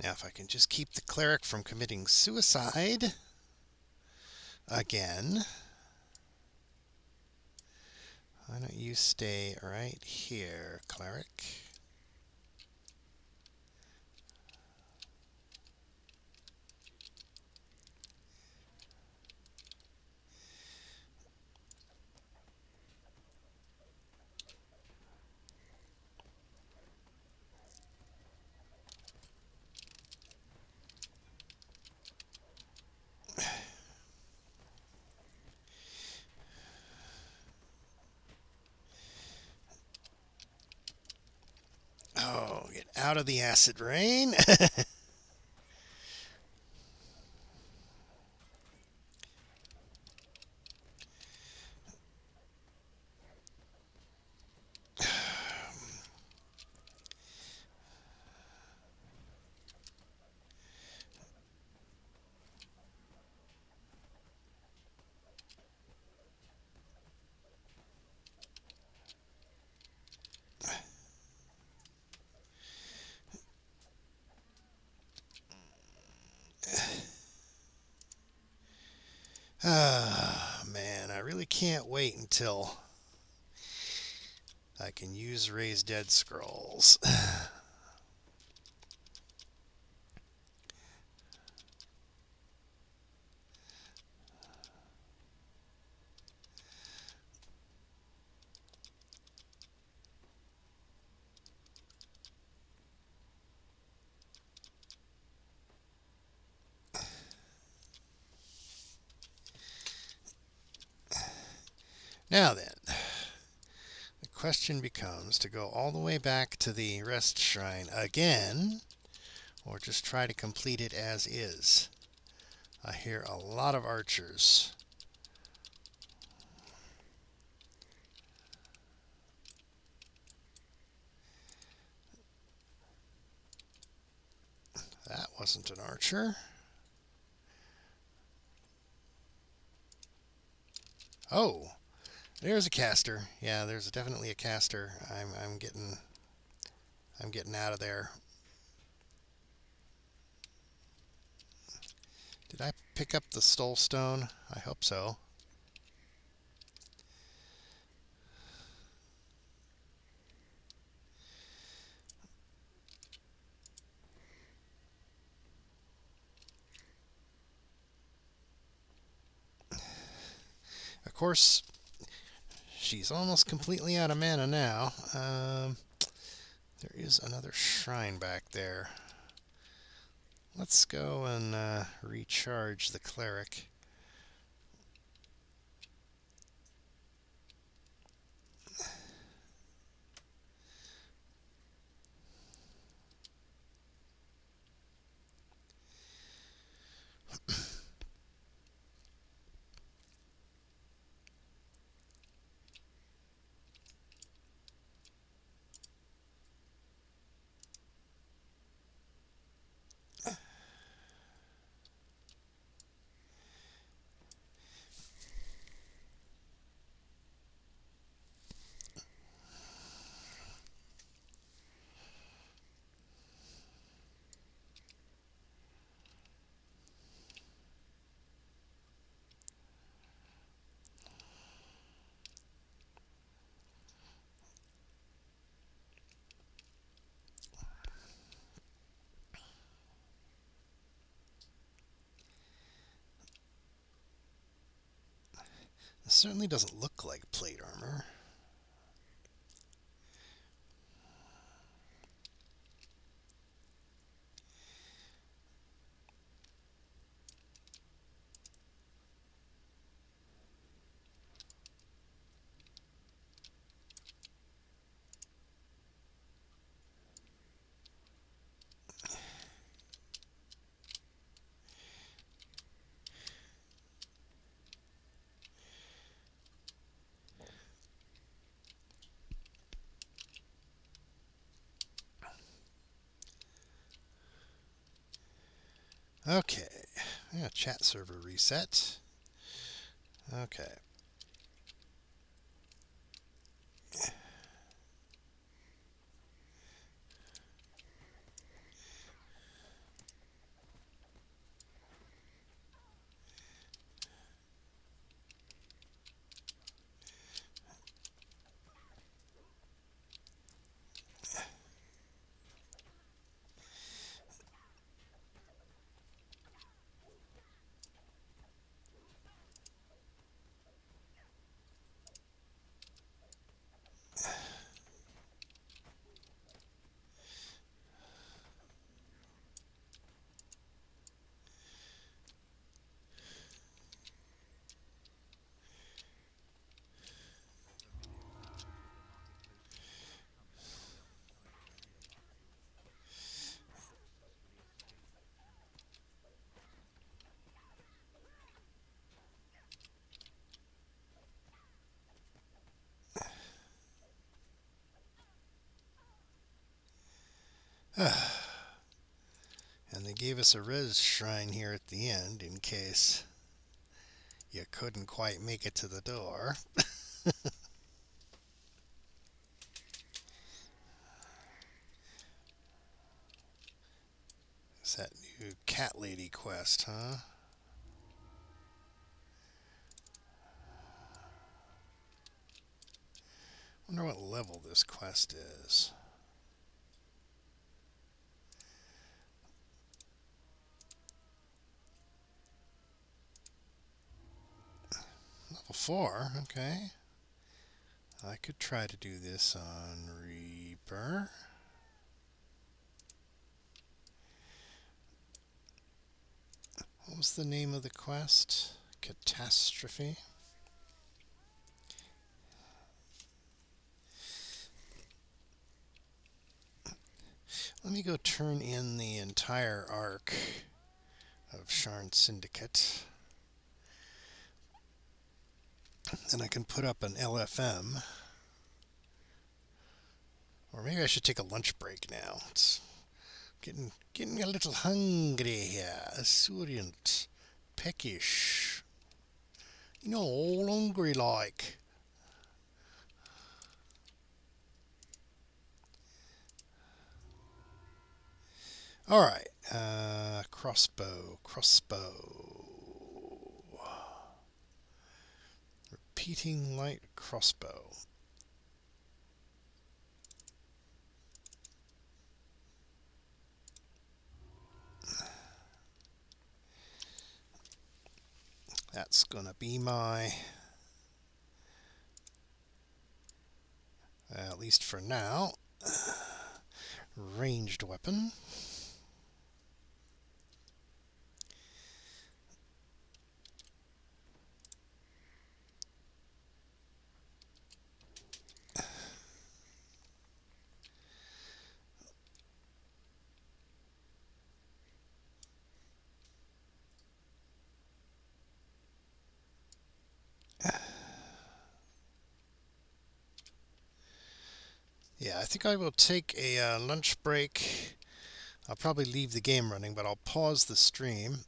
Now, if I can just keep the cleric from committing suicide again. Why don't you stay right here, cleric? Oh, get out of the acid rain. Ah, man, I really can't wait until I can use Raise Dead Scrolls. Now then, the question becomes to go all the way back to the rest shrine again, or just try to complete it as is. I hear a lot of archers. That wasn't an archer. Oh, there's a caster. Yeah, there's definitely a caster. I'm getting out of there. Did I pick up the stole stone? I hope so. Of course, she's almost completely out of mana now. There is another shrine back there. Let's go and recharge the cleric. This certainly doesn't look like plate armor. Okay. Yeah, chat server reset. Okay. And they gave us a res shrine here at the end in case you couldn't quite make it to the door. It's that new cat lady quest, huh? Wonder what level this quest is. Level 4, okay. I could try to do this on Reaper. What was the name of the quest? Catastrophe? Let me go turn in the entire arc of Sharn Syndicate. And I can put up an LFM. Or maybe I should take a lunch break now. It's getting a little hungry here. Asurient. Peckish. You know, all hungry like. Alright. Crossbow. Repeating light crossbow. That's gonna be my, at least for now, ranged weapon. Yeah, I think I will take a lunch break. I'll probably leave the game running, but I'll pause the stream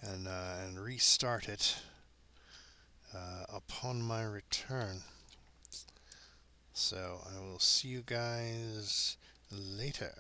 and restart it upon my return. So I will see you guys later.